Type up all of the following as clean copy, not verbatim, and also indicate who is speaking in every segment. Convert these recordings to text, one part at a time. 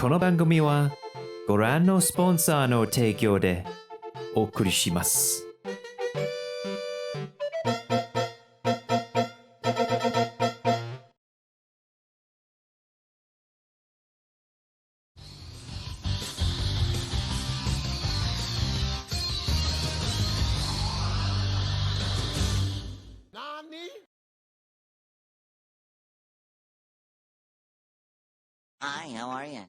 Speaker 1: この番組はご覧のスポンサーの提供でお送りします。
Speaker 2: Hi, how are you?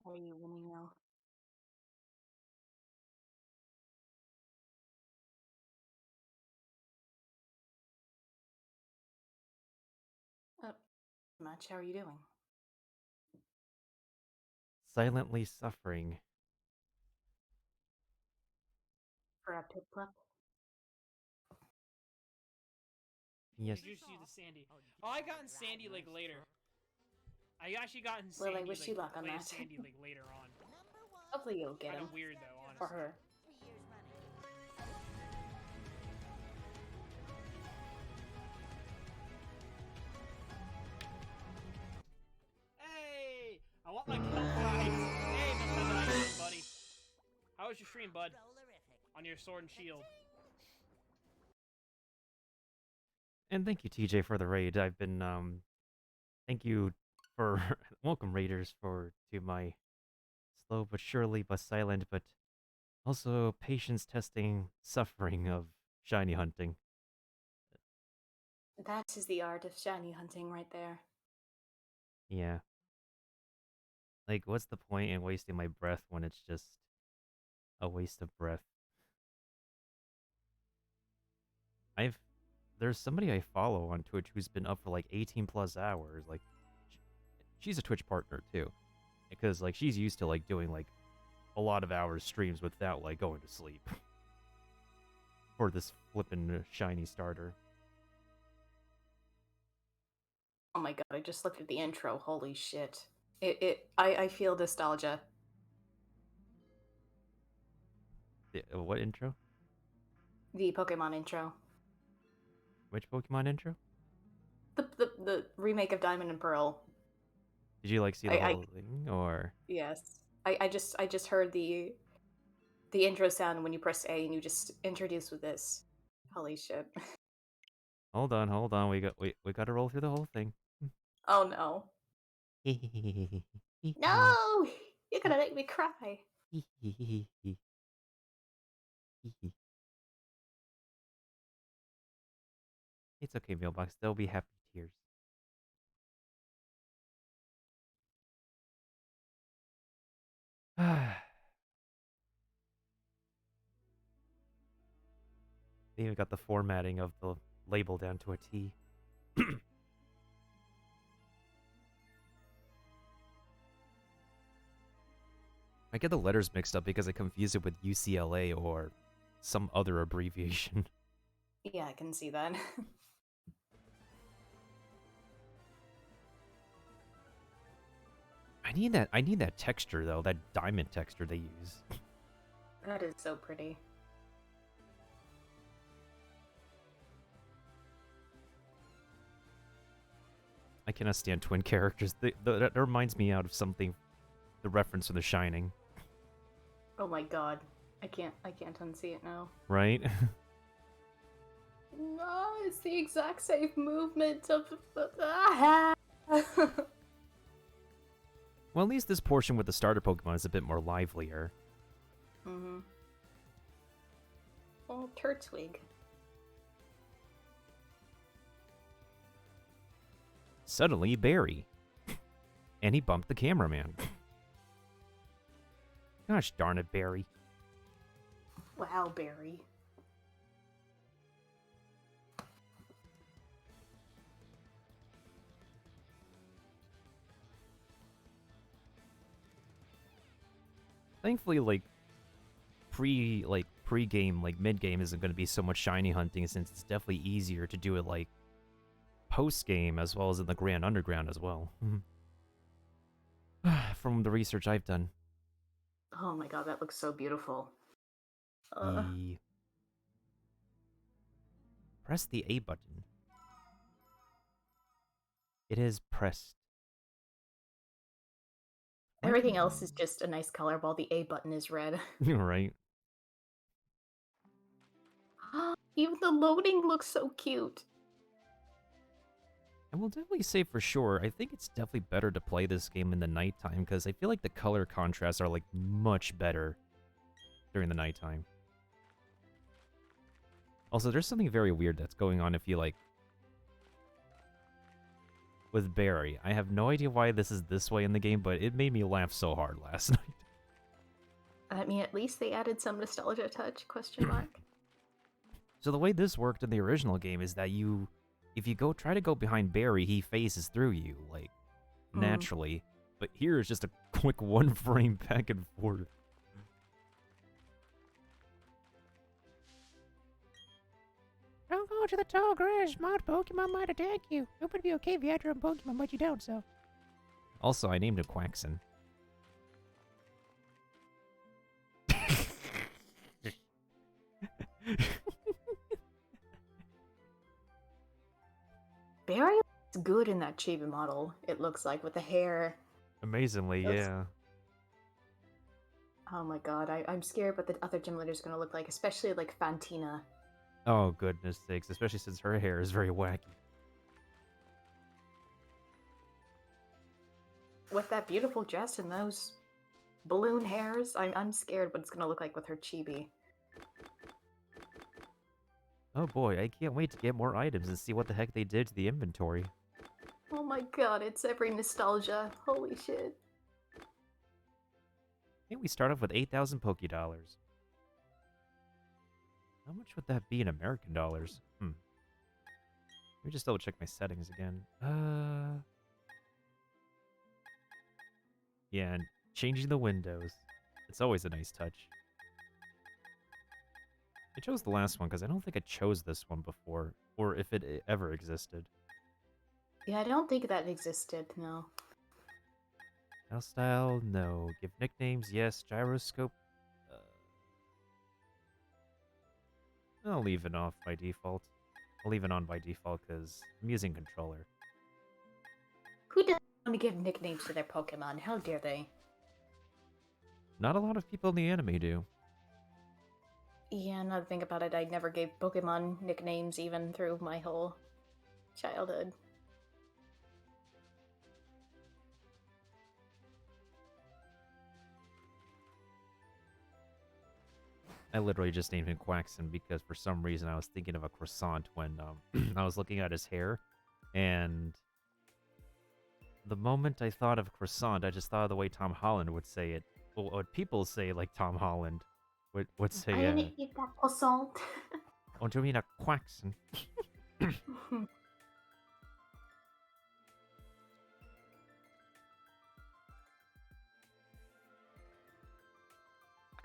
Speaker 3: Are you winning now? Much. How are you doing?
Speaker 4: Silently suffering.
Speaker 3: For a pip pup?
Speaker 4: Yes.
Speaker 5: Did you see the Sandy? Oh, I got in Sandy like later. I actually got in
Speaker 3: Well,
Speaker 5: Sandy
Speaker 3: I wish you luck on
Speaker 5: played
Speaker 3: that.
Speaker 5: Sandy like later on.
Speaker 3: Hopefully you'll get
Speaker 5: Kind
Speaker 3: him.
Speaker 5: of weird though, honestly.
Speaker 3: For her.
Speaker 5: Hey, I want my prize. Hey, Mr. Diamond, buddy. How was your stream, bud? On your sword and shield.
Speaker 4: And thank you, TJ, for the raid. I've been, thank you for, welcome raiders to my slow but surely but silent but also patience testing suffering of shiny hunting.
Speaker 3: That is the art of shiny hunting right there.
Speaker 4: Yeah. Like, what's the point in wasting my breath when it's just a waste of breath? There's somebody I follow on Twitch who's been up for like 18 plus hours. Like, she's a Twitch partner too. Because, like, she's used to, like, doing, like, a lot of hours streams without, like, going to sleep. For this flippin' shiny starter.
Speaker 3: Oh my god, I just looked at the intro. Holy shit. I feel nostalgia.
Speaker 4: What intro?
Speaker 3: The Pokemon intro.
Speaker 4: Which Pokemon intro?
Speaker 3: The remake of Diamond and Pearl.
Speaker 4: Did you, like, see the whole thing, or...?
Speaker 3: Yes. I just heard the intro sound when you press A and you just introduce with this. Holy shit.
Speaker 4: Hold on, we gotta roll through the whole thing.
Speaker 3: Oh no. No! You're gonna make me cry.
Speaker 4: It's okay, Mailbox. There'll be happy tears. They even got the formatting of the label down to a T. I get the letters mixed up because I confuse it with UCLA or some other abbreviation.
Speaker 3: Yeah, I can see that.
Speaker 4: I need that texture though, that diamond texture they use.
Speaker 3: That is so pretty.
Speaker 4: I cannot stand twin characters. That reminds me out of something, the reference from The Shining.
Speaker 3: Oh my god. I can't unsee it now.
Speaker 4: Right?
Speaker 3: No, it's the exact same movement of
Speaker 4: Well, at least this portion with the starter Pokemon is a bit more livelier.
Speaker 3: Mm-hmm. Oh, Turtwig.
Speaker 4: Suddenly, Barry. And he bumped the cameraman. Gosh darn it, Barry.
Speaker 3: Wow, Barry.
Speaker 4: Thankfully, like, pre-game, like, mid-game isn't going to be so much shiny hunting since it's definitely easier to do it, like, post-game as well as in the Grand Underground as well. From the research I've done.
Speaker 3: Oh my god, that looks so beautiful.
Speaker 4: Press the A button. It is pressed.
Speaker 3: Everything else is just a nice color while the A button is red.
Speaker 4: Right.
Speaker 3: Even the loading looks so cute.
Speaker 4: I will definitely say for sure, I think it's definitely better to play this game in the nighttime because I feel like the color contrasts are like much better during the nighttime. Also, there's something very weird that's going on if you like with Barry. I have no idea why this is this way in the game, but it made me laugh so hard last night.
Speaker 3: I mean, at least they added some nostalgia touch, question mark.
Speaker 4: So the way this worked in the original game is that if you try to go behind Barry, he phases through you, like, naturally. But here is just a quick one frame back and forth.
Speaker 6: Don't go to the tall grass. Mod Pokemon might attack you. It would be okay if you had your own Pokemon, but you don't, so.
Speaker 4: Also, I named him Quaxon.
Speaker 3: Barry looks good in that chibi model, it looks like, with the hair.
Speaker 4: Amazingly, yeah.
Speaker 3: Oh my god, I'm scared what the other gym leader's gonna look like, especially like Fantina.
Speaker 4: Oh, goodness sakes, especially since her hair is very wacky.
Speaker 3: With that beautiful dress and those balloon hairs, I'm scared what it's gonna look like with her chibi.
Speaker 4: Oh boy, I can't wait to get more items and see what the heck they did to the inventory.
Speaker 3: Oh my god, it's every nostalgia. Holy shit.
Speaker 4: I think we start off with 8,000 Poké-Dollars. How much would that be in American dollars? Let me just double check my settings again. Yeah, and changing the windows. It's always a nice touch. I chose the last one because I don't think I chose this one before, or if it ever existed.
Speaker 3: Yeah, I don't think that existed, no.
Speaker 4: House style, no. Give nicknames, yes. Gyroscope, I'll leave it off by default. I'll leave it on by default because I'm using controller.
Speaker 3: Who doesn't want to give nicknames to their Pokemon? How dare they?
Speaker 4: Not a lot of people in the anime do.
Speaker 3: Yeah, now to think about it, I never gave Pokemon nicknames even through my whole childhood.
Speaker 4: I literally just named him Quaxon because for some reason I was thinking of a croissant when I was looking at his hair. And the moment I thought of croissant, I just thought of the way Tom Holland would say it. Well, what people say like Tom Holland would say,
Speaker 3: I didn't eat that croissant.
Speaker 4: oh, do you mean a Quaxon?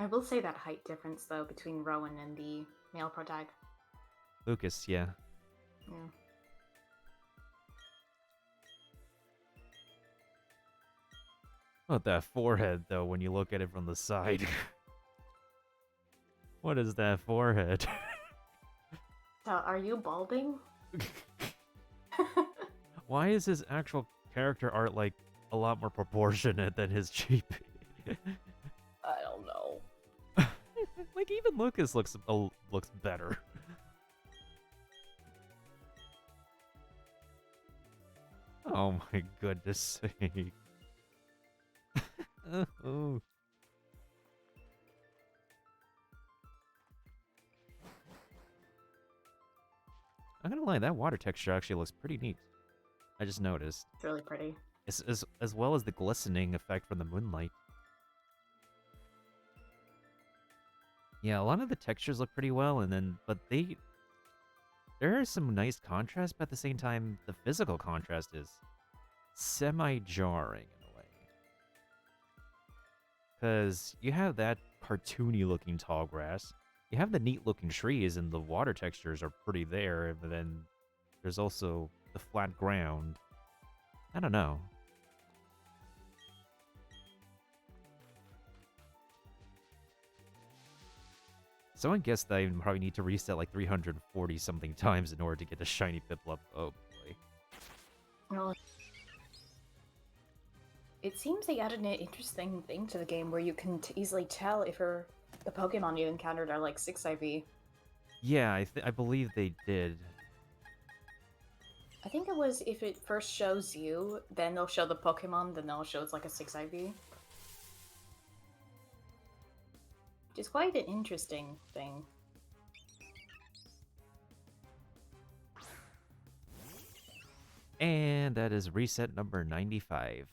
Speaker 3: I will say that height difference, though, between Rowan and the male protag.
Speaker 4: Lucas, yeah.
Speaker 3: Yeah.
Speaker 4: What that forehead, though, when you look at it from the side. What is that forehead?
Speaker 3: So, are you balding?
Speaker 4: Why is his actual character art, like, a lot more proportionate than his cheap?
Speaker 3: I don't know.
Speaker 4: Like, even Lucas looks better. Oh my goodness sake. Oh. I'm gonna lie, that water texture actually looks pretty neat. I just noticed.
Speaker 3: It's really pretty.
Speaker 4: As well as the glistening effect from the moonlight. Yeah, a lot of the textures look pretty well, but there is some nice contrast, but at the same time, the physical contrast is semi-jarring in a way. Because you have that cartoony-looking tall grass, you have the neat-looking trees, and the water textures are pretty there, but then there's also the flat ground. I don't know. Someone guessed that I probably need to reset like 340 something times in order to get the shiny Piplup. Oh boy.
Speaker 3: Well, it seems they added an interesting thing to the game where you can easily tell if the Pokemon you encountered are like 6 IV.
Speaker 4: Yeah, I believe they did.
Speaker 3: I think it was if it first shows you, then they'll show the Pokemon, then they'll show it's like a 6 IV. Which is quite an interesting thing.
Speaker 4: And that is reset number 95.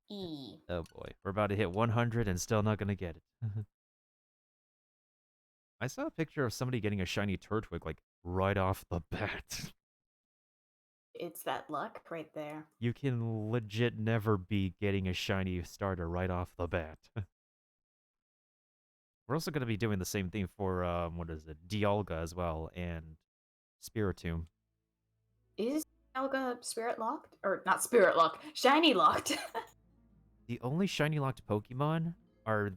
Speaker 3: E.
Speaker 4: Oh boy, we're about to hit 100 and still not gonna get it. I saw a picture of somebody getting a shiny Turtwig, like, right off the bat.
Speaker 3: It's that luck right there.
Speaker 4: You can legit never be getting a shiny starter right off the bat. We're also going to be doing the same thing for, what is it, Dialga as well, and Spiritomb.
Speaker 3: Is Elga spirit locked? Or not spirit locked, shiny locked.
Speaker 4: The only shiny locked Pokemon are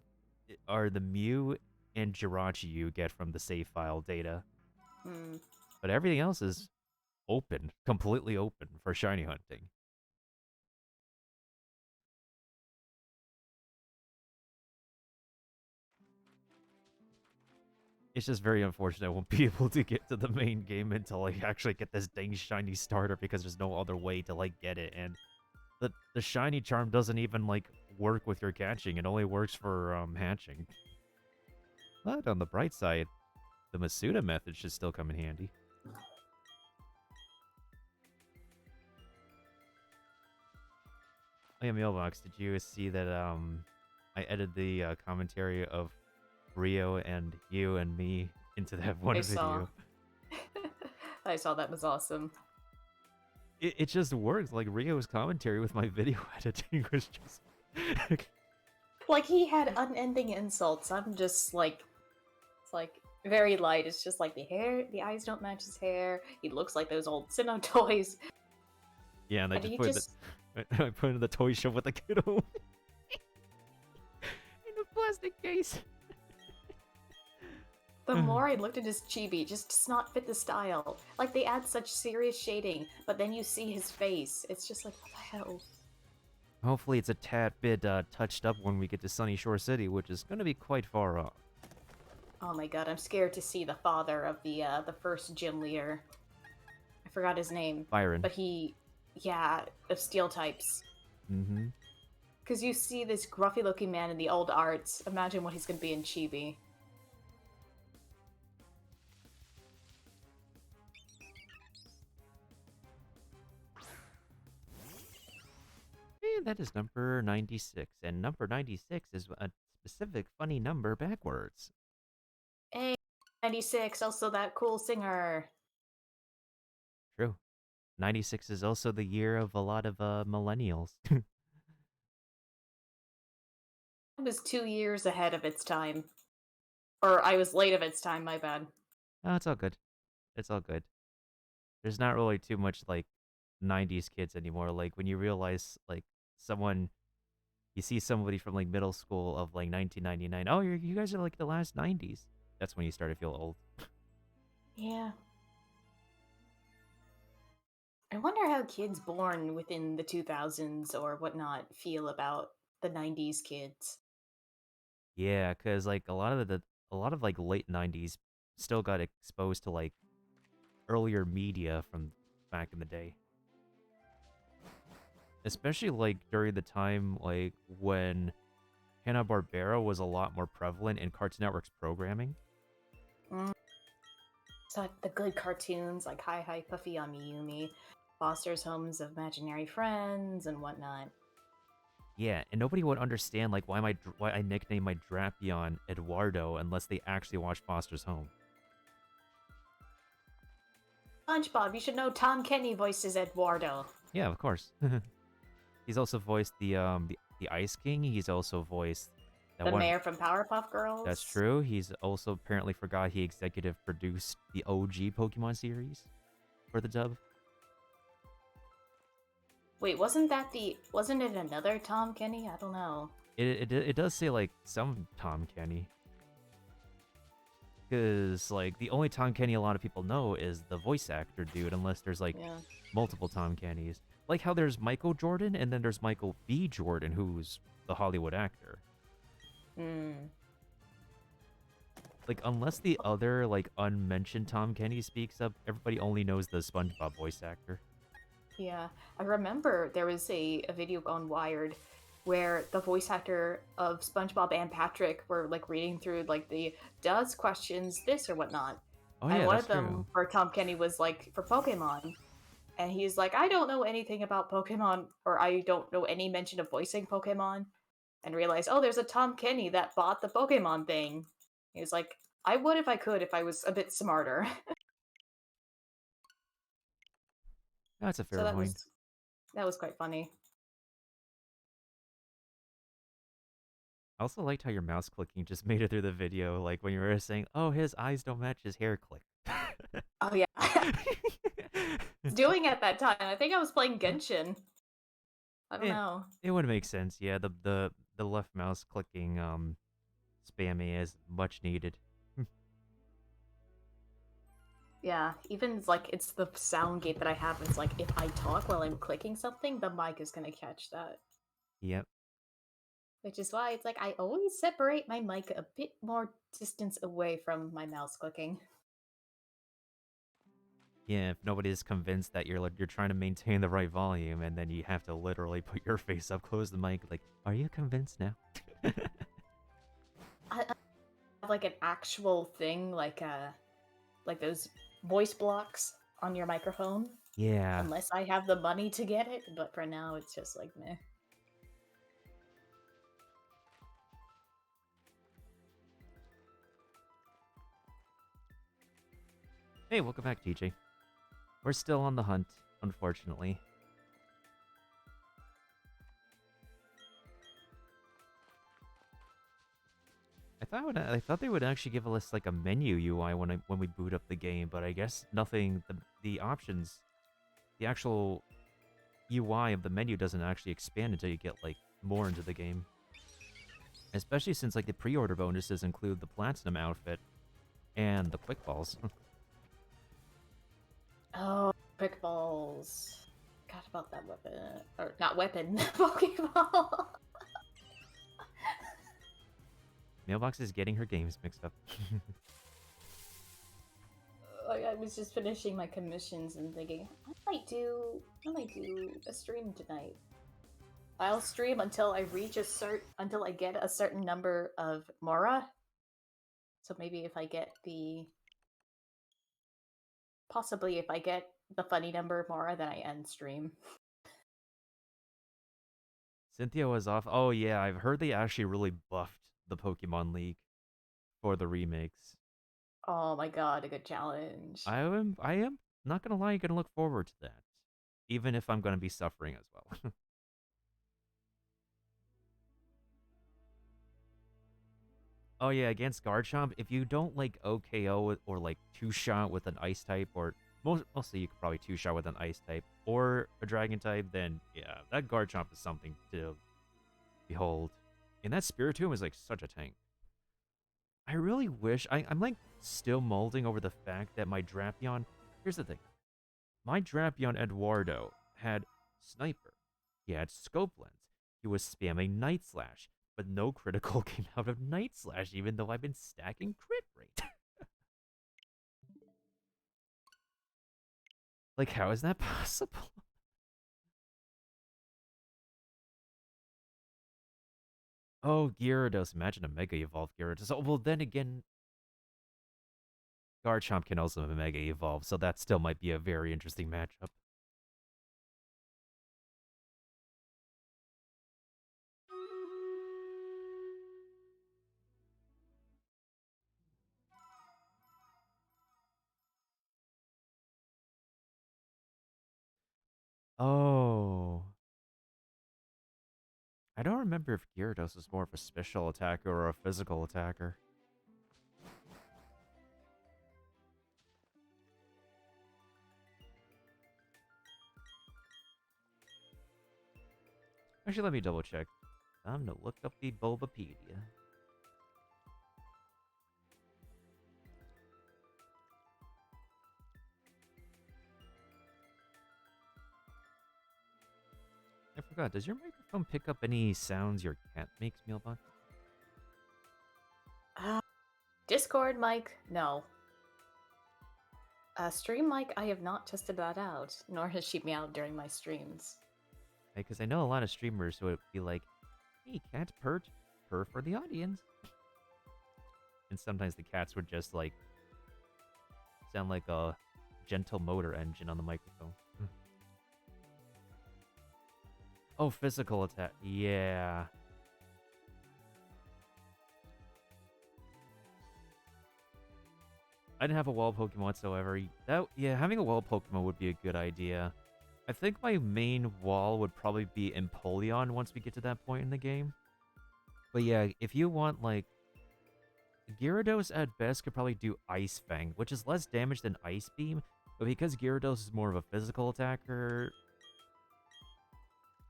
Speaker 4: the Mew and Jirachi you get from the save file data.
Speaker 3: Hmm.
Speaker 4: But everything else is open, completely open for shiny hunting. It's just very unfortunate I won't be able to get to the main game until I actually get this dang shiny starter because there's no other way to, like, get it. And the shiny charm doesn't even, like, work with your catching. It only works for, hatching. But on the bright side, the Masuda method should still come in handy. Oh yeah, Mailbox, did you see that, I edited the, commentary of Rio and you and me into that one
Speaker 3: I
Speaker 4: video?
Speaker 3: saw. I saw, that was awesome.
Speaker 4: It just works. Like, Rio's commentary with my video editing was just...
Speaker 3: Like, he had unending insults. I'm just like, it's like very light. It's just like the hair, the eyes don't match his hair. He looks like those old Sinnoh toys.
Speaker 4: Yeah, and I
Speaker 3: And
Speaker 4: just
Speaker 3: he
Speaker 4: put
Speaker 3: just,
Speaker 4: I put it in the toy shop with the kiddo in a plastic case.
Speaker 3: the more I looked at his chibi, it just does not fit the style. Like, they add such serious shading, but then you see his face. It's just like, what the hell?
Speaker 4: Hopefully it's a tad bit touched up when we get to Sunny Shore City, which is going to be quite far off.
Speaker 3: Oh my god, I'm scared to see the father of the first gym leader. I forgot his name.
Speaker 4: Byron.
Speaker 3: But he, yeah, of steel types.
Speaker 4: Mm-hmm.
Speaker 3: Because you see this gruffy-looking man in the old arts. Imagine what he's going to be in chibi.
Speaker 4: And that is number 96. And number 96 is a specific funny number backwards.
Speaker 3: Hey, 96, also that cool singer.
Speaker 4: True. 96 is also the year of a lot of millennials.
Speaker 3: It was 2 years ahead of its time. Or I was late of its time, my bad.
Speaker 4: Oh, it's all good. It's all good. There's not really too much, like, 90s kids anymore. Like, when you realize, like, you see somebody from, like, middle school of, like, 1999. Oh, you guys are, like, the last 90s. That's when you start to feel old.
Speaker 3: Yeah. I wonder how kids born within the 2000s or whatnot feel about the 90s kids.
Speaker 4: Yeah, because, like, a lot of, like, late 90s still got exposed to, like, earlier media from back in the day. Especially, like, during the time, like, when Hanna-Barbera was a lot more prevalent in Cartoon Network's programming.
Speaker 3: So the good cartoons like Hi Hi Puffy Amiyumi, Foster's Homes of Imaginary Friends, and whatnot.
Speaker 4: Yeah, and nobody would understand, like, why I nicknamed my Drapion Eduardo unless they actually watched Foster's Home.
Speaker 3: SpongeBob, you should know Tom Kenny voices Eduardo.
Speaker 4: Yeah, of course. He's also voiced the Ice King. He's also voiced
Speaker 3: The mayor from Powerpuff Girls.
Speaker 4: That's true. He's also apparently forgot he executive produced the OG Pokemon series for the dub.
Speaker 3: Wait, wasn't it another Tom Kenny? I don't know.
Speaker 4: It does say, like, some Tom Kenny. Because, like, the only Tom Kenny a lot of people know is the voice actor dude, unless there's, like, multiple Tom Kennys. Like how there's Michael Jordan, and then there's Michael B. Jordan, who's the Hollywood actor. Like, unless the other, like, unmentioned Tom Kenny speaks up, everybody only knows the SpongeBob voice actor.
Speaker 3: Yeah, I remember there was a video on Wired where the voice actor of SpongeBob and Patrick were, like, reading through, like, the does questions this or whatnot.
Speaker 4: Oh,
Speaker 3: and
Speaker 4: yeah,
Speaker 3: one
Speaker 4: that's
Speaker 3: of them
Speaker 4: true.
Speaker 3: for Tom Kenny was, like, for Pokemon. And he's like, I don't know anything about Pokemon, or I don't know any mention of voicing Pokemon. And realized, oh, there's a Tom Kenny that bought the Pokemon thing. He was like, I would if I could, if I was a bit smarter.
Speaker 4: That's a
Speaker 3: So
Speaker 4: fair point.
Speaker 3: that was quite funny.
Speaker 4: I also liked how your mouse clicking just made it through the video, like when you were saying, "Oh, his eyes don't match his hair." Click.
Speaker 3: Oh yeah, doing it at that time. I think I was playing Genshin. I don't
Speaker 4: it,
Speaker 3: know.
Speaker 4: it would make sense. Yeah, the left mouse clicking spammy is much needed.
Speaker 3: Yeah, even like it's the sound gate that I have. It's like if I talk while I'm clicking something, the mic is gonna catch that.
Speaker 4: Yep.
Speaker 3: Which is why it's like I always separate my mic a bit more distance away from my mouse clicking.
Speaker 4: Yeah, if nobody is convinced that you're trying to maintain the right volume, and then you have to literally put your face up, close the mic, like, are you convinced now?
Speaker 3: I have like an actual thing, like those voice blocks on your microphone.
Speaker 4: Yeah.
Speaker 3: Unless I have the money to get it, but for now it's just like meh.
Speaker 4: Hey, welcome back, TJ. We're still on the hunt, unfortunately. I thought they would actually give us like a menu UI when we boot up the game, but I guess nothing. The options, the actual UI of the menu doesn't actually expand until you get like more into the game. Especially since like the pre-order bonuses include the platinum outfit and the quick balls.
Speaker 3: Oh, quick balls. Forgot about that weapon. Or not weapon, Pokeball.
Speaker 4: Mailbox is getting her games mixed up.
Speaker 3: I was just finishing my commissions and thinking I might do a stream tonight. I'll stream until I reach until I get a certain number of Mora. So maybe if I get possibly if I get the funny number of Mora, then I end stream.
Speaker 4: Cynthia was off. Oh yeah, I've heard they actually really buffed the Pokemon League for the remakes.
Speaker 3: Oh my god, a good challenge.
Speaker 4: I am not gonna lie, gonna look forward to that, even if I'm gonna be suffering as well. Oh yeah, against Garchomp, if you don't like OKO or like two-shot with an ice type, or mostly you could probably two-shot with an ice type or a dragon type, then yeah, that Garchomp is something to behold. And that Spiritomb is like such a tank. I really wish I'm like still molding over the fact that my Drapion. Here's the thing, my Drapion Eduardo had Sniper, he had Scope Lens, he was spamming Night Slash, but no critical came out of Night Slash, even though I've been stacking crit rate. Like, how is that possible? Oh, Gyarados. Imagine a Mega Evolved Gyarados. Oh, well, then again, Garchomp can also Mega Evolve, so that still might be a very interesting matchup. Oh. I don't remember if Gyarados is more of a special attacker or a physical attacker. Actually, let me double check. I'm gonna look up the Bulbapedia. I forgot, does your microphone pick up any sounds your cat makes, Mealbot?
Speaker 3: Discord mic, no. Stream mic, I have not tested that out, nor has she meowed during my streams.
Speaker 4: Because I know a lot of streamers who would be like, hey, cat purr for the audience. And sometimes the cats would just like sound like a gentle motor engine on the microphone. Oh, physical attack. Yeah. I didn't have a wall Pokemon whatsoever. Yeah, having a wall Pokemon would be a good idea. I think my main wall would probably be Empoleon once we get to that point in the game. But yeah, if you want, like, Gyarados at best could probably do Ice Fang, which is less damage than Ice Beam, but because Gyarados is more of a physical attacker,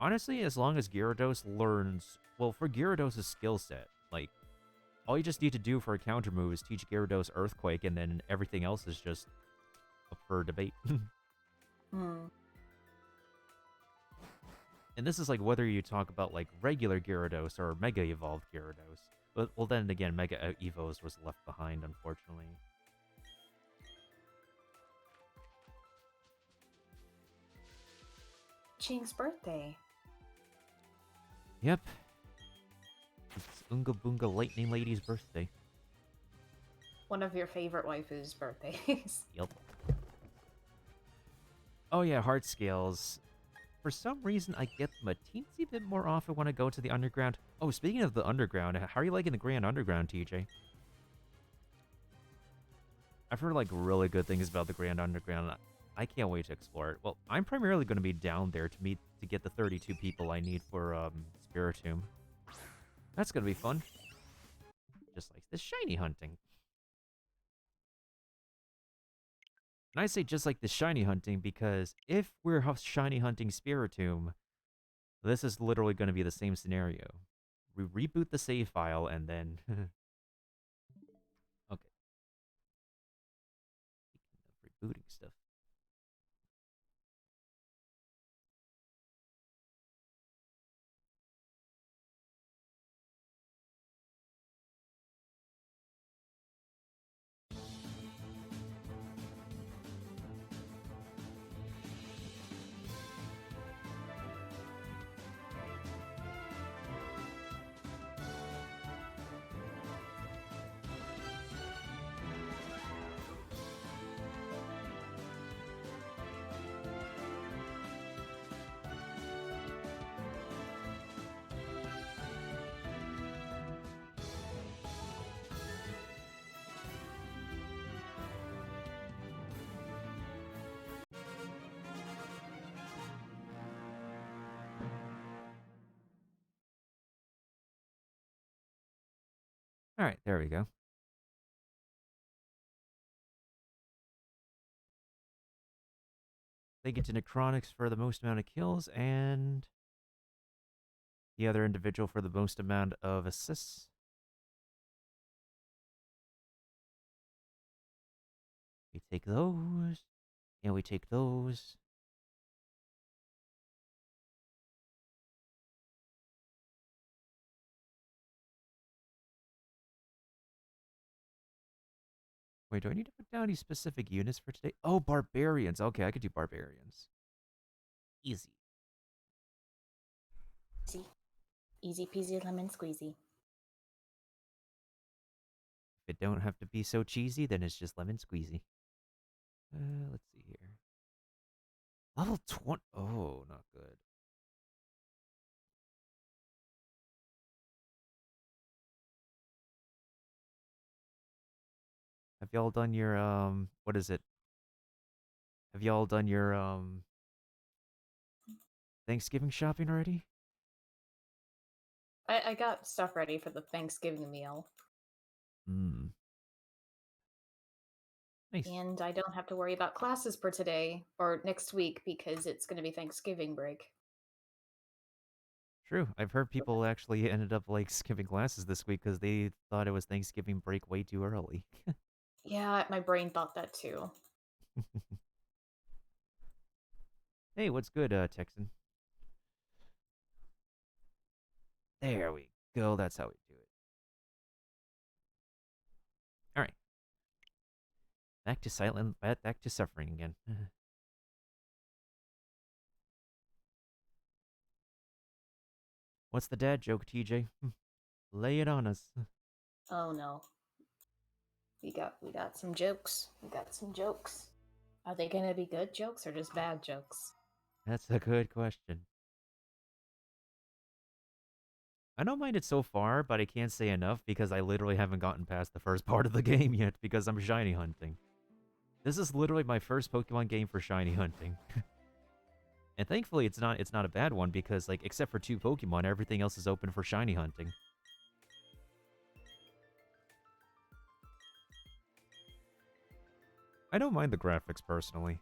Speaker 4: honestly, as long as Gyarados learns, well, for Gyarados' skill set, like, all you just need to do for a counter move is teach Gyarados Earthquake, and then everything else is just up for debate.
Speaker 3: Hmm.
Speaker 4: And this is like whether you talk about like regular Gyarados or Mega Evolved Gyarados. But, well, then again, Mega Evos was left behind, unfortunately.
Speaker 3: Ching's birthday.
Speaker 4: Yep. It's Unga Boonga Lightning Lady's birthday.
Speaker 3: One of your favorite waifus' birthdays.
Speaker 4: Yep. Oh yeah, heart scales. For some reason, I get them a teensy bit more often when I go to the underground. Oh, speaking of the underground, how are you liking the Grand Underground, TJ? I've heard, like, really good things about the Grand Underground. I can't wait to explore it. Well, I'm primarily going to be down there to get the 32 people I need for, Spiritomb. That's going to be fun. Just like the shiny hunting. And I say just like the shiny hunting because if we're shiny hunting Spiritomb, this is literally going to be the same scenario. We reboot the save file and then... Okay. Speaking of rebooting stuff. Alright, there we go. They get to Necronics for the most amount of kills, and the other individual for the most amount of assists. We take those, and we take those. Wait, do I need to put down any specific units for today? Oh, barbarians. Okay, I could do barbarians. Easy.
Speaker 3: Easy. Easy peasy lemon squeezy.
Speaker 4: If it don't have to be so cheesy, then it's just lemon squeezy. Let's see here. Level 20. Oh, not good. Have y'all done your, what is it? Have y'all done your, Thanksgiving shopping already?
Speaker 3: I got stuff ready for the Thanksgiving meal.
Speaker 4: Hmm. Nice.
Speaker 3: And I don't have to worry about classes for today or next week because it's going to be Thanksgiving break.
Speaker 4: True. I've heard people actually ended up, like, skipping classes this week because they thought it was Thanksgiving break way too early.
Speaker 3: Yeah, my brain thought that too.
Speaker 4: Hey, what's good, Texan? There we go. That's how we do it. All right. Back to silent. Back to suffering again. What's the dad joke, TJ? Lay it on us.
Speaker 3: Oh no. We got some jokes. We got some jokes. Are they gonna be good jokes or just bad jokes?
Speaker 4: That's a good question. I don't mind it so far, but I can't say enough because I literally haven't gotten past the first part of the game yet because I'm shiny hunting. This is literally my first Pokemon game for shiny hunting. And thankfully it's not a bad one because like except for 2 Pokemon, everything else is open for shiny hunting. I don't mind the graphics personally.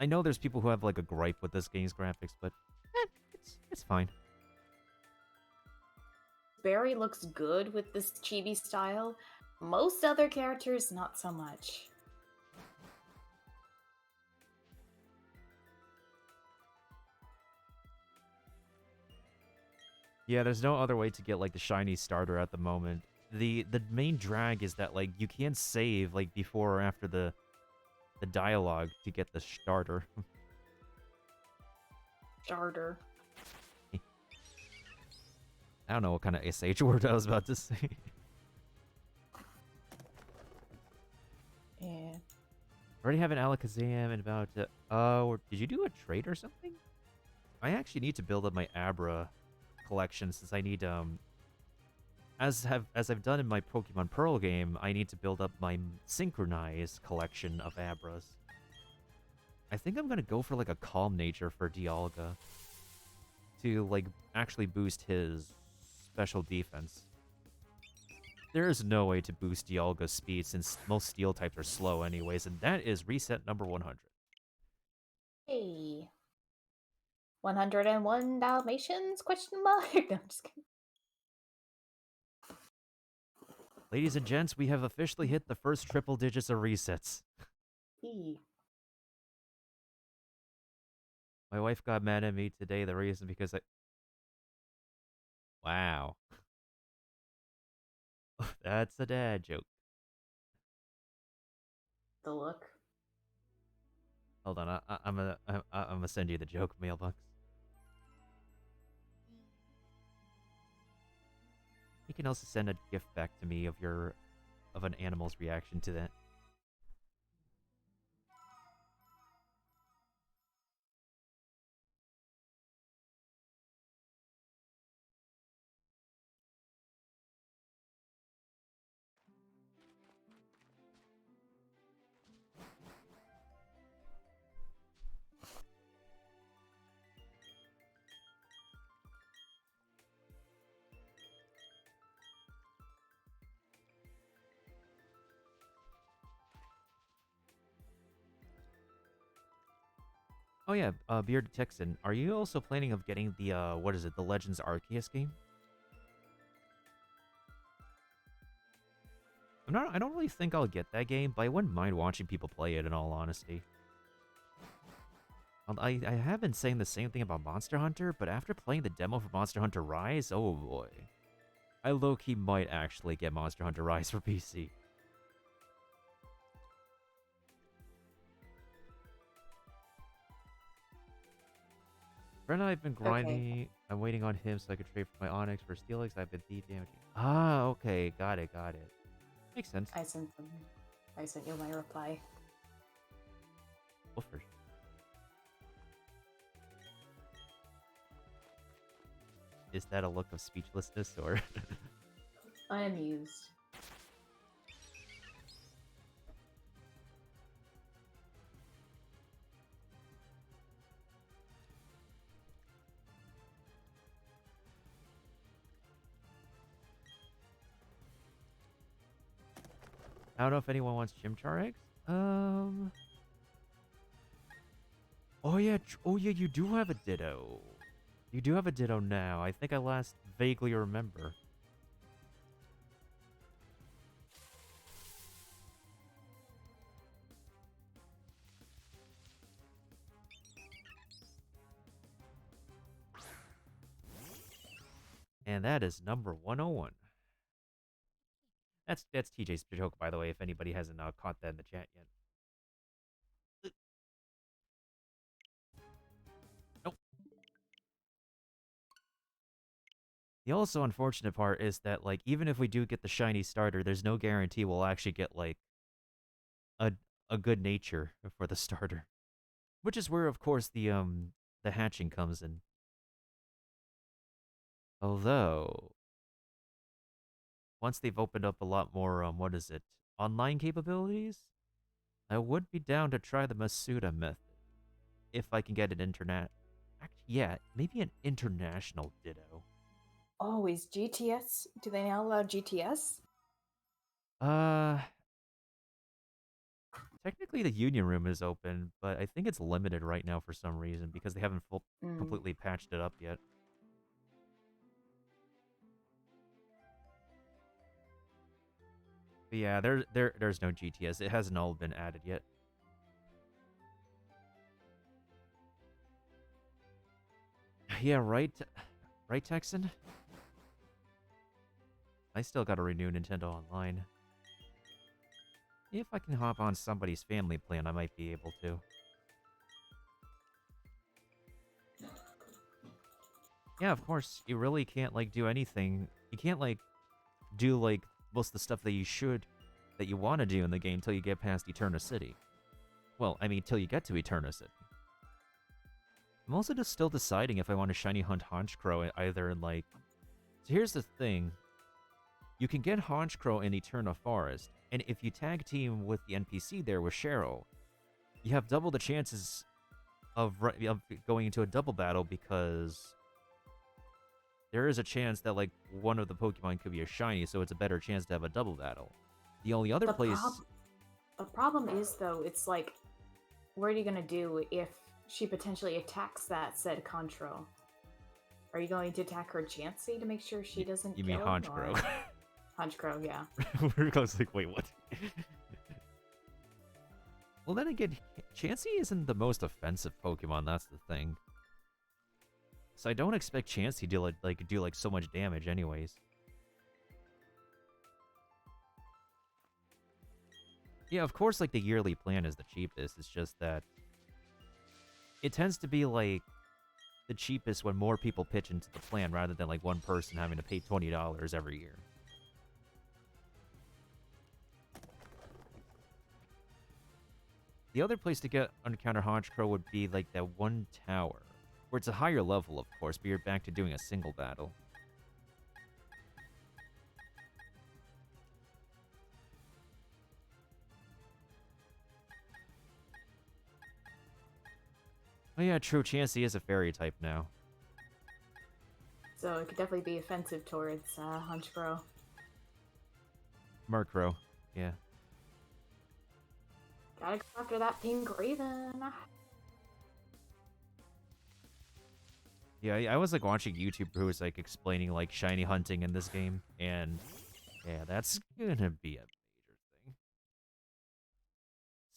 Speaker 4: I know there's people who have like a gripe with this game's graphics, but it's fine.
Speaker 3: Barry looks good with this chibi style. Most other characters, not so much.
Speaker 4: Yeah, there's no other way to get like the shiny starter at the moment. The main drag is that like you can't save like before or after the dialogue to get the starter.
Speaker 3: Starter.
Speaker 4: I don't know what kind of SH word I was about to say.
Speaker 3: Yeah.
Speaker 4: Already have an Alakazam and about to... Oh, did you do a trade or something? I actually need to build up my Abra collection since I need, as I've done in my Pokemon Pearl game, I need to build up my synchronized collection of Abras. I think I'm gonna go for, like, a Calm Nature for Dialga to, like, actually boost his special defense. There is no way to boost Dialga's speed since most steel types are slow anyways, and that is reset number 100.
Speaker 3: Hey. 101 Dalmatians? Question mark? No, I'm just kidding.
Speaker 4: Ladies and gents, we have officially hit the first triple digits of resets.
Speaker 3: Eee.
Speaker 4: My wife got mad at me today, the reason because I... Wow. That's a dad joke.
Speaker 3: The look.
Speaker 4: Hold on, I'm gonna send you the joke mailbox. You can also send a gift back to me of an animal's reaction to that. Oh yeah, Bearded Texan, are you also planning of getting the, what is it, the Legends Arceus game? I don't really think I'll get that game, but I wouldn't mind watching people play it in all honesty. I have been saying the same thing about Monster Hunter, but after playing the demo for Monster Hunter Rise, oh boy. I low-key might actually get Monster Hunter Rise for PC. Friend and I have been grinding. Okay. I'm waiting on him so I can trade for my Onyx for Steelix. I've been thief damaging. Ah, okay. Got it. Makes sense.
Speaker 3: I sent you my reply.
Speaker 4: Well, first. Is that a look of speechlessness or?
Speaker 3: Unamused.
Speaker 4: I don't know if anyone wants Chimchar eggs. Oh yeah, you do have a Ditto. You do have a Ditto now. I think I last vaguely remember. And that is number 101. That's TJ's joke, by the way, if anybody hasn't caught that in the chat yet. Nope. The also unfortunate part is that, like, even if we do get the shiny starter, there's no guarantee we'll actually get, like, a good nature for the starter. Which is where, of course, the hatching comes in. Although, once they've opened up a lot more, what is it, online capabilities, I would be down to try the Masuda method. If I can get an internet. Yeah, maybe an international ditto.
Speaker 3: Oh, is GTS? Do they now allow GTS?
Speaker 4: Technically the Union Room is open, but I think it's limited right now for some reason because they haven't completely patched it up yet. But yeah, there's no GTS. It hasn't all been added yet. Yeah, right, Texan? I still gotta renew Nintendo Online. If I can hop on somebody's family plan, I might be able to. Yeah, of course, you really can't, like, do anything. You can't, like, do, like, most of the stuff that you want to do in the game until you get past Eterna City. Well, I mean, till you get to Eterna City. I'm also just still deciding if I want to shiny hunt Honchkrow either in, like... So here's the thing. You can get Honchkrow in Eterna Forest, and if you tag team with the NPC there with Cheryl, you have double the chances of going into a double battle because there is a chance that, like, one of the Pokemon could be a shiny, so it's a better chance to have a double battle. The only other place...
Speaker 3: The problem is, though, it's like, what are you going to do if she potentially attacks that said Control? Are you going to attack her Chansey to make sure she doesn't
Speaker 4: You mean
Speaker 3: kill?
Speaker 4: Honchkrow.
Speaker 3: Honchkrow, yeah.
Speaker 4: We're close, like, wait, what? Well, then again, Chansey isn't the most offensive Pokemon, that's the thing. So I don't expect Chansey to, do so much damage anyways. Yeah, of course, like, the yearly plan is the cheapest. It's just that it tends to be, like, the cheapest when more people pitch into the plan rather than, like, one person having to pay $20 every year. The other place to get Encounter Honchkrow would be, like, that one tower, where it's a higher level, of course, but you're back to doing a single battle. Oh yeah, true, Chansey is a fairy type now.
Speaker 3: So it could definitely be offensive towards Honchkrow.
Speaker 4: Murkrow, yeah.
Speaker 3: Gotta go after that pink Raven.
Speaker 4: Yeah, I was, like, watching YouTuber who was, like, explaining, like, shiny hunting in this game, and yeah, that's gonna be a major thing.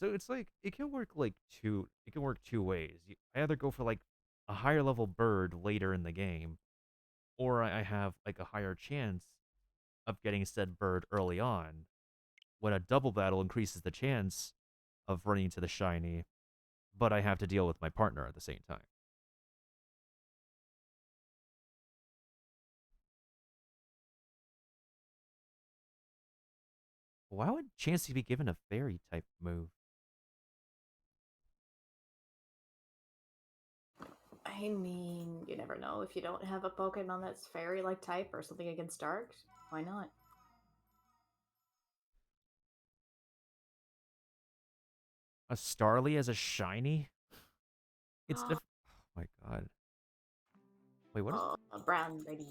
Speaker 4: So it's like, it can work two ways. I either go for, like, a higher level bird later in the game, or I have, like, a higher chance of getting said bird early on, when a double battle increases the chance of running into the shiny, but I have to deal with my partner at the same time. Why would Chansey be given a fairy type move?
Speaker 3: I mean, you never know. If you don't have a Pokemon that's fairy-like type or something against dark, why not?
Speaker 4: A Starly as a shiny? It's oh my god. Wait, what is...
Speaker 3: a brown lady.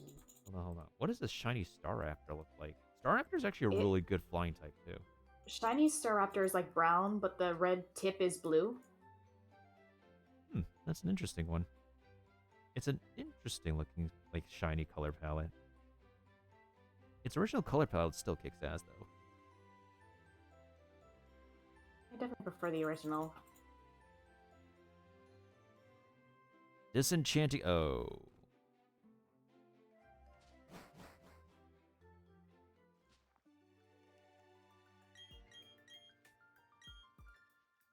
Speaker 4: Hold on. What does this shiny Staraptor look like? Staraptor is actually a really good flying type, too.
Speaker 3: Shiny Staraptor is like brown, but the red tip is blue.
Speaker 4: That's an interesting one. It's an interesting looking, like, shiny color palette. Its original color palette still kicks ass, though.
Speaker 3: I definitely prefer the original.
Speaker 4: Disenchanting... Oh.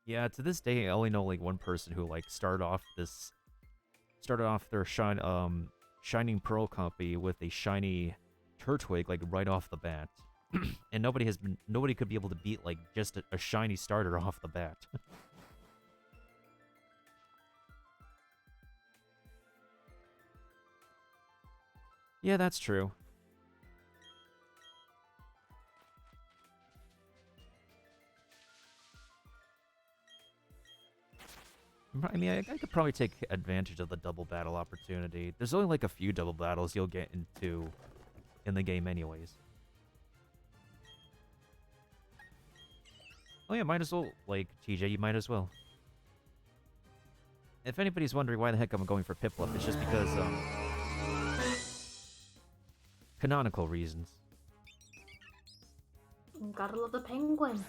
Speaker 4: Yeah, to this day, I only know, like, one person who, like, started off their Shining Pearl copy with a shiny Turtwig, like, right off the bat. And nobody could be able to beat, like, just a shiny starter off the bat. Yeah, that's true. I mean, I could probably take advantage of the double battle opportunity. There's only like a few double battles you'll get into in the game anyways. Oh yeah, might as well. Like, TJ, you might as well. If anybody's wondering why the heck I'm going for Piplup, it's just because, canonical reasons.
Speaker 3: Gotta love the penguin.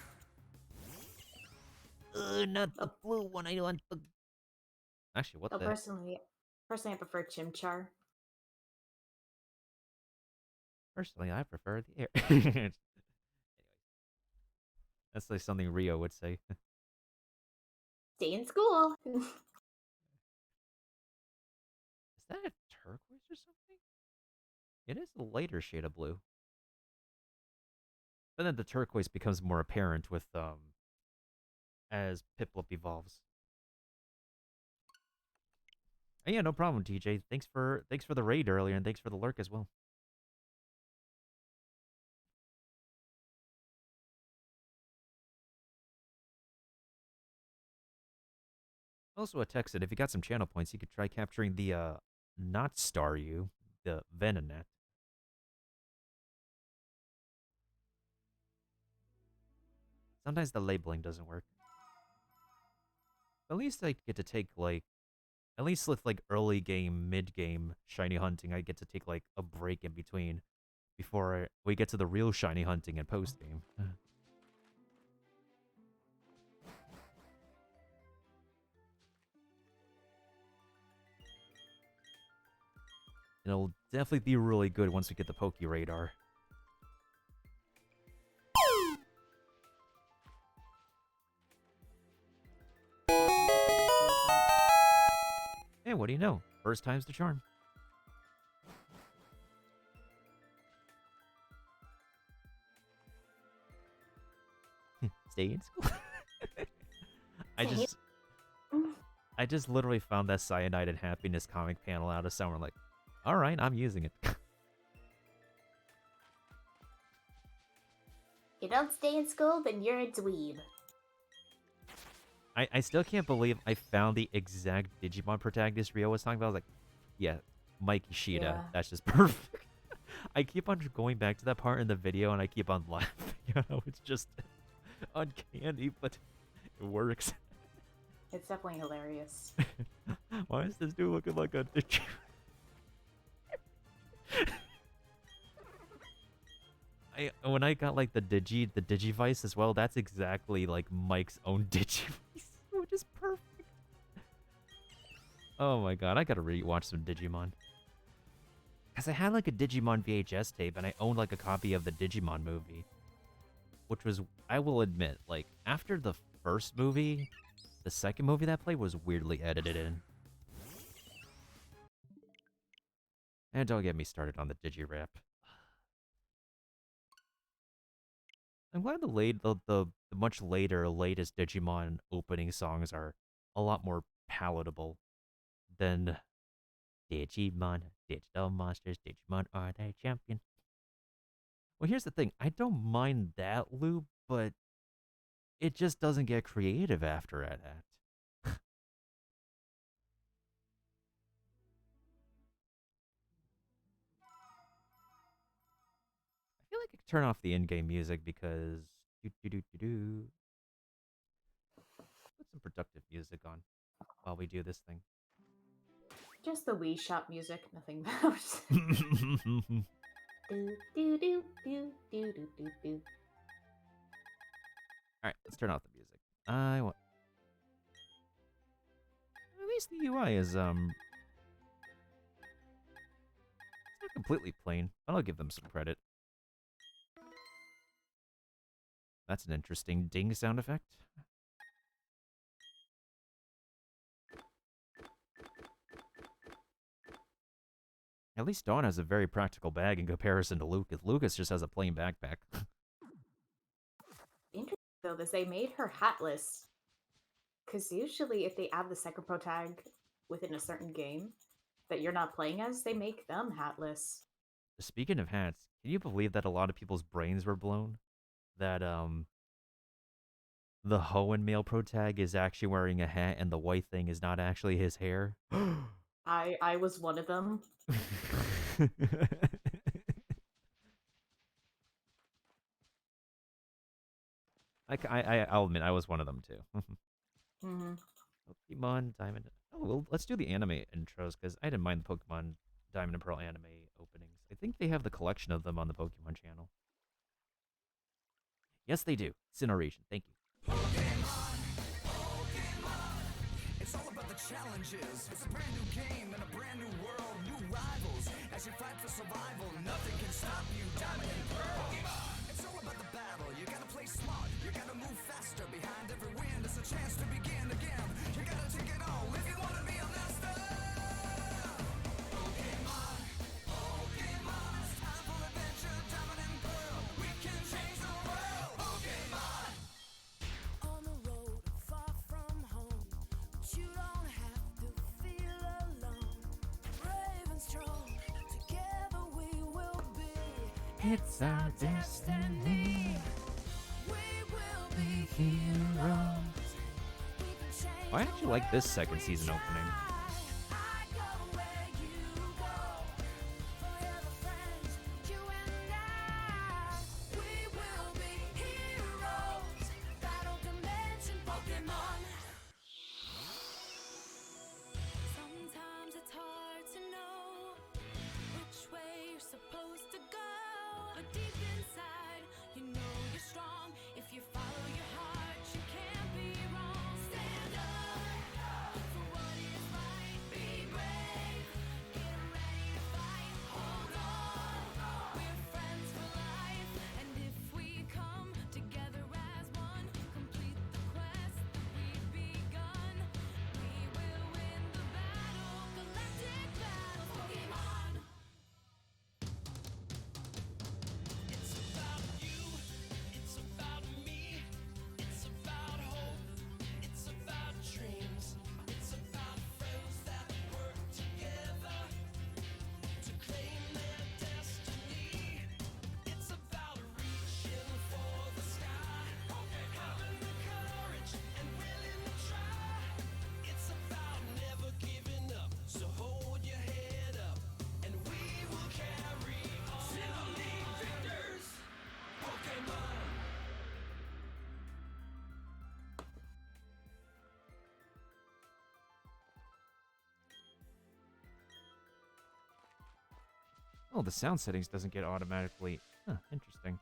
Speaker 4: Not the blue one, I want the... Actually, what
Speaker 3: Oh,
Speaker 4: the...
Speaker 3: personally, I prefer Chimchar.
Speaker 4: Personally, I prefer the air. Anyway, that's like something Rio would say.
Speaker 3: Stay in school.
Speaker 4: Is that a turquoise or something? It is a lighter shade of blue. But then the turquoise becomes more apparent with, as Piplup evolves. And yeah, no problem, TJ. Thanks for the raid earlier, and thanks for the lurk as well. Also, a text that if you got some channel points, you could try capturing the not Staryu, the Venonat. Sometimes the labeling doesn't work. At least I get to take like, at least with like early game, mid game shiny hunting, I get to take like a break in between before we get to the real shiny hunting and post game. It'll definitely be really good once we get the Poke Radar. Hey, what do you know? First time's the charm. Stay in school. I just literally found that Cyanide and Happiness comic panel out of somewhere. Like, all right, I'm using it.
Speaker 3: You don't stay in school, then you're a dweeb.
Speaker 4: I still can't believe I found the exact Digimon protagonist Rio was talking about. I was like, yeah, Mikey Shida.
Speaker 3: Yeah.
Speaker 4: That's just perfect. I keep on going back to that part in the video, and I keep on laughing. You know, it's just uncanny, but it works.
Speaker 3: It's definitely hilarious.
Speaker 4: Why is this dude looking like a Digi? When I got like the Digivice as well, that's exactly like Mike's own Digivice, which is perfect. Oh my god, I gotta rewatch some Digimon. Cause I had like a Digimon VHS tape, and I owned like a copy of the Digimon movie, which was, I will admit, like after the first movie, the second movie that played was weirdly edited in. And don't get me started on the Digirap. I'm glad the much later, latest Digimon opening songs are a lot more palatable than Digimon, digital monsters, Digimon are their champion. Well, here's the thing. I don't mind that loop, but it just doesn't get creative after that. I feel like I could turn off the in-game music because... Put some productive music on while we do this thing.
Speaker 3: Just the Wii Shop music, nothing else. Do do do do do do do do.
Speaker 4: Alright, let's turn off the music. I want... At least the UI is, it's not completely plain, but I'll give them some credit. That's an interesting ding sound effect. At least Dawn has a very practical bag in comparison to Lucas. Lucas just has a plain backpack.
Speaker 3: Interesting though, is they made her hatless. Because usually if they add the second pro tag within a certain game that you're not playing as, they make them hatless.
Speaker 4: Speaking of hats, can you believe that a lot of people's brains were blown? That the Hoenn male pro tag is actually wearing a hat and the white thing is not actually his hair?
Speaker 3: I was one of them.
Speaker 4: I'll admit I was one of them too.
Speaker 3: Hmm.
Speaker 4: Pokemon Diamond. Oh, well, let's do the anime intros because I didn't mind the Pokemon Diamond and Pearl anime openings. I think they have the collection of them on the Pokemon channel. Yes, they do. Cineration. Thank you.
Speaker 7: It's all about the challenges. It's a brand new game and a brand new world. New rivals. As you fight for survival, nothing can stop you. Diamond and Pearl. It's all about the battle. You gotta play smart. You gotta move faster. Behind every win, there's a chance to begin again. You gotta take it all if you wanna be a master. Pokemon, Pokemon. It's time for adventure. Diamond and Pearl. We can change the world. Pokemon. On the road, far from home, but you don't have to feel alone. Brave and strong, together we will be.
Speaker 6: It's our destiny.
Speaker 7: We will be
Speaker 6: Heroes.
Speaker 7: We can change
Speaker 4: I actually like this second season opening.
Speaker 7: I go where you go. Forever friends, you and I. We will be heroes. Battle dimension Pokemon. Sometimes it's hard to know which way you're supposed to go. But deep inside, you know you're strong. If you follow your heart, you can't be wrong. Stand up for what is right. Be brave. Get ready to fight. Hold on. We're friends for life. And if we come together as one, complete the quest that we've begun, we will win the battle. Galactic battle. Pokemon. It's about you, it's about me, it's about hope, it's about dreams, it's about friends that work together to claim their destiny. It's about reaching for the sky, having the courage and willing to try. It's about never giving up, so hold your head up and we will carry on. Simply victors, Pokemon.
Speaker 4: Oh, the sound settings doesn't get automatically. Huh, interesting.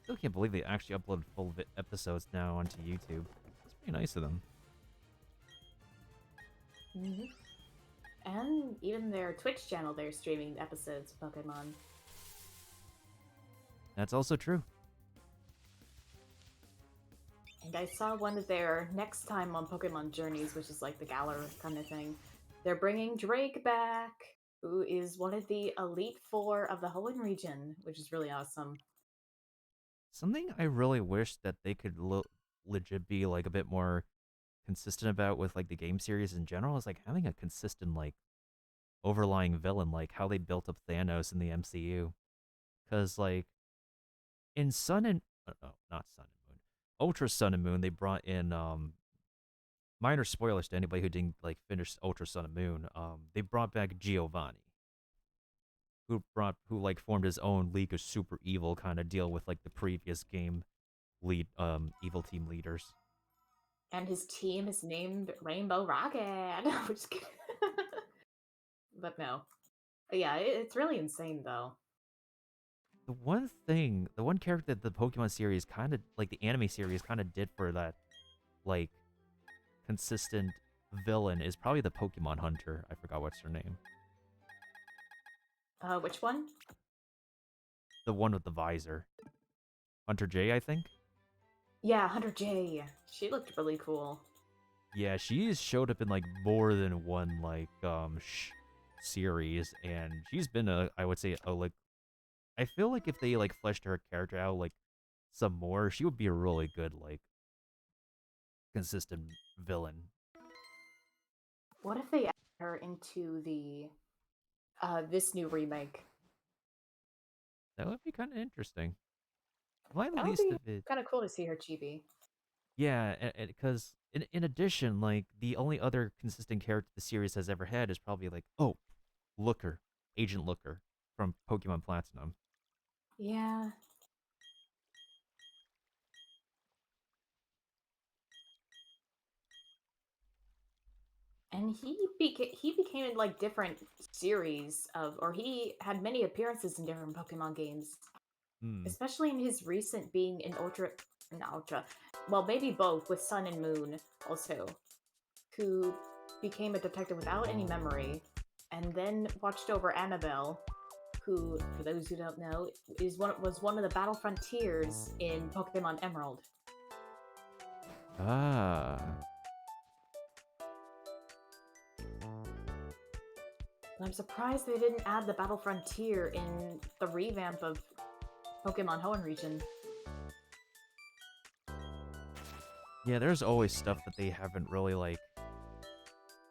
Speaker 4: Still can't believe they actually uploaded full episodes now onto YouTube. It's pretty nice of them.
Speaker 3: Hmm. And even their Twitch channel, they're streaming episodes of Pokemon.
Speaker 4: That's also true.
Speaker 3: And I saw one of their next time on Pokemon Journeys, which is like the Galar kind of thing. They're bringing Drake back, who is one of the Elite Four of the Hoenn region, which is really awesome.
Speaker 4: Something I really wish that they could legit be like a bit more consistent about with like the game series in general is like having a consistent like overlying villain, like how they built up Thanos in the MCU. Because like in Sun and not Sun and Moon, Ultra Sun and Moon, they brought in minor spoilers to anybody who didn't like finish Ultra Sun and Moon. They brought back Giovanni, who like formed his own League of Super Evil kind of deal with like the previous game lead evil team leaders.
Speaker 3: And his team is named Rainbow Rocket. Which but no. But yeah, it's really insane though.
Speaker 4: The one character that the Pokemon series kind of like the anime series kind of did for that like consistent villain is probably the Pokemon Hunter. I forgot what's her name.
Speaker 3: Which one?
Speaker 4: The one with the visor. Hunter J, I think.
Speaker 3: Yeah, Hunter J. She looked really cool.
Speaker 4: Yeah, she's showed up in like more than one like series, and she's been I would say like I feel like if they like fleshed her character out like some more, she would be a really good like consistent villain.
Speaker 3: What if they added her into the this new remake.
Speaker 4: That would be kind of interesting. Well, at
Speaker 3: That would
Speaker 4: least
Speaker 3: be
Speaker 4: if it,
Speaker 3: kind of cool to see her chibi.
Speaker 4: yeah, because in addition, like the only other consistent character the series has ever had is probably like, oh, Looker, Agent Looker from Pokemon Platinum.
Speaker 3: Yeah. And he became in like different series of, or he had many appearances in different Pokemon games,
Speaker 4: Hmm.
Speaker 3: especially in his recent being in Ultra, well, maybe both with Sun and Moon also, who became a detective without any memory, and then watched over Annabelle, who, for those who don't know, was one of the Battle Frontiers in Pokemon Emerald.
Speaker 4: Ah.
Speaker 3: I'm surprised they didn't add the Battle Frontier in the revamp of Pokemon Hoenn region.
Speaker 4: Yeah, there's always stuff that they haven't really like.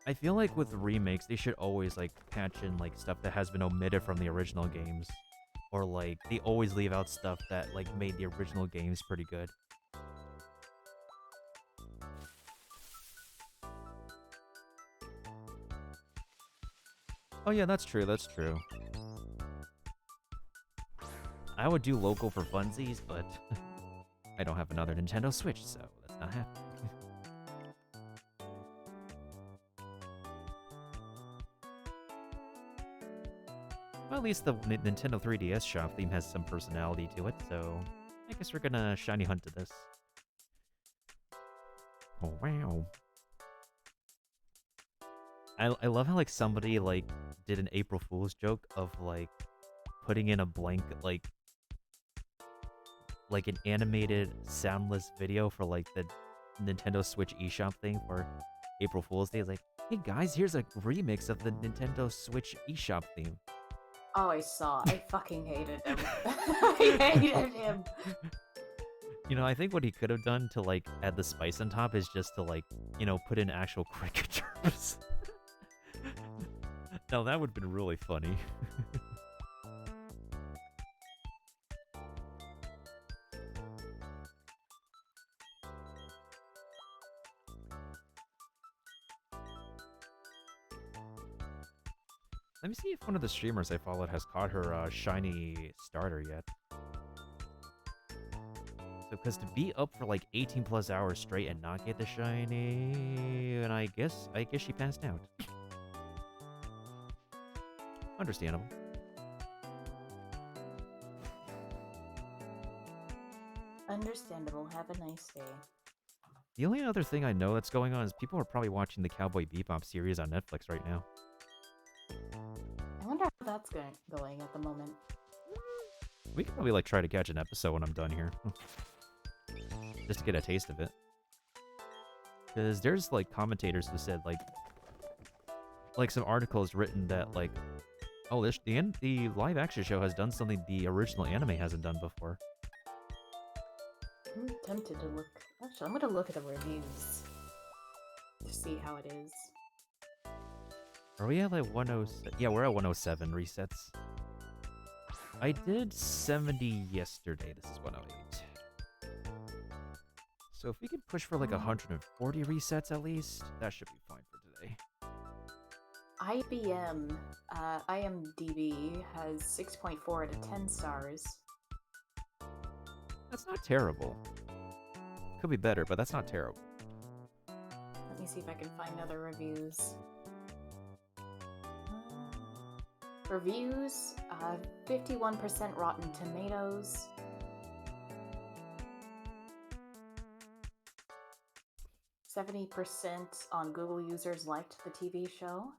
Speaker 4: I feel like with remakes, they should always like patch in like stuff that has been omitted from the original games, or like they always leave out stuff that like made the original games pretty good. Oh yeah, that's true. That's true. I would do local for funsies, but I don't have another Nintendo Switch, so that's not happening. Well, at least the Nintendo 3DS shop theme has some personality to it, so I guess we're gonna shiny hunt to this. Oh wow. I love how like somebody like did an April Fool's joke of like putting in a blank like an animated soundless video for like the Nintendo Switch eShop thing for April Fool's Day. It's like, hey guys, here's a remix of the Nintendo Switch eShop theme.
Speaker 3: Oh, I saw. I fucking hated him. I hated him.
Speaker 4: You know, I think what he could have done to like add the spice on top is just to like, you know, put in actual cricketers. Now that would have been really funny. Let me see if one of the streamers I followed has caught her shiny starter yet. So, because to be up for like 18 plus hours straight and not get the shiny, and I guess she passed out. Understandable.
Speaker 3: Understandable. Have a nice day.
Speaker 4: The only other thing I know that's going on is people are probably watching the Cowboy Bebop series on Netflix right now.
Speaker 3: I wonder how that's going at the moment.
Speaker 4: We could probably like try to catch an episode when I'm done here. Just to get a taste of it. Because there's like commentators who said like some articles written that like, oh, the live action show has done something the original anime hasn't done before.
Speaker 3: I'm tempted to look. Actually, I'm gonna look at the reviews to see how it is.
Speaker 4: Are we at like 107? Yeah, we're at 107 resets. I did 70 yesterday. This is 108. So if we can push for like 140 resets at least, that should be fine for today.
Speaker 3: IMDb has 6.4 out of 10 stars.
Speaker 4: That's not terrible. Could be better, but that's not terrible.
Speaker 3: Let me see if I can find other reviews. Reviews, 51% Rotten Tomatoes. %70 on Google users liked the TV show.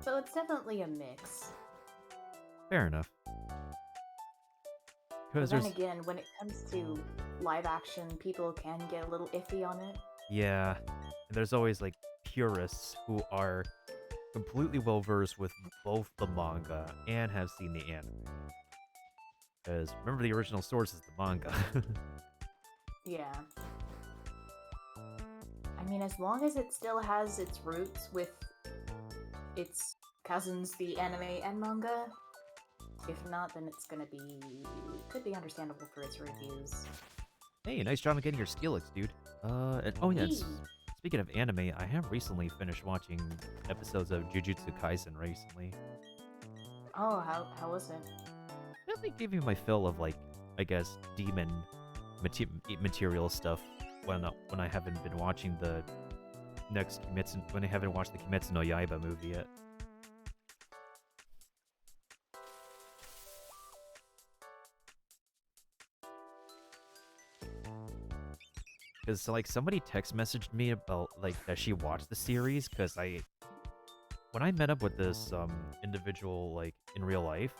Speaker 3: So it's definitely a mix.
Speaker 4: Fair enough.
Speaker 3: But
Speaker 4: Because
Speaker 3: then
Speaker 4: there's
Speaker 3: again, when it comes to live action, people can get a little iffy on it.
Speaker 4: yeah, and there's always like purists who are completely well versed with both the manga and have seen the anime. Because remember, the original source is the manga.
Speaker 3: Yeah. I mean, as long as it still has its roots with its cousins, the anime and manga. If not, then it's gonna be... could be understandable for its reviews.
Speaker 4: Hey, nice job on getting your Steelix, dude. Oh yeah,
Speaker 3: Yee.
Speaker 4: speaking of anime, I have recently finished watching episodes of Jujutsu Kaisen recently.
Speaker 3: Oh, how was it?
Speaker 4: Definitely gave me my fill of, like, I guess, demon material stuff when I haven't been watching the next Kimetsu, when I haven't watched the Kimetsu no Yaiba movie yet. Because, like, somebody text messaged me about, like, that she watched the series, because when I met up with this, individual, like, in real life,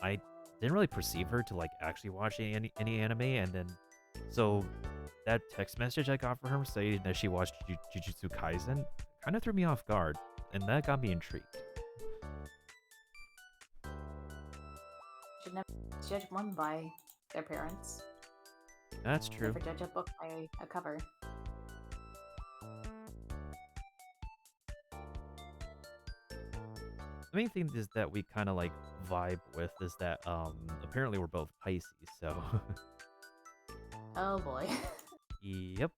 Speaker 4: I didn't really perceive her to, like, actually watch any anime, and then, so, that text message I got from her saying that she watched Jujutsu Kaisen kind of threw me off guard, and that got me intrigued.
Speaker 3: Should never judge one by their parents.
Speaker 4: That's true.
Speaker 3: Never judge a book by a cover.
Speaker 4: The main thing is that we kind of, like, vibe with is that, apparently we're both Pisces, so...
Speaker 3: Oh boy.
Speaker 4: Yep.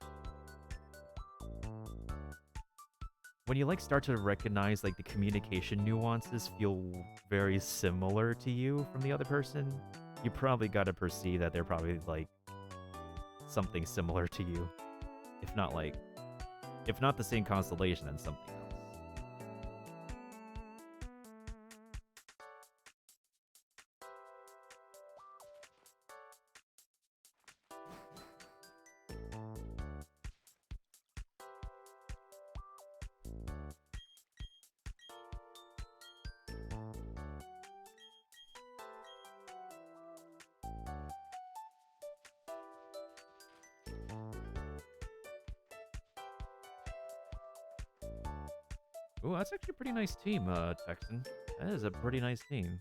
Speaker 4: When you, like, start to recognize, like, the communication nuances feel very similar to you from the other person, you probably gotta perceive that they're probably, like, something similar to you. If not, like, if not the same constellation, then something else. Ooh, that's actually a pretty nice team, Texan. That is a pretty nice team.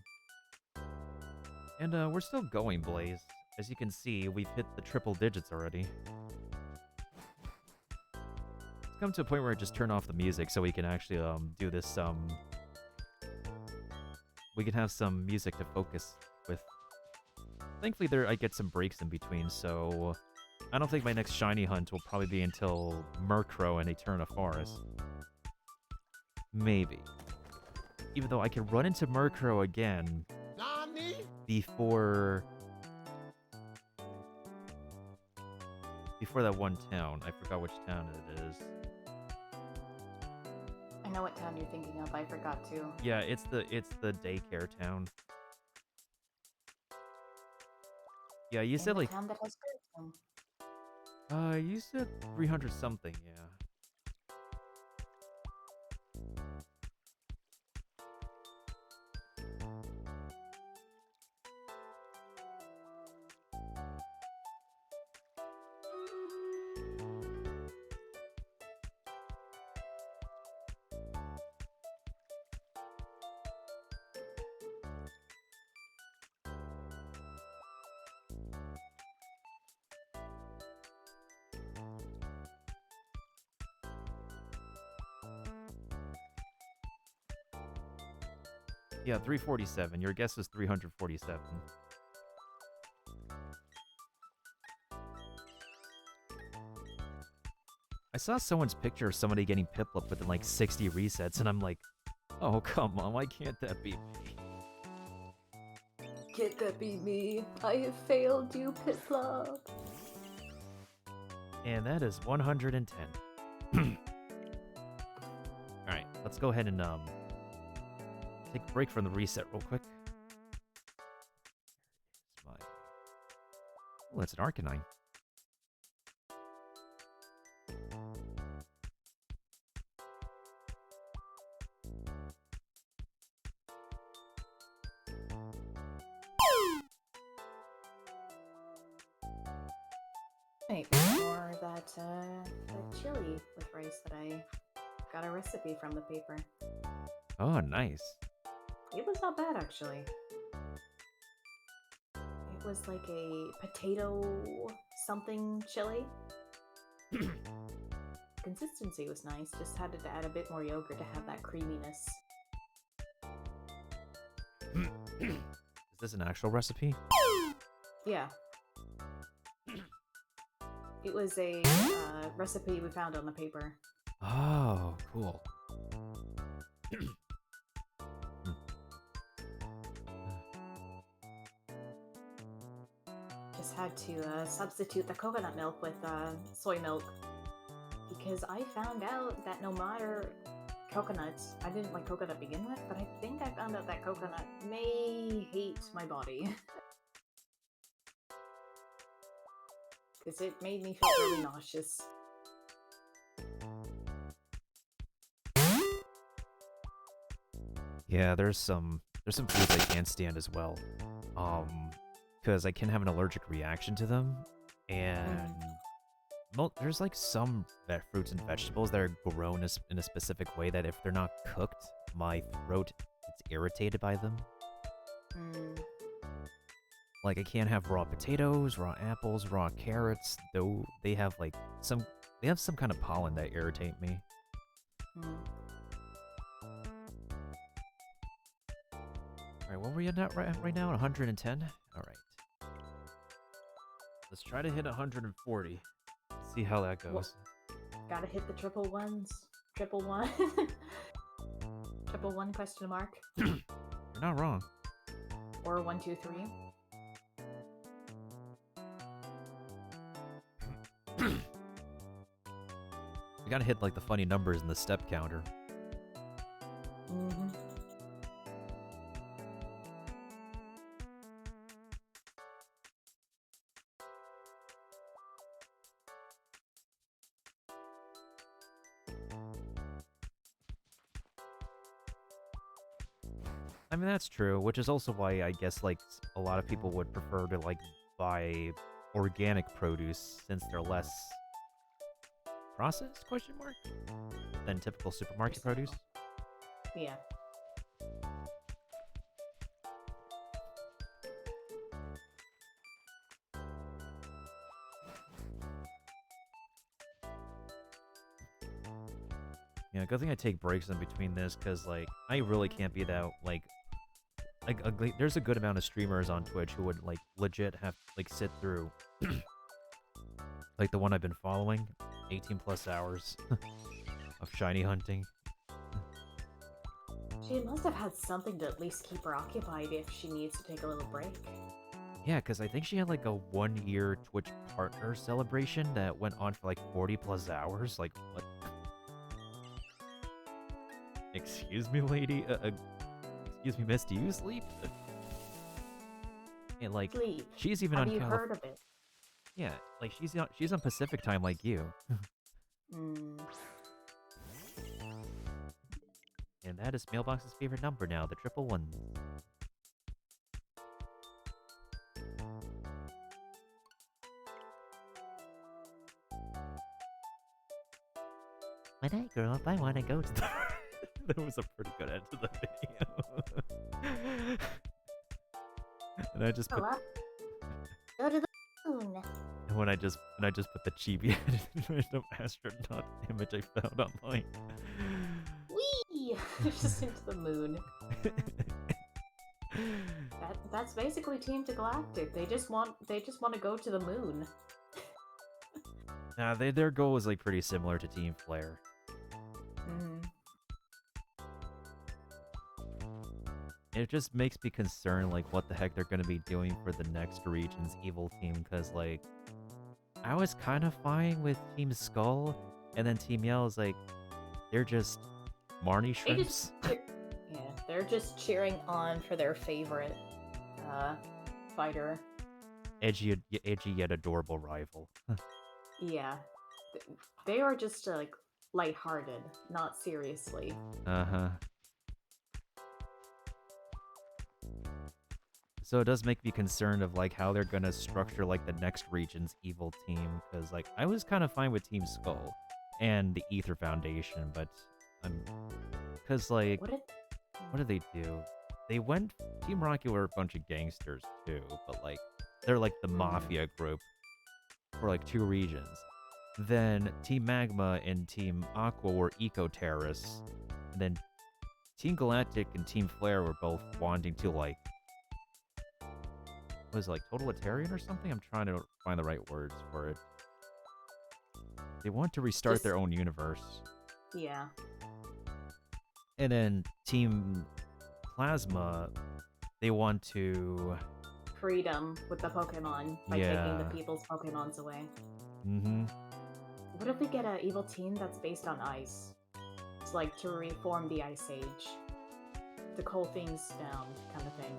Speaker 4: And, we're still going, Blaze. As you can see, we've hit the triple digits already. It's come to a point where I just turn off the music so we can actually, do this, we can have some music to focus with. Thankfully, I get some breaks in between, so... I don't think my next shiny hunt will probably be until Murkrow and Eterna Forest. Maybe. Even though I can run into Murkrow again before that one town. I forgot which town it is.
Speaker 3: I know what town you're thinking of. I forgot to.
Speaker 4: Yeah, it's the daycare town. Yeah, you said like
Speaker 3: town that has tourism.
Speaker 4: you said 300 something, yeah. Yeah, 347. Your guess is 347. I saw someone's picture of somebody getting Piplup within like 60 resets, and I'm like, oh, come on, why can't that be me?
Speaker 3: Can't that be me? I have failed you, Piplup.
Speaker 4: And that is 110. Alright, let's go ahead and take a break from the reset real quick. Oh, that's an Arcanine.
Speaker 3: Wait, more that chili with rice that I got a recipe from the paper.
Speaker 4: Oh, nice.
Speaker 3: It was not bad, actually. was like a potato something chili. Consistency was nice, just had to add a bit more yogurt to have that creaminess.
Speaker 4: Is this an actual recipe?
Speaker 3: Yeah. It was a recipe we found on the paper.
Speaker 4: Oh, cool.
Speaker 3: Just had to substitute the coconut milk with soy milk. Because I found out that no matter coconuts, I didn't like coconut to begin with, but I think I found out that coconut may hate my body. Because it made me feel really nauseous.
Speaker 4: Yeah, there's some foods I can't stand as well. Because I can have an allergic reaction to them, and there's like some fruits and vegetables that are grown in a specific way that if they're not cooked, my throat gets irritated by them. Like I can't have raw potatoes, raw apples, raw carrots, though they have like some kind of pollen that irritate me. Alright, what were you at right now? 110? Alright. Let's try to hit 140. See how that goes.
Speaker 3: Gotta hit the triple ones. Triple one. Triple one question mark.
Speaker 4: You're not wrong.
Speaker 3: Or 1, 2, 3.
Speaker 4: You gotta hit like the funny numbers in the step counter. I mean, that's true, which is also why I guess like a lot of people would prefer to like buy organic produce since they're less processed, question mark, than typical supermarket produce.
Speaker 3: Yeah.
Speaker 4: Yeah, good thing I take breaks in between this, because, like, I really can't be that, like, there's a good amount of streamers on Twitch who would, like, legit have, like, sit through, like, the one I've been following, 18 plus hours of shiny hunting.
Speaker 3: She must have had something to at least keep her occupied if she needs to take a little break.
Speaker 4: Yeah, because I think she had, like, a 1-year Twitch partner celebration that went on for, like, 40 plus hours. Like, what? Excuse me, lady? Excuse me, miss, do you sleep? And, like,
Speaker 3: Sleep.
Speaker 4: she's even
Speaker 3: Have
Speaker 4: on
Speaker 3: you heard of it?
Speaker 4: Yeah, like, she's on Pacific time like you. And that is Mailbox's favorite number now, the 111. When I grow up, I want to go to the... That was a pretty good end to the video. And I just put...
Speaker 3: Go to the moon.
Speaker 4: And when I just put the chibi random astronaut image I found online.
Speaker 3: Whee! Just into the moon. That's basically Team Galactic. They just want to go to the moon.
Speaker 4: Nah, their goal is like pretty similar to Team Flare. It just makes me concerned, like, what the heck they're gonna be doing for the next region's evil team, because, like, I was kind of fine with Team Skull, and then Team Yell is like, they're just Marnie shrimps.
Speaker 3: Yeah, they're just cheering on for their favorite fighter.
Speaker 4: Edgy yet adorable rival.
Speaker 3: Yeah. They are just, like, lighthearted, not seriously.
Speaker 4: Uh-huh. So it does make me concerned of, like, how they're gonna structure, like, the next region's evil team, because, like, I was kind of fine with Team Skull and the Ether Foundation, but because, like, what did they do? They went... Team Rocket were a bunch of gangsters, too, but, like, they're like the mafia group for like 2 regions. Then Team Magma and Team Aqua were eco-terrorists. And then Team Galactic and Team Flare were both wanting to like, was it like totalitarian or something? I'm trying to find the right words for it. They want to restart
Speaker 3: Just-
Speaker 4: their own universe.
Speaker 3: Yeah.
Speaker 4: And then Team Plasma, they want to...
Speaker 3: Freedom with the Pokemon by taking the people's Pokemons away.
Speaker 4: Mm-hmm.
Speaker 3: What if we get an evil team that's based on ice? It's like to reform the Ice Age. To cool things down, kind of thing.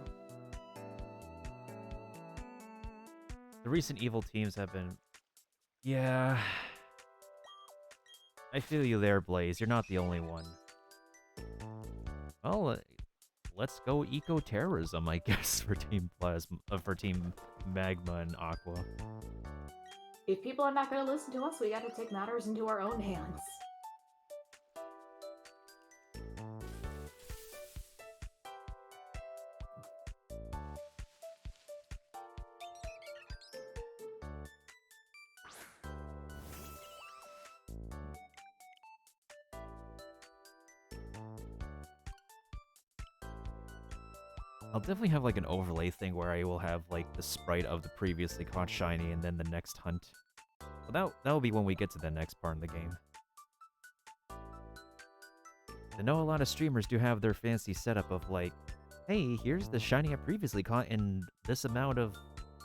Speaker 4: The recent evil teams have been... Yeah... I feel you there, Blaze. You're not the only one. Well, let's go eco-terrorism, I guess, for Team Plasma, for Team Magma and Aqua.
Speaker 3: If people are not going to listen to us, we gotta take matters into our own hands.
Speaker 4: I'll definitely have like an overlay thing where I will have like the sprite of the previously caught shiny and then the next hunt. But that'll be when we get to the next part of the game. I know a lot of streamers do have their fancy setup of like, hey, here's the shiny I previously caught in this amount of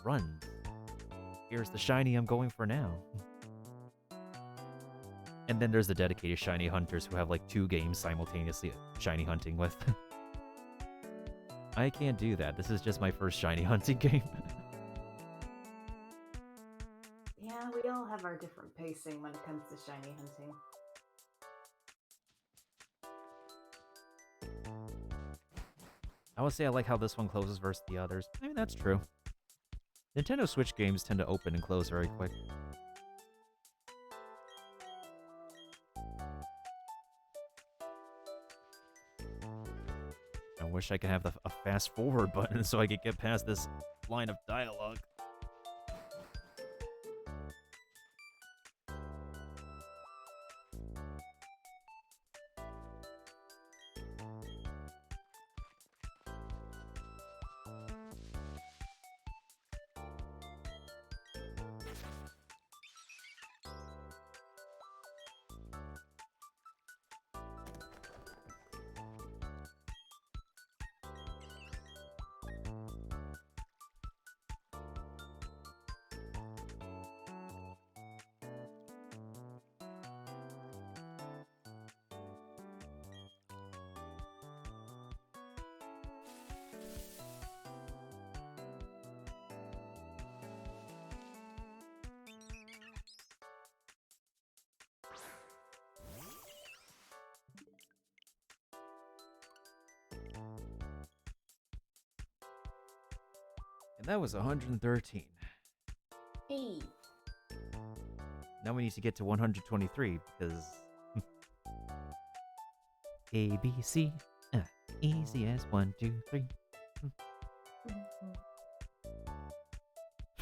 Speaker 4: runs. Here's the shiny I'm going for now. And then there's the dedicated shiny hunters who have like 2 games simultaneously shiny hunting with. I can't do that. This is just my first shiny hunting game.
Speaker 3: Yeah, we all have our different pacing when it comes to shiny hunting.
Speaker 4: I would say I like how this one closes versus the others. I mean, that's true. Nintendo Switch games tend to open and close very quick. I wish I could have a fast forward button so I could get past this line of dialogue. And that was 113.
Speaker 3: Hey.
Speaker 4: Now we need to get to 123 because A, B, C, easy as 1, 2, 3.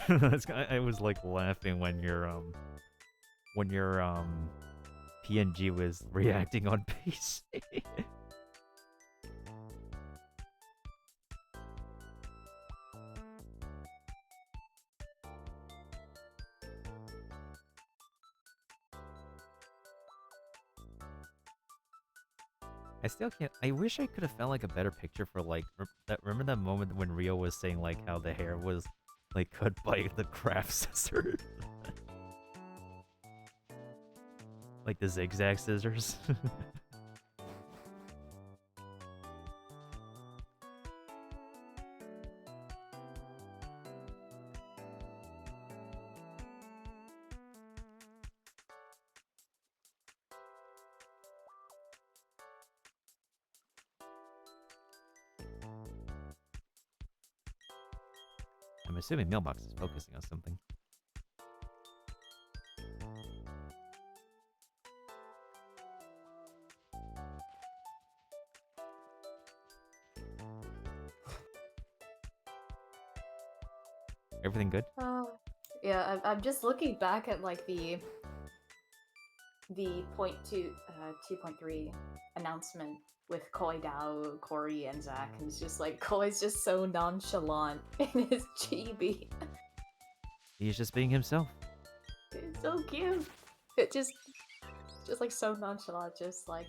Speaker 4: I was like laughing when your PNG was reacting on PC. I still can't. I wish I could have found like a better picture for like remember that moment when Rio was saying like how the hair was like cut by the craft scissors, like the zigzag scissors. I'm assuming Mailbox is focusing on something. Everything good?
Speaker 3: Yeah, I'm just looking back at like the point two 2.3 announcement with Koi Dao, Corey, and Zach, and it's just like Koi's just so nonchalant in his chibi.
Speaker 4: He's just being himself.
Speaker 3: It's so cute. It just like so nonchalant, just like,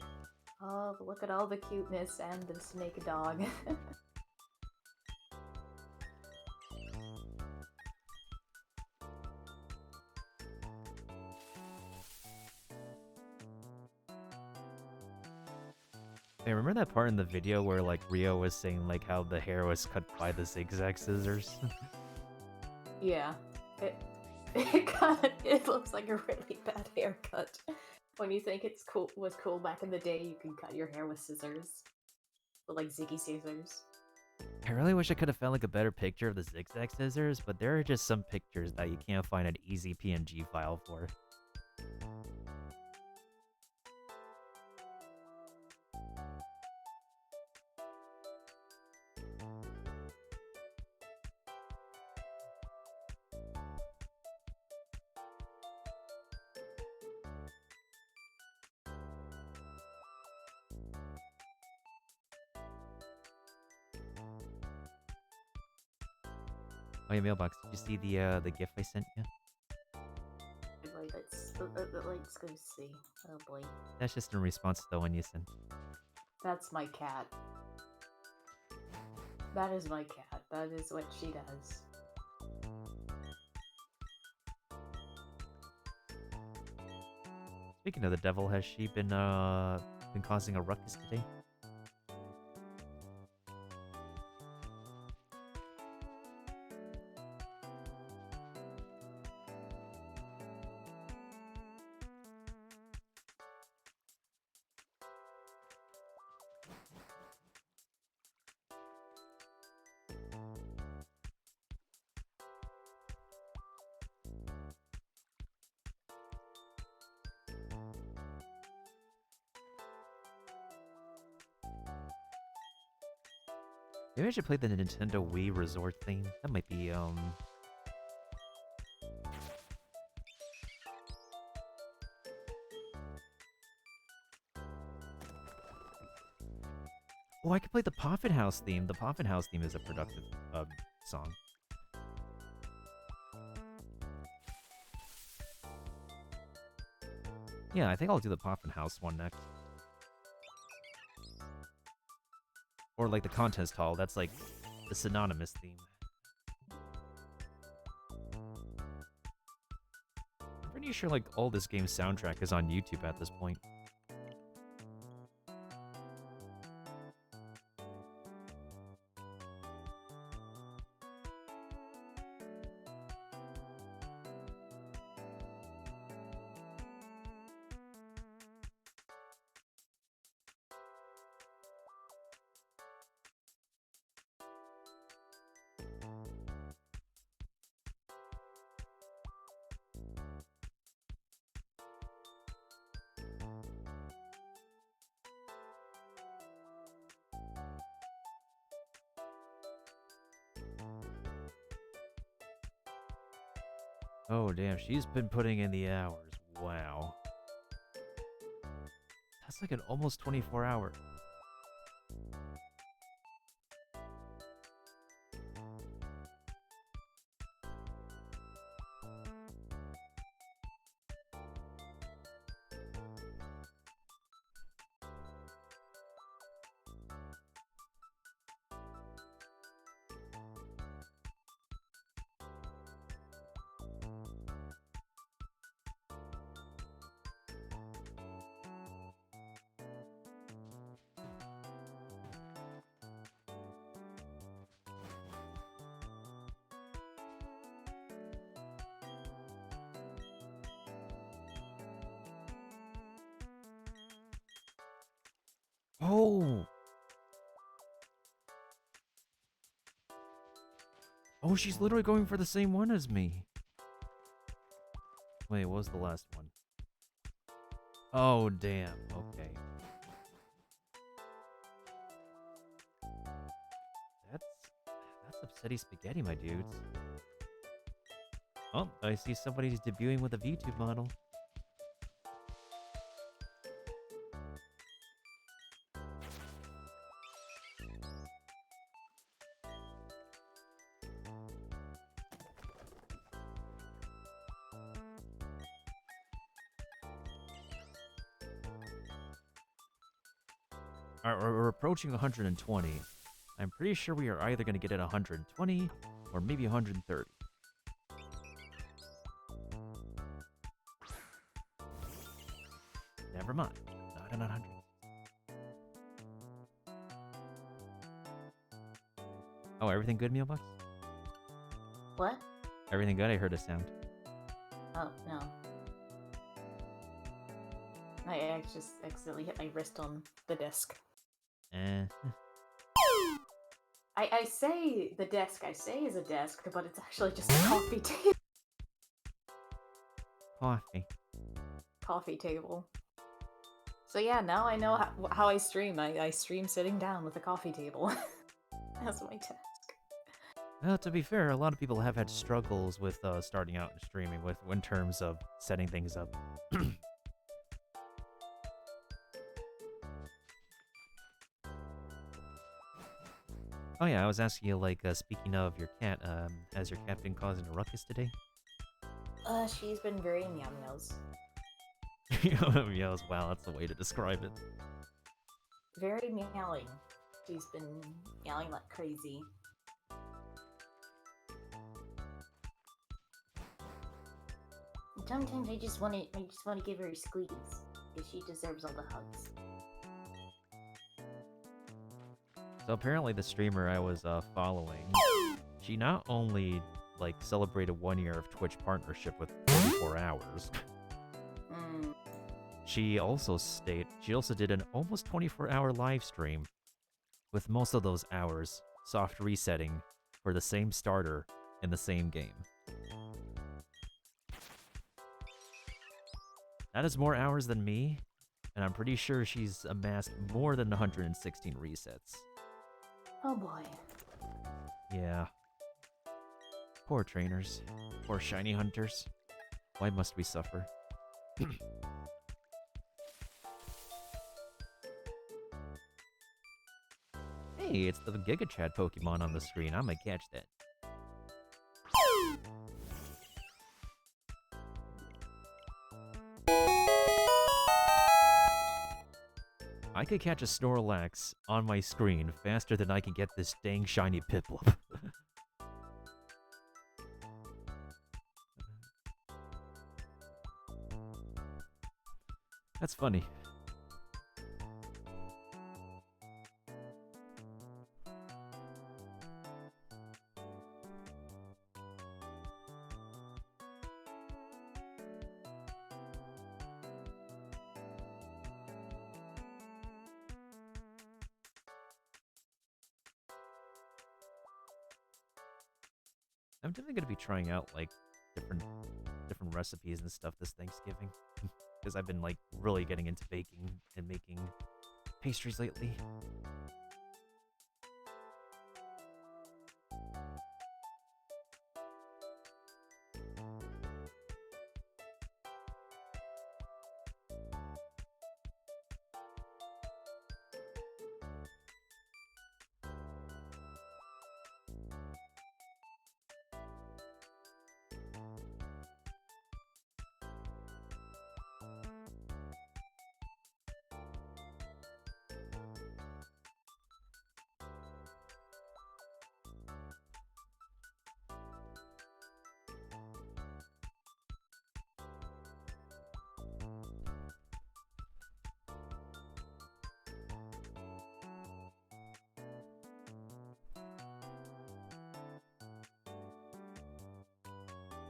Speaker 3: oh, look at all the cuteness and the snake dog.
Speaker 4: Hey, remember that part in the video where like Rio was saying like how the hair was cut by the zigzag scissors?
Speaker 3: Yeah, it looks like a really bad haircut. When you think it's cool was cool back in the day, you can cut your hair with scissors, with like ziggy scissors.
Speaker 4: I really wish I could have found like a better picture of the zigzag scissors, but there are just some pictures that you can't find an easy PNG file for. Oh yeah, mailbox. Did you see the GIF I sent you?
Speaker 3: Wait, let's go see. Oh boy,
Speaker 4: That's just in response to the one you sent.
Speaker 3: that's my cat. That is my cat. That is what she does.
Speaker 4: Speaking of the devil, has she been causing a ruckus today? Maybe I should play the Nintendo Wii Resort theme. That might be Oh, I could play the Poffin House theme. The Poffin House theme is a productive song. Yeah, I think I'll do the Poffin House one next. Or like the contest hall. That's like the synonymous theme. I'm pretty sure like all this game's soundtrack is on YouTube at this point. Oh damn, she's been putting in the hours. Wow. That's like an almost 24-hour. Oh! Oh, she's literally going for the same one as me. Wait, what was the last one? Oh, damn. Okay. That's upsetty spaghetti, my dudes. Oh, I see somebody's debuting with a VTube model. Alright, we're approaching 120. I'm pretty sure we are either going to get it 120 or maybe 130. Never mind. Not an 100. Oh, everything good, Mealbox?
Speaker 3: What?
Speaker 4: Everything good? I heard a sound.
Speaker 3: Oh, no. I just accidentally hit my wrist on the desk. I say the desk I say is a desk, but it's actually just a coffee table. Coffee table. So yeah, now I know how I stream. I stream sitting down with a coffee table. That's my task.
Speaker 4: Well, to be fair, a lot of people have had struggles with starting out in streaming in terms of setting things up. Oh yeah, I was asking you, like, speaking of your cat, has your cat been causing a ruckus today?
Speaker 3: She's been very meow meows.
Speaker 4: Meows, wow, that's the way to describe it.
Speaker 3: Very meowing. She's been meowing like crazy. Sometimes I just want to give her a squeeze, because she deserves all the hugs.
Speaker 4: So apparently the streamer I was following, she not only, like, celebrated 1 year of Twitch partnership with 24 hours, she also did an almost 24-hour live stream, with most of those hours soft resetting for the same starter in the same game. That is more hours than me, and I'm pretty sure she's amassed more than 116 resets.
Speaker 3: Oh boy.
Speaker 4: Yeah. Poor trainers. Poor shiny hunters. Why must we suffer? Hey, it's the Giga Chad Pokemon on the screen. I'm gonna catch that. I could catch a Snorlax on my screen faster than I can get this dang shiny Piplup. That's funny. I'm definitely gonna be trying out, like, different recipes and stuff this Thanksgiving, because I've been, like, really getting into baking and making pastries lately.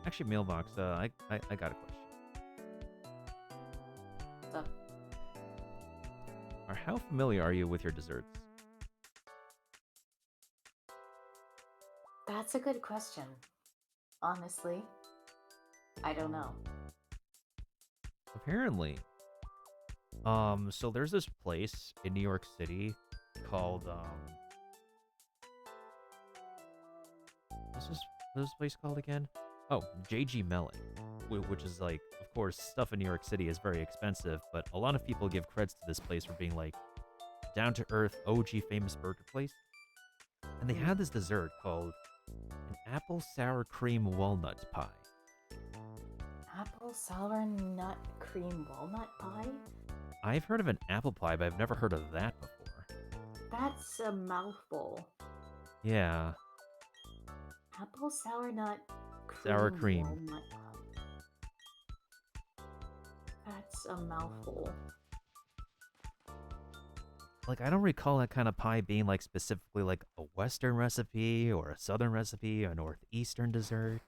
Speaker 4: Actually, Mailbox, I got a question.
Speaker 3: What's up?
Speaker 4: How familiar are you with your desserts?
Speaker 3: That's a good question. Honestly, I don't know.
Speaker 4: Apparently. So there's this place in New York City called, what's this place called again? Oh, JG Melling, which is like, of course, stuff in New York City is very expensive, but a lot of people give credits to this place for being like down to earth, OG famous burger place. And they had this dessert called an apple sour cream walnut pie.
Speaker 3: Apple sour nut cream walnut pie?
Speaker 4: I've heard of an apple pie, but I've never heard of that before.
Speaker 3: That's a mouthful.
Speaker 4: Yeah,
Speaker 3: Apple sour nut
Speaker 4: sour cream.
Speaker 3: walnut pie. That's a mouthful.
Speaker 4: Like, I don't recall that kind of pie being like specifically like a Western recipe or a Southern recipe, a Northeastern dessert.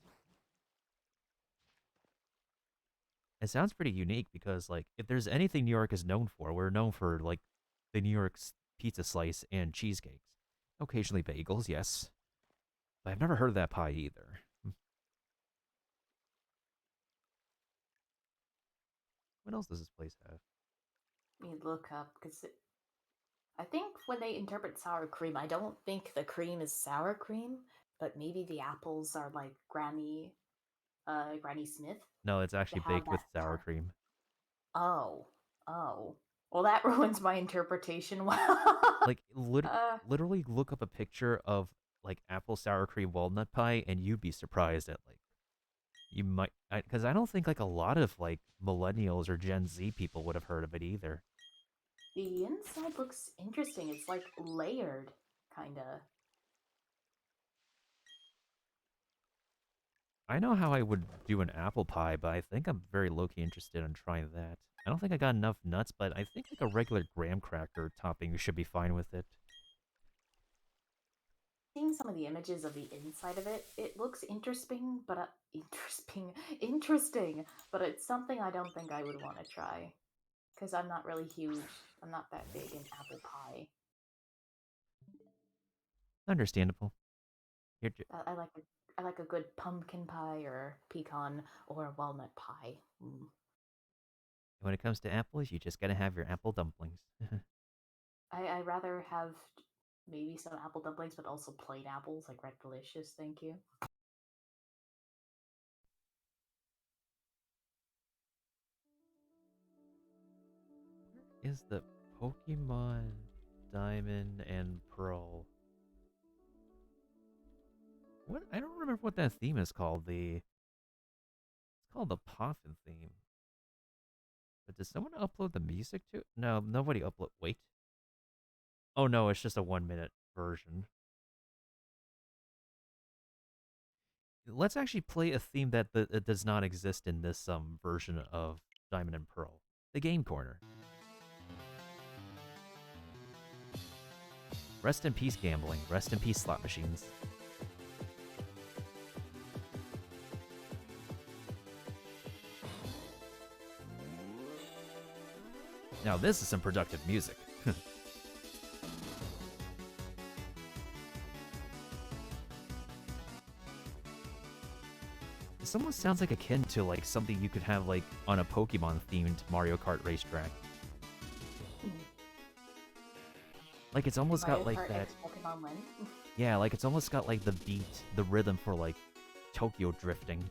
Speaker 4: It sounds pretty unique because, like, if there's anything New York is known for, we're known for, like, the New York's pizza slice and cheesecakes. Occasionally bagels, yes. But I've never heard of that pie either. What else does this place have?
Speaker 3: Let me look up, because I think when they interpret sour cream, I don't think the cream is sour cream, but maybe the apples are like Granny Smith.
Speaker 4: No, it's actually
Speaker 3: have
Speaker 4: baked with
Speaker 3: that
Speaker 4: sour
Speaker 3: tart.
Speaker 4: cream.
Speaker 3: Oh, oh. Well, that ruins my interpretation.
Speaker 4: Like,
Speaker 3: uh,
Speaker 4: literally look up a picture of, like, apple sour cream walnut pie, and you'd be surprised at, like, you might... Because I don't think, like, a lot of, like, millennials or Gen Z people would have heard of it either.
Speaker 3: the inside looks interesting. It's like layered, kinda.
Speaker 4: I know how I would do an apple pie, but I think I'm very low-key interested in trying that. I don't think I got enough nuts, but I think like a regular graham cracker topping should be fine with it.
Speaker 3: Seeing some of the images of the inside of it, it looks interesting, but interesting, but it's something I don't think I would want to try because I'm not really huge. I'm not that big in apple pie.
Speaker 4: Understandable.
Speaker 3: I like a good pumpkin pie or pecan or walnut pie.
Speaker 4: When it comes to apples, you just gotta have your apple dumplings.
Speaker 3: I rather have maybe some apple dumplings, but also plain apples, like Red Delicious. Thank you.
Speaker 4: Where is the Pokemon Diamond and Pearl? What? I don't remember what that theme is called. It's called the Poffin theme. But did someone upload the music to it? No, nobody upload. Wait. Oh no, it's just a 1-minute version. Let's actually play a theme that does not exist in this version of Diamond and Pearl. The Game Corner. Rest in peace gambling. Rest in peace slot machines. Now this is some productive music. This almost sounds like akin to like something you could have like on a Pokemon themed Mario Kart racetrack. Like it's almost got like that.
Speaker 3: Pokemon Link.
Speaker 4: Yeah, like it's almost got like the beat, the rhythm for like Tokyo drifting.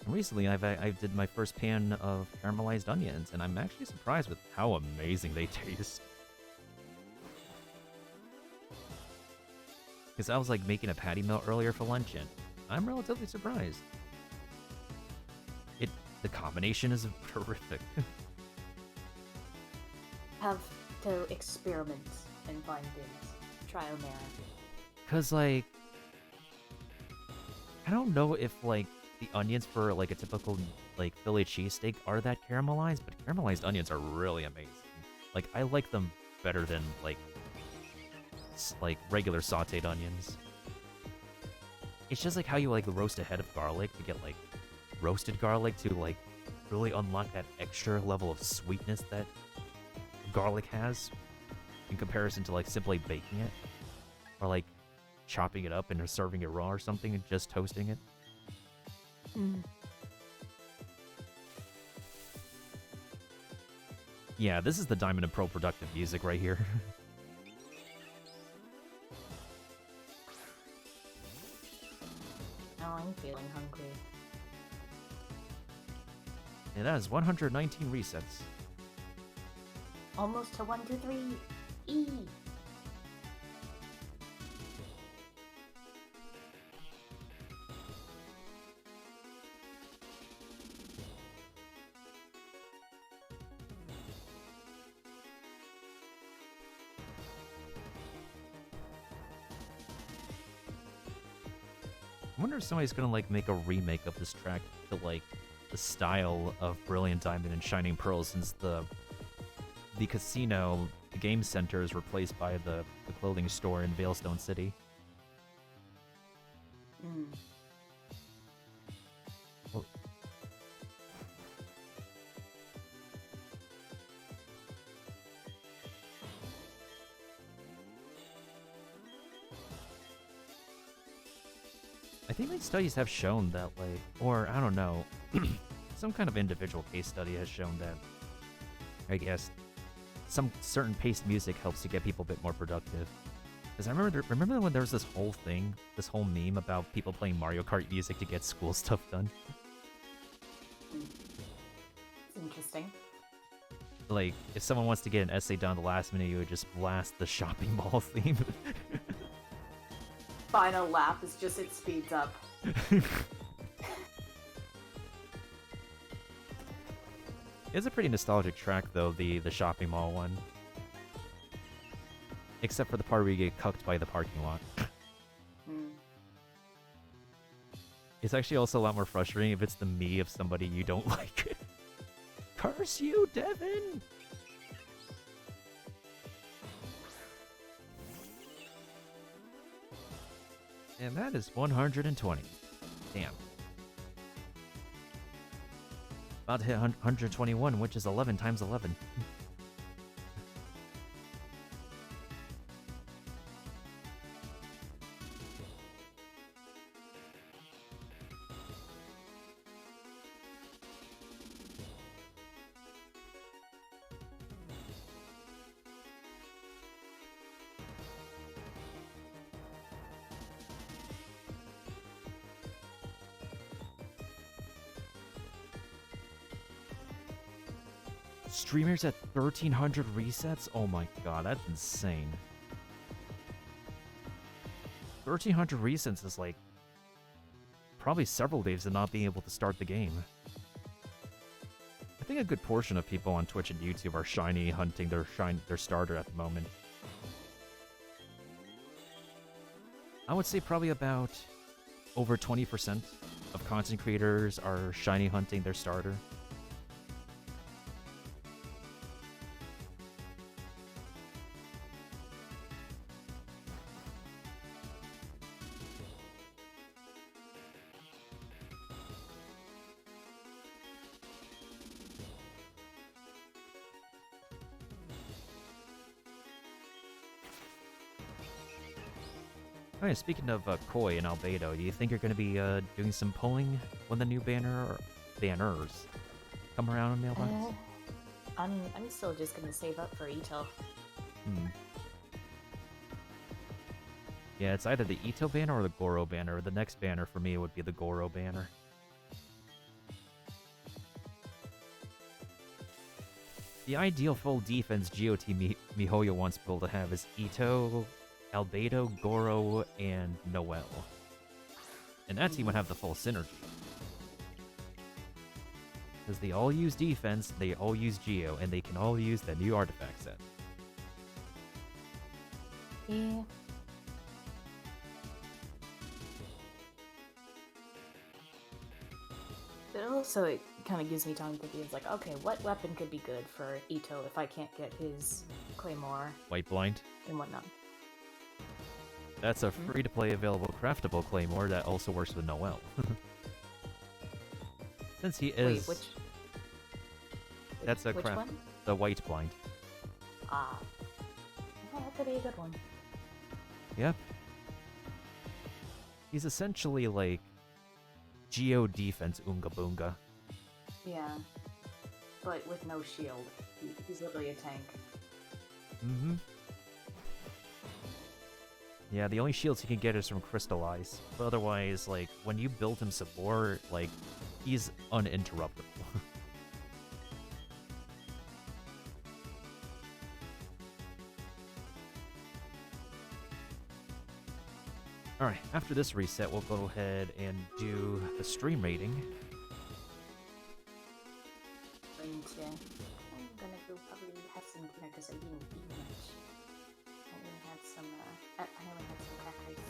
Speaker 4: Recently, I did my first pan of caramelized onions, and I'm actually surprised with how amazing they taste. Because I was like making a patty melt earlier for lunch, and I'm relatively surprised. The combination is terrific.
Speaker 3: Have to experiment and find things. Trial and error.
Speaker 4: Cause like, I don't know if like the onions for like a typical like Philly cheesesteak are that caramelized, but caramelized onions are really amazing. Like I like them better than like regular sautéed onions. It's just like how you like roast a head of garlic to get like roasted garlic to like really unlock that extra level of sweetness that garlic has in comparison to like simply baking it or like chopping it up and serving it raw or something and just toasting it.
Speaker 3: Mm.
Speaker 4: Yeah, this is the Diamond and Pearl productive music right here.
Speaker 3: Now I'm feeling hungry.
Speaker 4: And that is 119 resets.
Speaker 3: Almost to 1, 2, 3. E.
Speaker 4: I wonder if somebody's gonna like make a remake of this track to like the style of Brilliant Diamond and Shining Pearl, since the casino, the game center, is replaced by the clothing store in Veilstone City.
Speaker 3: Mm.
Speaker 4: Well, I think like studies have shown that like, or I don't know, some kind of individual case study has shown that, I guess, some certain paced music helps to get people a bit more productive. Because I remember when there was this whole thing, this whole meme about people playing Mario Kart music to get school stuff done.
Speaker 3: It's interesting.
Speaker 4: Like, if someone wants to get an essay done at the last minute, you would just blast the shopping mall theme.
Speaker 3: Final lap is just it speeds up.
Speaker 4: It's a pretty nostalgic track, though, the shopping mall one. Except for the part where you get cucked by the parking lot.
Speaker 3: Mm.
Speaker 4: It's actually also a lot more frustrating if it's the me of somebody you don't like. Curse you, Devin! And that is 120. Damn. About to hit 121, which is 11 times 11. Streamers at 1,300 resets? Oh my god, that's insane. 1,300 resets is like probably several days of not being able to start the game. I think a good portion of people on Twitch and YouTube are shiny hunting their starter at the moment. I would say probably about over 20% of content creators are shiny hunting their starter. Oh yeah, speaking of Koi and Albedo, do you think you're going to be doing some polling when the new banners come around in Mailbox?
Speaker 3: I'm still just gonna save up for Ito.
Speaker 4: Yeah, it's either the Ito banner or the Goro banner. The next banner for me would be the Goro banner. The ideal full defense GOT Mihoyo wants people to have is Ito, Albedo, Goro, and Noel. And that team would have the full synergy. Because they all use defense, they all use Geo, and they can all use the new artifact set.
Speaker 3: Yeah. But also, it kind of gives me time thinking, it's like, okay, what weapon could be good for Ito if I can't get his Claymore
Speaker 4: White Blind.
Speaker 3: and whatnot?
Speaker 4: That's a free-to-play available craftable Claymore that also works with Noel. Since he is...
Speaker 3: Wait, which...
Speaker 4: That's a
Speaker 3: Which
Speaker 4: craft.
Speaker 3: one?
Speaker 4: The white blind.
Speaker 3: Ah. Oh, that could be a good one.
Speaker 4: Yep. He's essentially like Geo Defense Oonga Boonga.
Speaker 3: Yeah. But with no shield. He's literally a tank.
Speaker 4: Mm-hmm. Yeah, the only shields he can get is from Crystallize. But otherwise, like, when you build him some more, like, he's uninterruptible. Alright, after this reset, we'll go ahead and do the stream rating.
Speaker 3: I'm gonna go probably have some dinner because I didn't eat much. I only had some, I only had some crackers.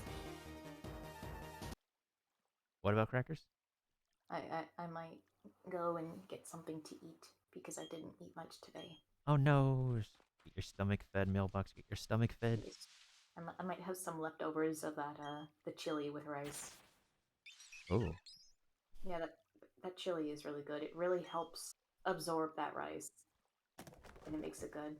Speaker 4: What about crackers?
Speaker 3: I might go and get something to eat because I didn't eat much today.
Speaker 4: Oh no, get your stomach fed, mailbox, get your stomach fed.
Speaker 3: I might have some leftovers of that, the chili with rice.
Speaker 4: Oh.
Speaker 3: Yeah, that chili is really good. It really helps absorb that rice. And it makes it good.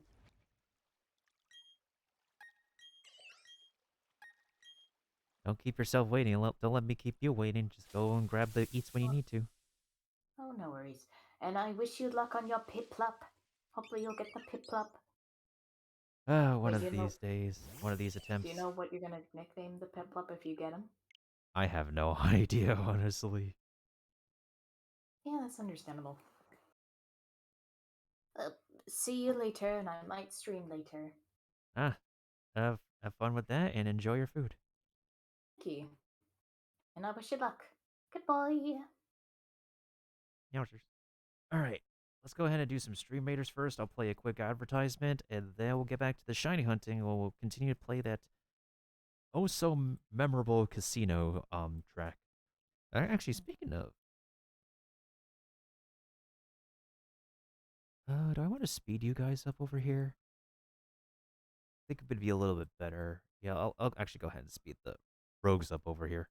Speaker 4: Don't keep yourself waiting. Don't let me keep you waiting. Just go and grab the eats when you need to.
Speaker 3: Oh, no worries. And I wish you luck on your Piplup. Hopefully you'll get the Piplup.
Speaker 4: One
Speaker 3: Wait,
Speaker 4: of
Speaker 3: you know-
Speaker 4: these days. One of these attempts.
Speaker 3: Do you know what you're gonna nickname the Piplup if you get him?
Speaker 4: I have no idea, honestly.
Speaker 3: Yeah, that's understandable. See you later, and I might stream later.
Speaker 4: Have fun with that and enjoy your food.
Speaker 3: Thank you. And I wish you luck. Goodbye.
Speaker 4: Yowzers. Alright, let's go ahead and do some stream raiders first. I'll play a quick advertisement, and then we'll get back to the shiny hunting, and we'll continue to play that memorable casino track. Actually, speaking of... do I want to speed you guys up over here? I think it would be a little bit better. Yeah, I'll actually go ahead and speed the rogues up over here.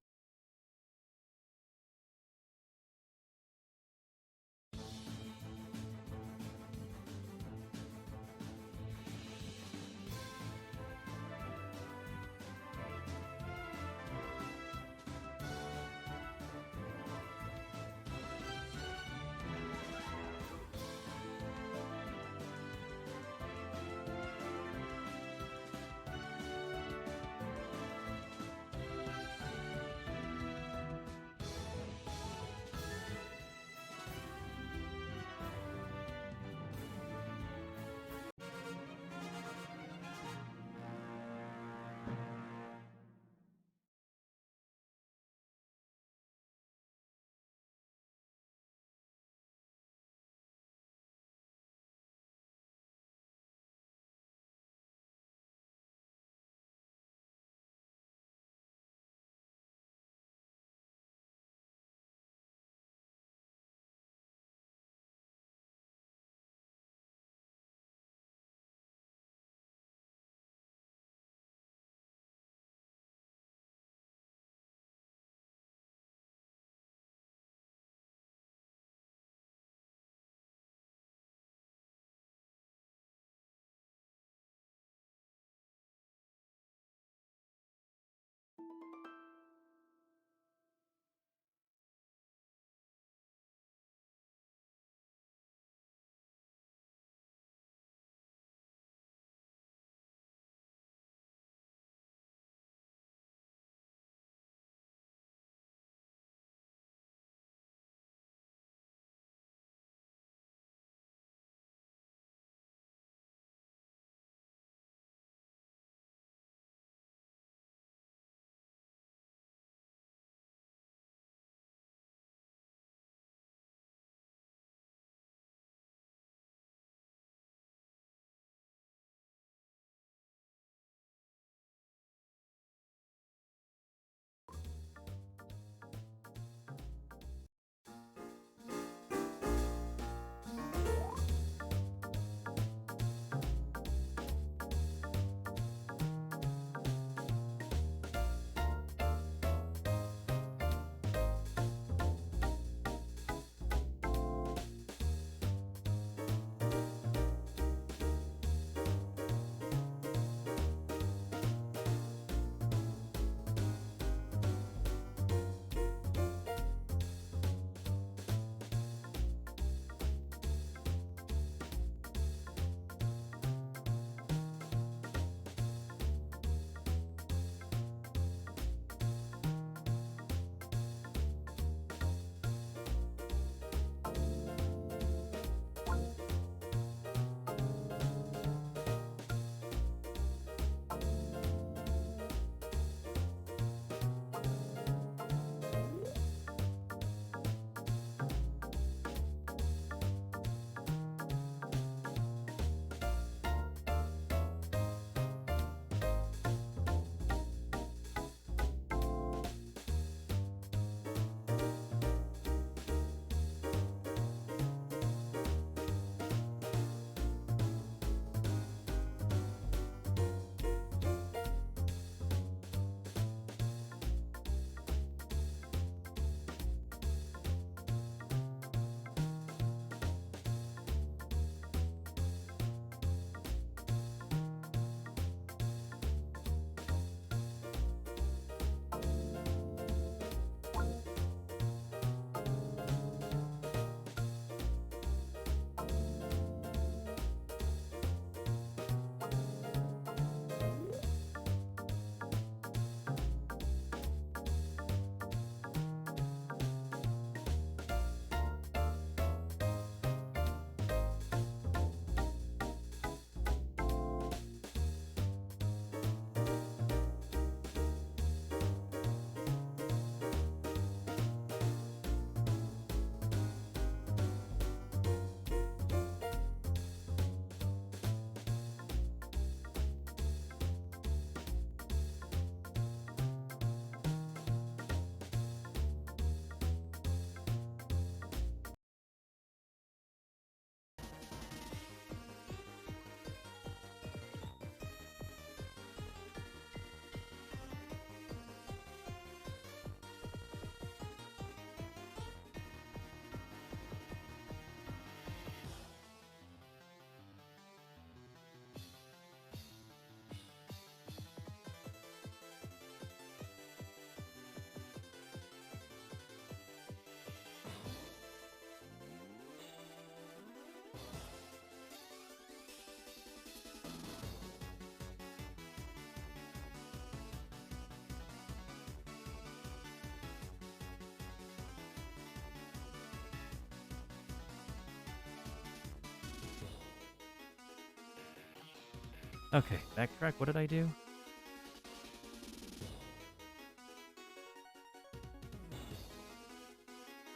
Speaker 4: Okay, backtrack. What did I do?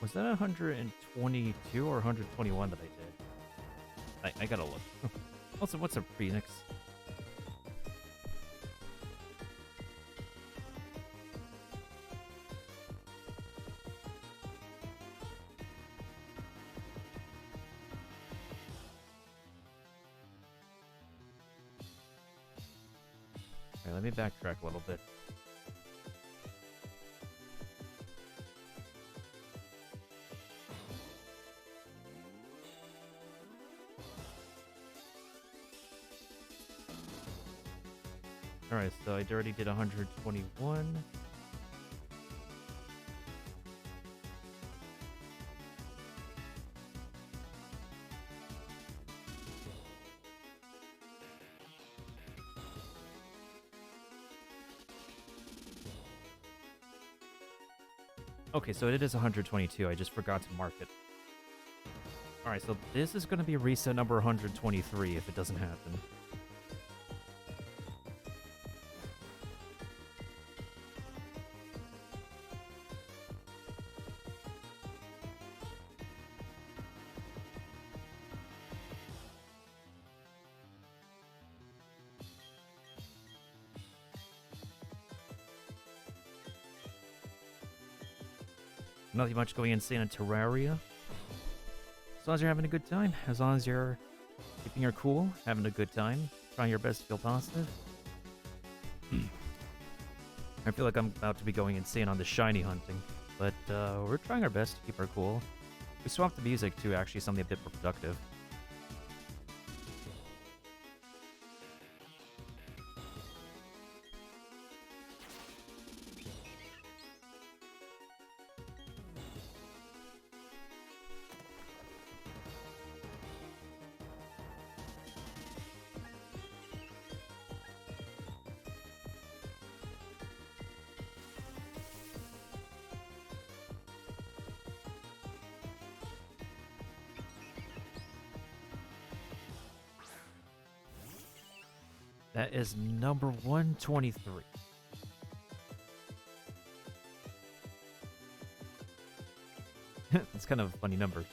Speaker 4: Was that 122 or 121 that I did? I gotta look. Also, what's a Phoenix? Alright, let me backtrack a little bit. Alright, so I already did 121. Okay, so it is 122. I just forgot to mark it. Alright, so this is going to be reset number 123 if it doesn't happen. Nothing much going insane in Terraria. As long as you're having a good time, as long as you're keeping your cool, having a good time, trying your best to feel positive. I feel like I'm about to be going insane on the shiny hunting, but we're trying our best to keep our cool. We swapped the music to actually something a bit more productive. That is number 123. That's kind of a funny number.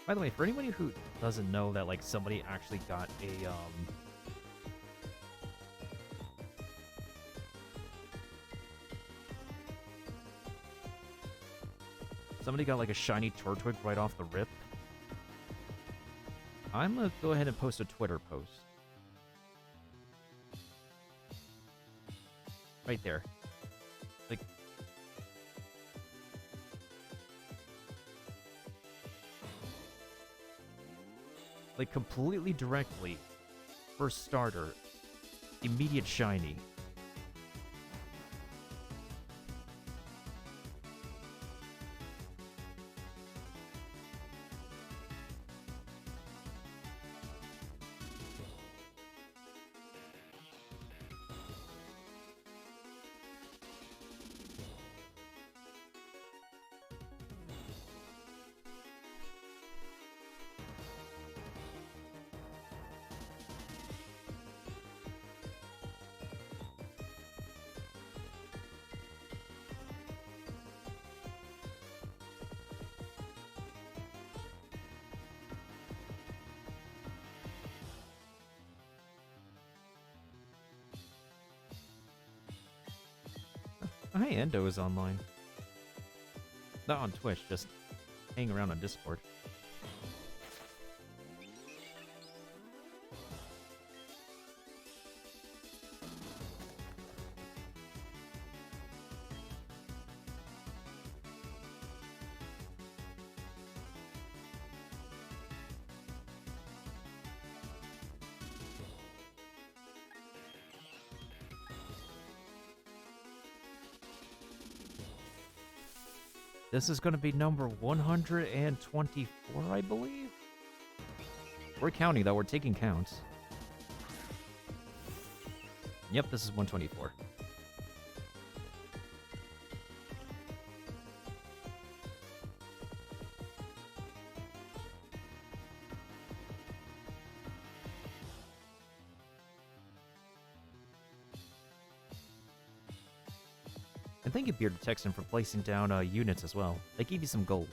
Speaker 4: By the way, for anybody who doesn't know that, like, somebody actually got a, somebody got, like, a shiny Tortwig right off the rip. I'm gonna go ahead and post a Twitter post. Right there. Like, completely directly, for starter, immediate shiny. Hi, Endo is online. Not on Twitch, just hanging around on Discord. This is going to be number 124, I believe? We're counting, though. We're taking counts. Yep, this is 124. And thank you, Bearded Texan, for placing down units as well. They gave you some gold.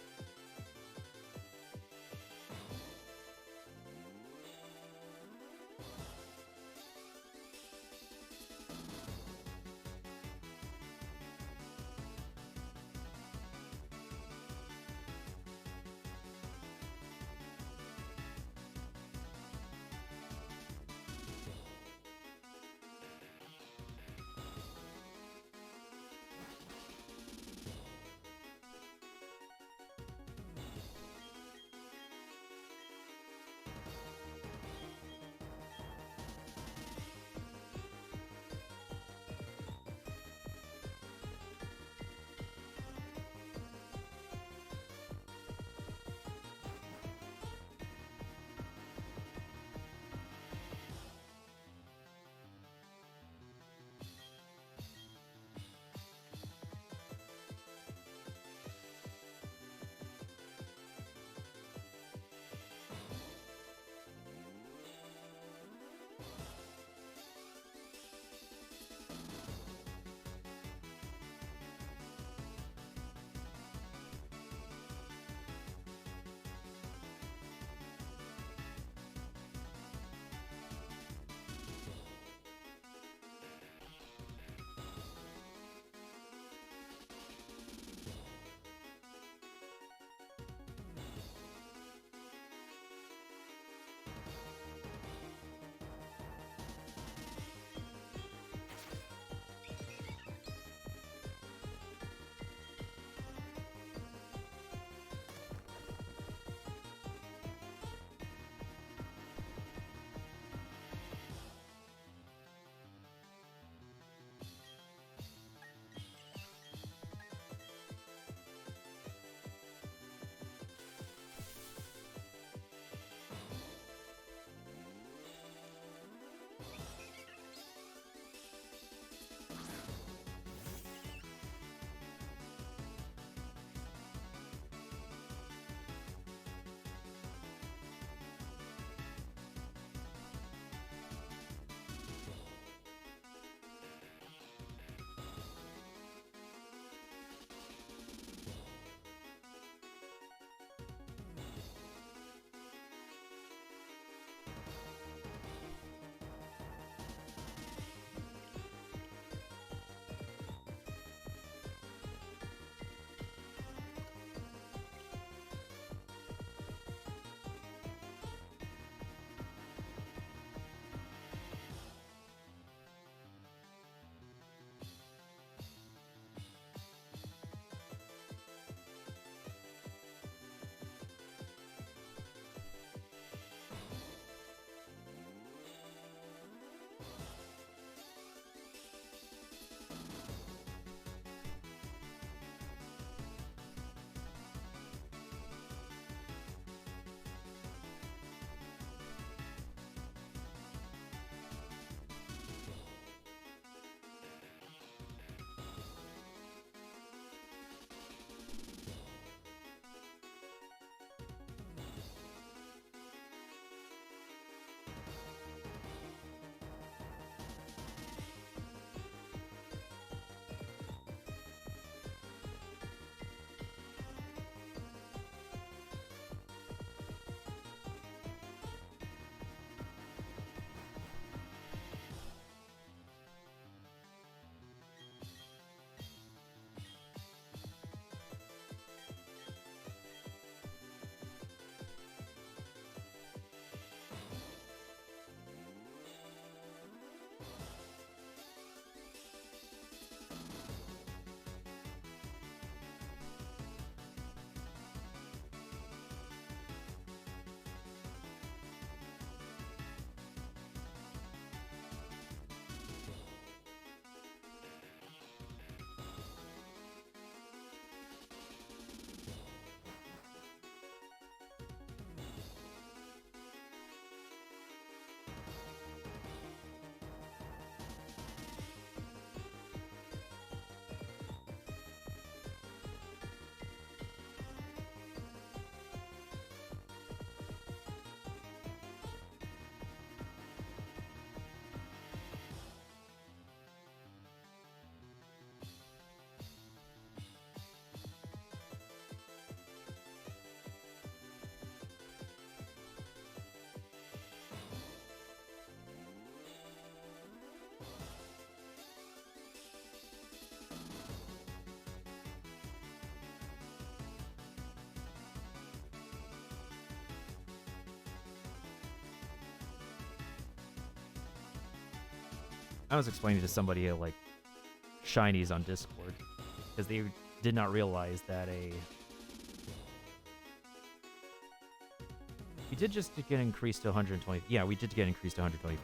Speaker 4: I was explaining to somebody like shinies on Discord because they did not realize that we did just get increased to 120. Yeah, we did get increased to 125.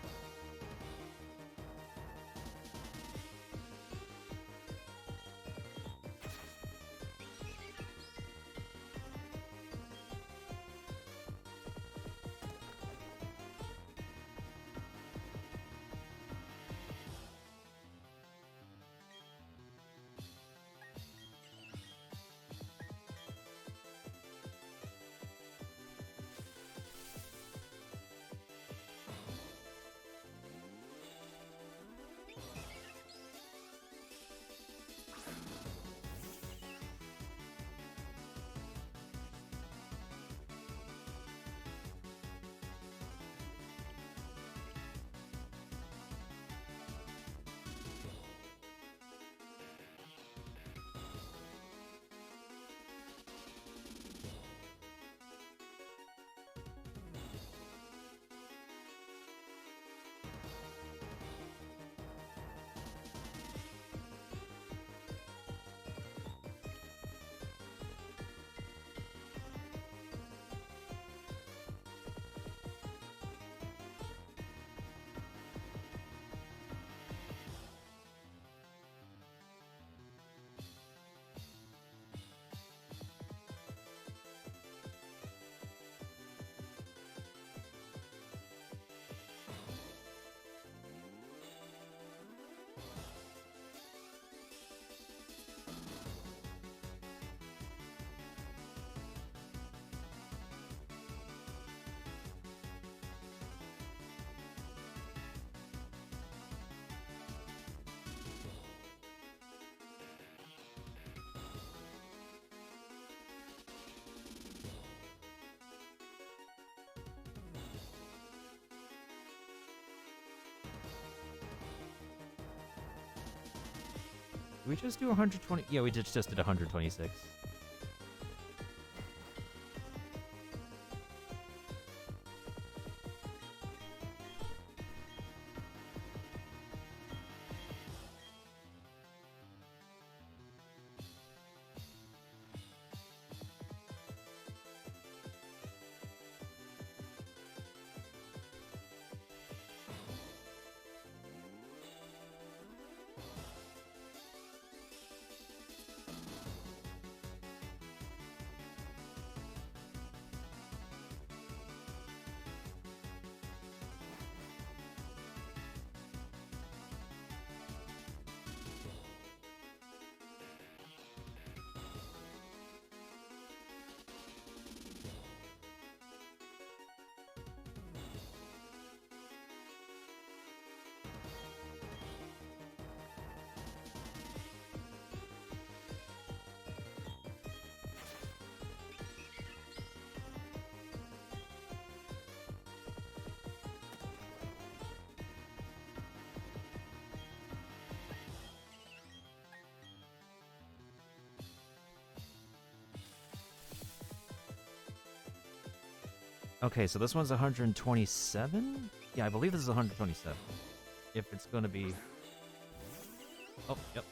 Speaker 4: Did we just do 120? Yeah, we just did 126. Okay, so this one's 127? Yeah, I believe this is 127. If it's going to be... Oh, yep.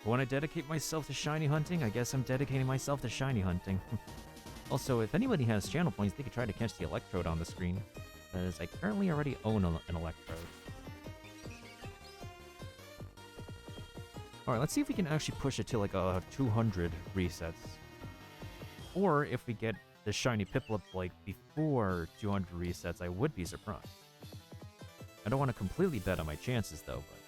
Speaker 4: When I dedicate myself to shiny hunting, I guess I'm dedicating myself to shiny hunting. Also, if anybody has channel points, they could try to catch the electrode on the screen, as I currently already own an electrode. Alright, let's see if we can actually push it to like a 200 resets. Or if we get the shiny Piplup like before 200 resets, I would be surprised. I don't want to completely bet on my chances though, but...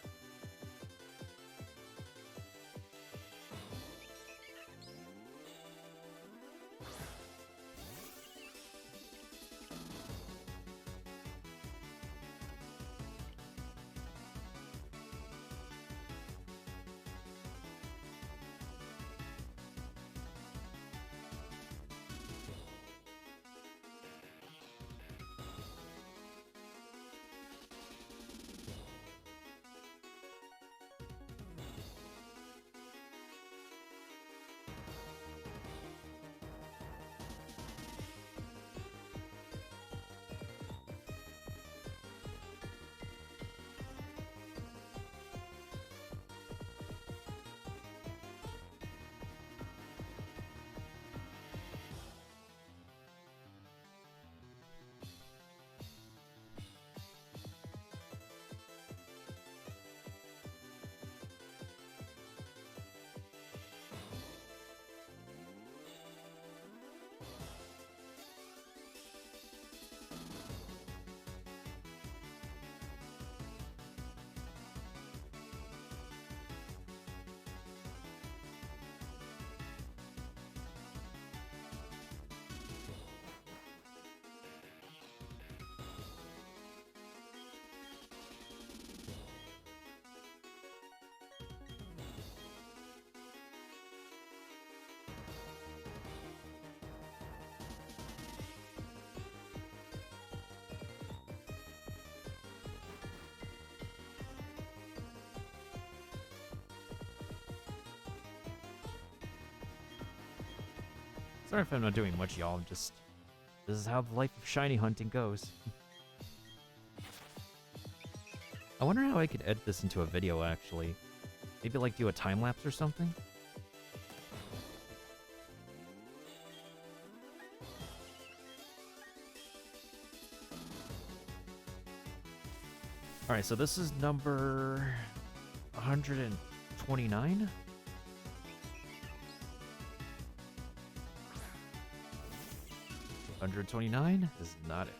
Speaker 4: Sorry if I'm not doing much, y'all. Just... this is how the life of shiny hunting goes. I wonder how I could edit this into a video, actually. Maybe, like, do a time-lapse or something? Alright, so this is number... 129? 129 is not it.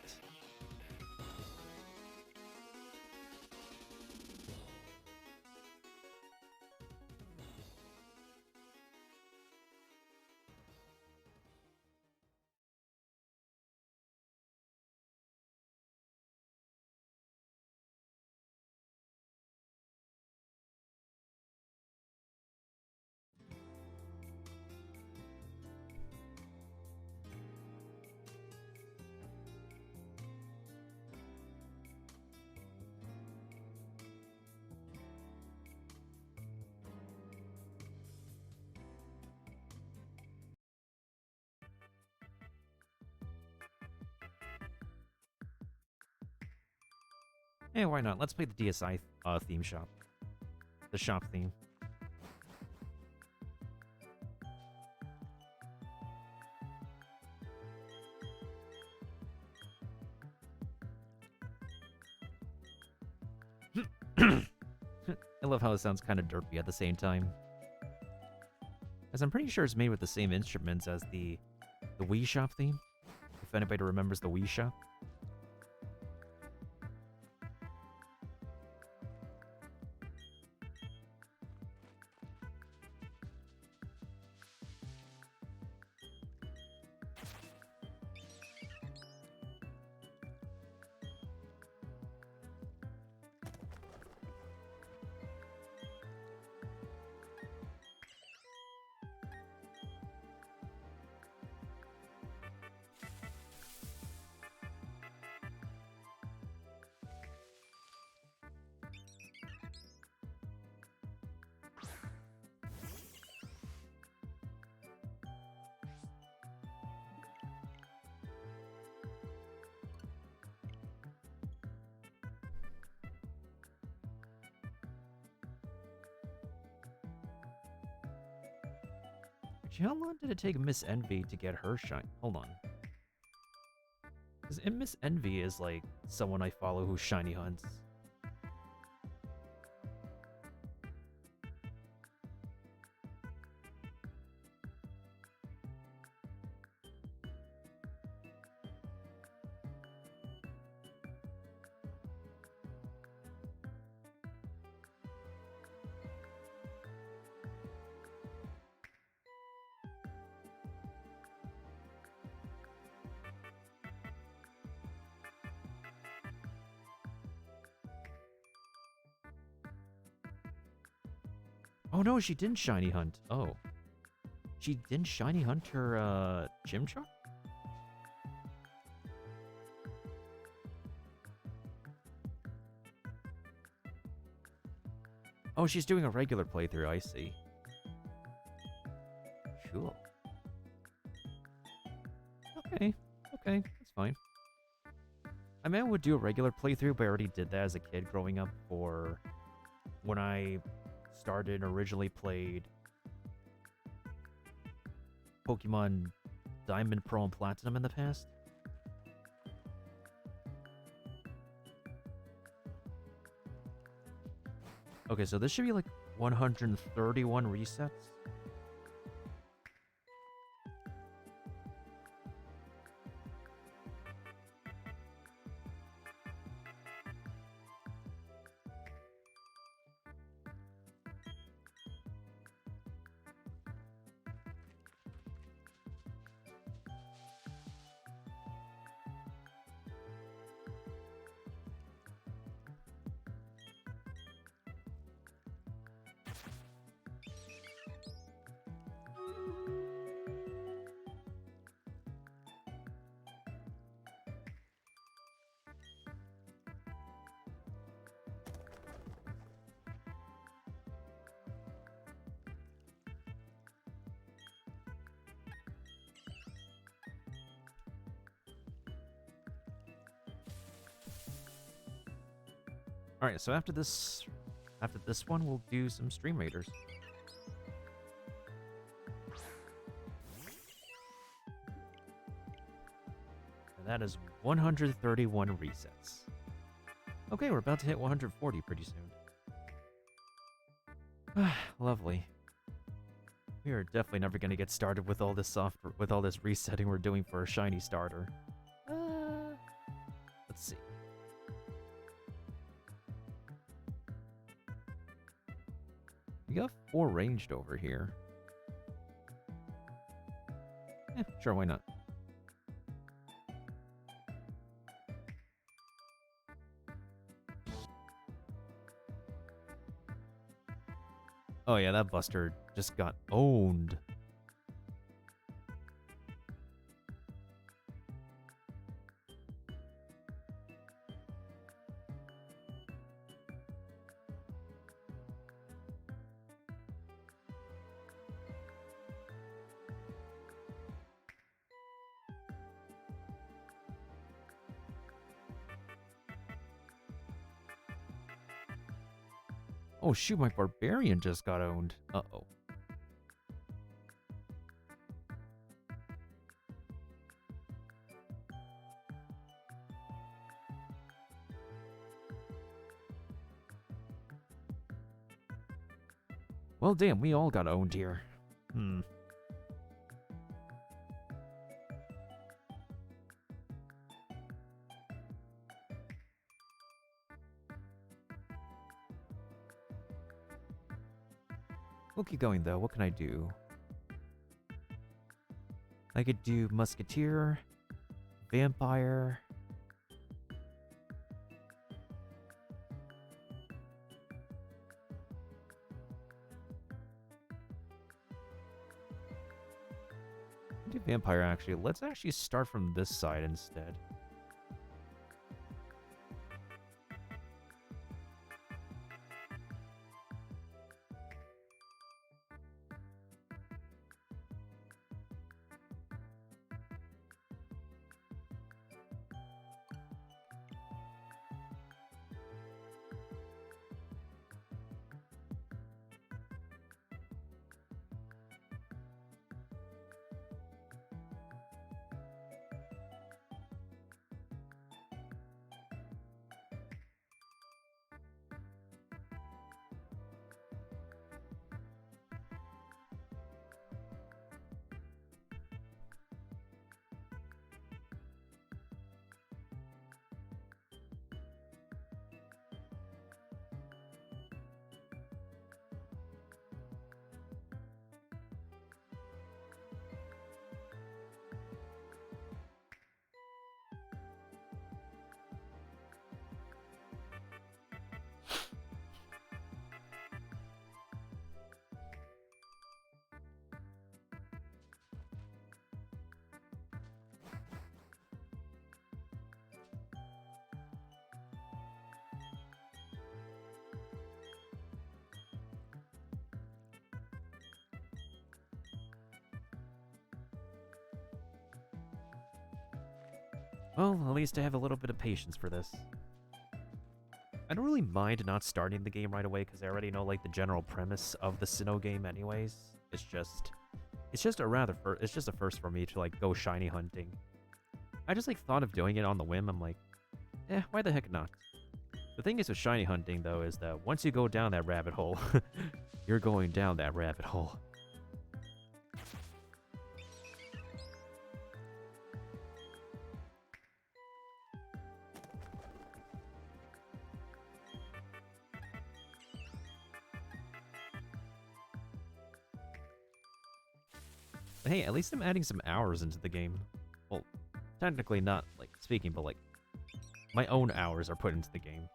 Speaker 4: Hey, why not? Let's play the DSI theme shop. The shop theme. I love how it sounds kind of derpy at the same time. As I'm pretty sure it's made with the same instruments as the Wii Shop theme. If anybody remembers the Wii Shop. Actually, how long did it take Miss Envy to get her shine? Hold on. Because Miss Envy is like someone I follow who shiny hunts. Oh no, she didn't shiny hunt. Oh. She didn't shiny hunt her, Chimchar? Oh, she's doing a regular playthrough, I see. Cool. Okay, okay, that's fine. I mean, I would do a regular playthrough, but I already did that as a kid growing up for when I started and originally played Pokemon Diamond, Pearl, and Platinum in the past. Okay, so this should be like 131 resets. Alright, so after this one, we'll do some Stream Raiders. And that is 131 resets. Okay, we're about to hit 140 pretty soon. Lovely. We are definitely never going to get started with all this resetting we're doing for a shiny starter. Let's see. We got 4 ranged over here. Sure, why not? Oh yeah, that Buster just got owned. Oh shoot, my Barbarian just got owned. Uh-oh. Well, damn, we all got owned here. We'll keep going, though. What can I do? I could do Musketeer, Vampire. Do Vampire, actually. Let's actually start from this side instead. Well, at least I have a little bit of patience for this. I don't really mind not starting the game right away because I already know like the general premise of the Sinnoh game anyways. It's just a first for me to like go shiny hunting. I just like thought of doing it on the whim. I'm like, why the heck not? The thing is with shiny hunting though is that once you go down that rabbit hole, you're going down that rabbit hole. But hey, at least I'm adding some hours into the game. Well, technically not like speaking, but like my own hours are put into the game.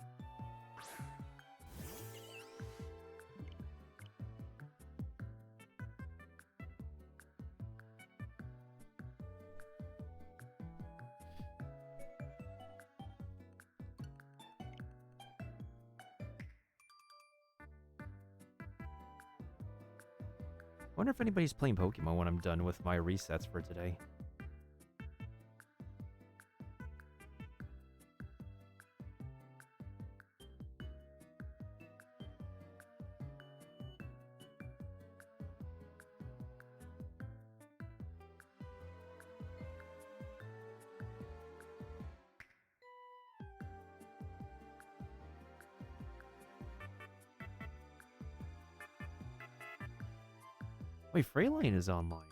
Speaker 4: I wonder if anybody's playing Pokemon when I'm done with my resets for today. Wait, Freyline is online.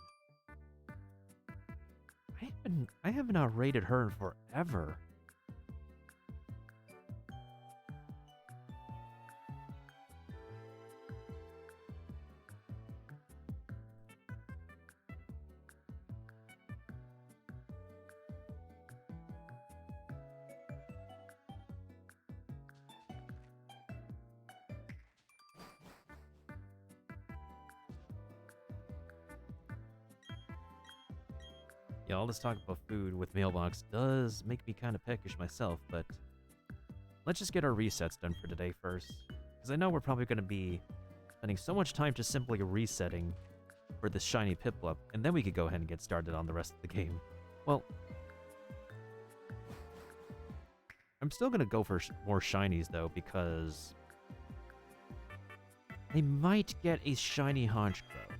Speaker 4: I have not rated her in forever. Yeah, all this talk about food with Mailbox does make me kind of peckish myself, but let's just get our resets done for today first. Because I know we're probably going to be spending so much time just simply resetting for this shiny Piplup, and then we could go ahead and get started on the rest of the game. Well, I'm still going to go for more shinies, though, because I might get a shiny Honchkrow,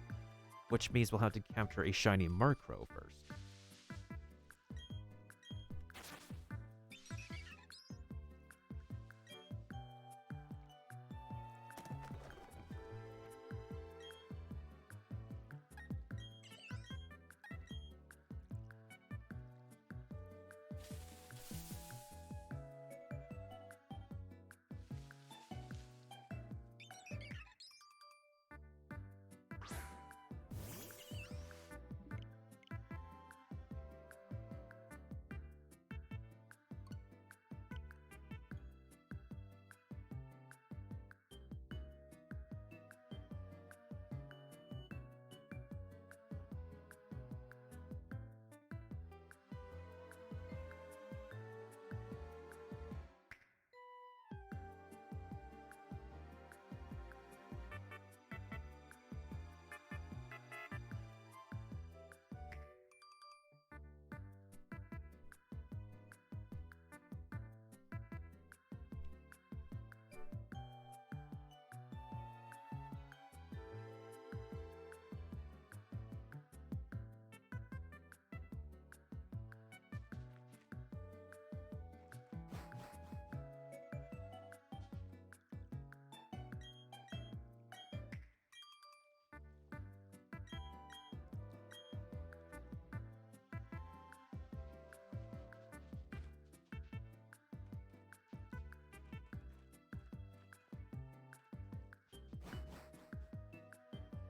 Speaker 4: which means we'll have to capture a shiny Murkrow first.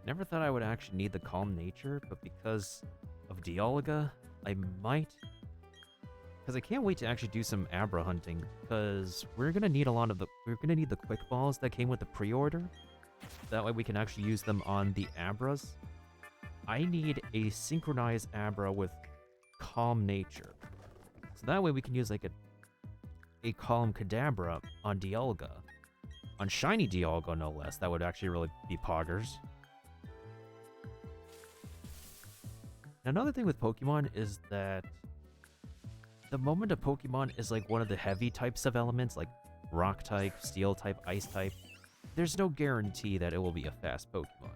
Speaker 4: Never thought I would actually need the calm nature, but because of Dialga, I might. Because I can't wait to actually do some Abra hunting, because we're gonna need the quick balls that came with the pre-order. That way we can actually use them on the Abras. I need a synchronized Abra with calm nature. So that way we can use like a calm Kadabra on Dialga. On shiny Dialga, no less. That would actually really be poggers. Another thing with Pokemon is that the moment a Pokemon is like one of the heavy types of elements, like rock type, steel type, ice type, there's no guarantee that it will be a fast Pokemon.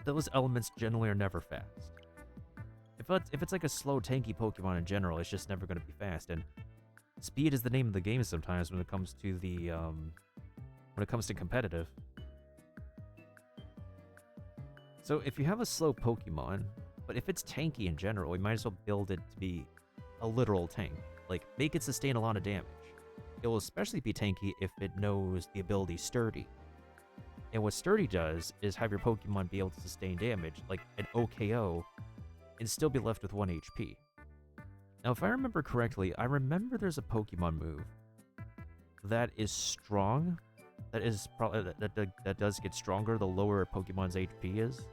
Speaker 4: Those elements generally are never fast. If it's like a slow, tanky Pokemon in general, it's just never going to be fast. And speed is the name of the game sometimes when it comes to the competitive. So if you have a slow Pokemon, but if it's tanky in general, we might as well build it to be a literal tank. Like, make it sustain a lot of damage. It will especially be tanky if it knows the ability Sturdy. And what Sturdy does is have your Pokemon be able to sustain damage, like an OKO, and still be left with 1 HP. Now, if I remember correctly, I remember there's a Pokemon move that is strong, that does get stronger the lower a Pokemon's HP is.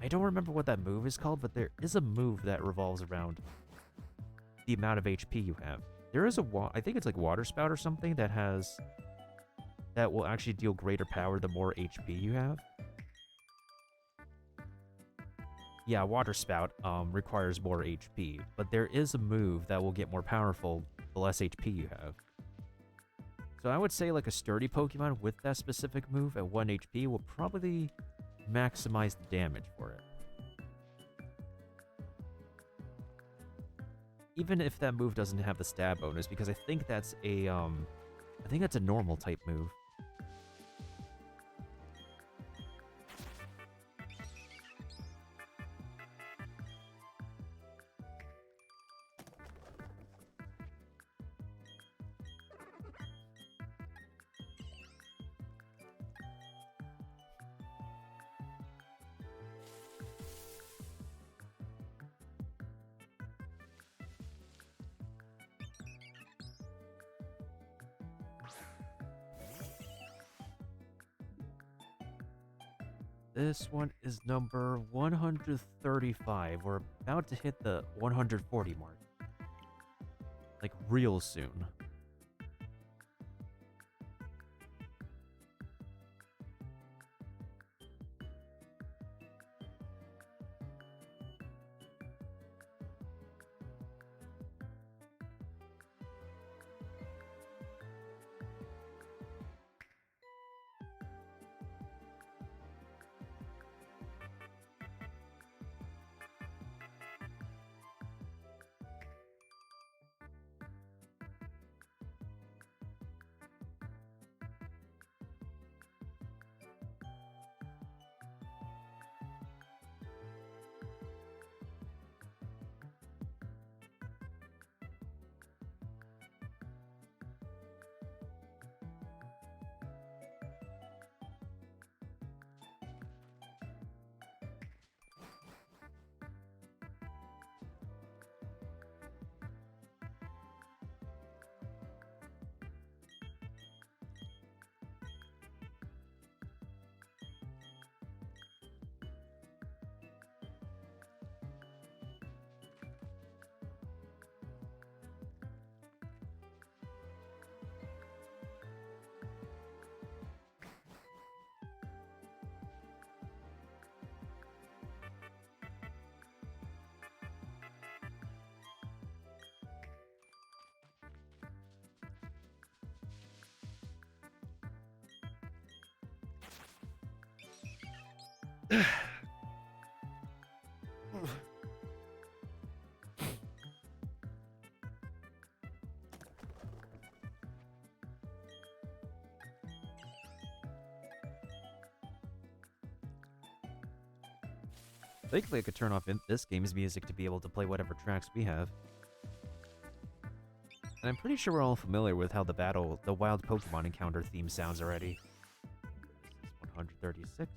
Speaker 4: I don't remember what that move is called, but there is a move that revolves around the amount of HP you have. There is I think it's like Water Spout or something that will actually deal greater power the more HP you have. Yeah, Water Spout requires more HP, but there is a move that will get more powerful the less HP you have. So I would say like a Sturdy Pokemon with that specific move at 1 HP will probably maximize the damage for it. Even if that move doesn't have the stab bonus, because I think that's a normal type move. This one is number 135. We're about to hit the 140 mark. Like, real soon. Thankfully, I could turn off this game's music to be able to play whatever tracks we have. And I'm pretty sure we're all familiar with how the wild Pokemon encounter theme sounds already. This is 136.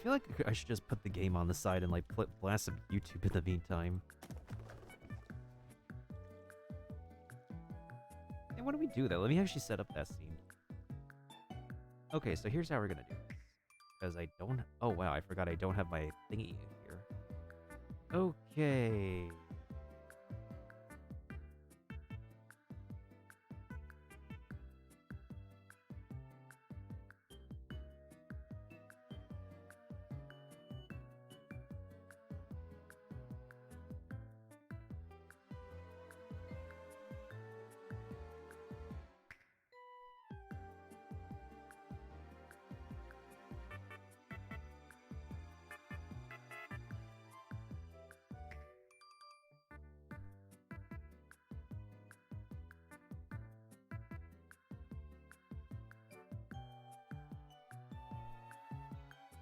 Speaker 4: feel like I should just put the game on the side and like blast some YouTube in the meantime. And what do we do though? Let me actually set up that scene. Okay, so here's how we're gonna do this. Because I don't... Oh wow, I forgot I don't have my thingy in here. Okay.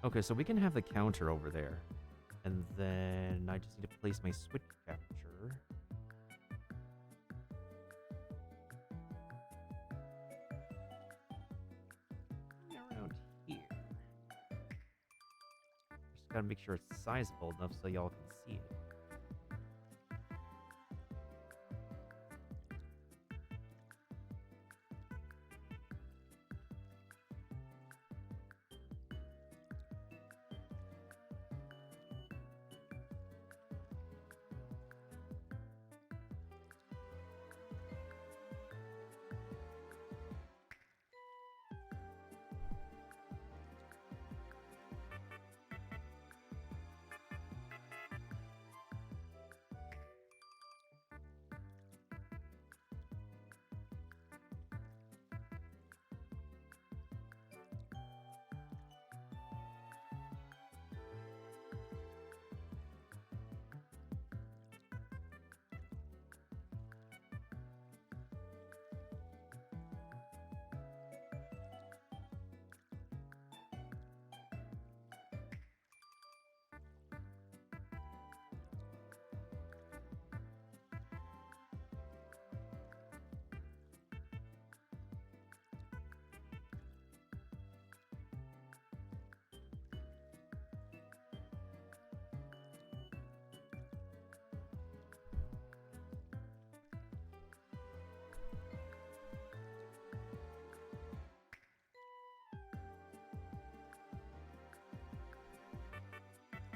Speaker 4: Okay, so we can have the counter over there. And then I just need to place my switch capture. Around here. Just gotta make sure it's sizable enough so y'all can see it.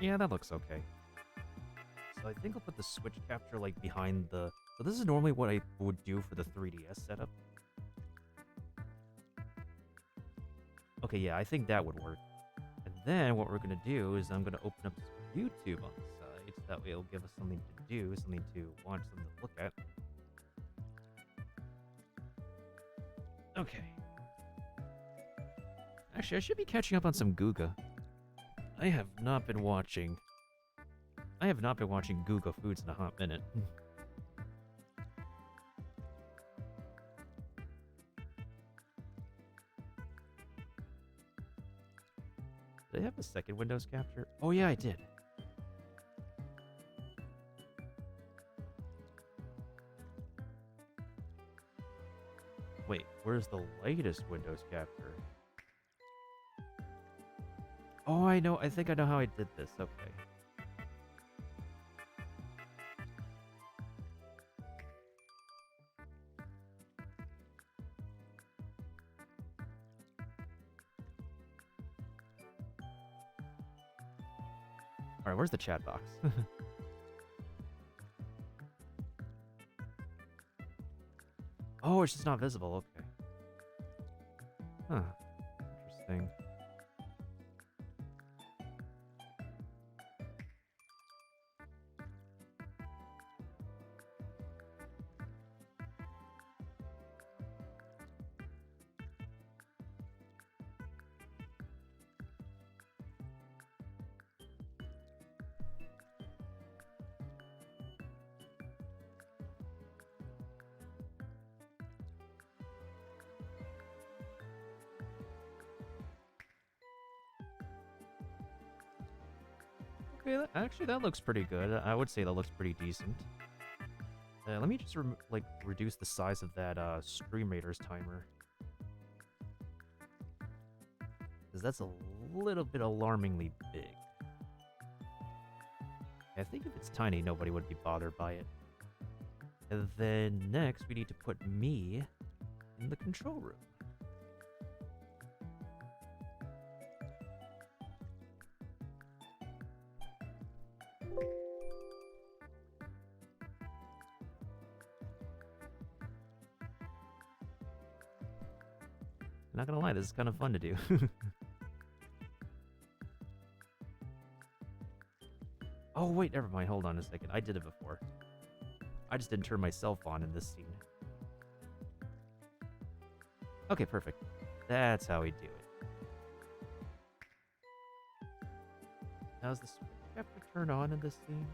Speaker 4: Yeah, that looks okay. So I think I'll put the switch capture like behind the... So this is normally what I would do for the 3DS setup. Okay, yeah, I think that would work. And then what we're going to do is I'm going to open up YouTube on the side, so that way it'll give us something to do, something to watch, something to look at. Okay. Actually, I should be catching up on some Guga. I have not been watching Guga Foods in a hot minute. Did I have a second Windows capture? Oh yeah, I did. Wait, where's the latest Windows capture? Oh, I know. I think I know how I did this. Okay. Alright, where's the chat box? Oh, it's just not visible. Okay. Huh. Interesting. Okay, actually that looks pretty good. I would say that looks pretty decent. Let me just reduce the size of that Stream Raiders timer. Because that's a little bit alarmingly big. I think if it's tiny, nobody would be bothered by it. And then next, we need to put me in the control room. Not gonna lie, this is kind of fun to do. Oh, wait, never mind. Hold on a second. I did it before. I just didn't turn myself on in this scene. Okay, perfect. That's how we do it. Now, is the switch have to turn on in this scene?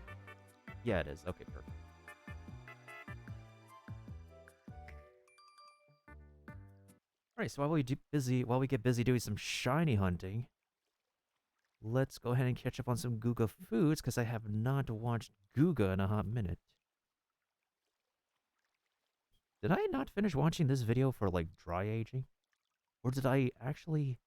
Speaker 4: Yeah, it is. Okay, perfect. Alright, so while we get busy doing some shiny hunting, let's go ahead and catch up on some Guga foods, because I have not watched Guga in a hot minute. Did I not finish watching this video for, like, dry aging? Or did I actually...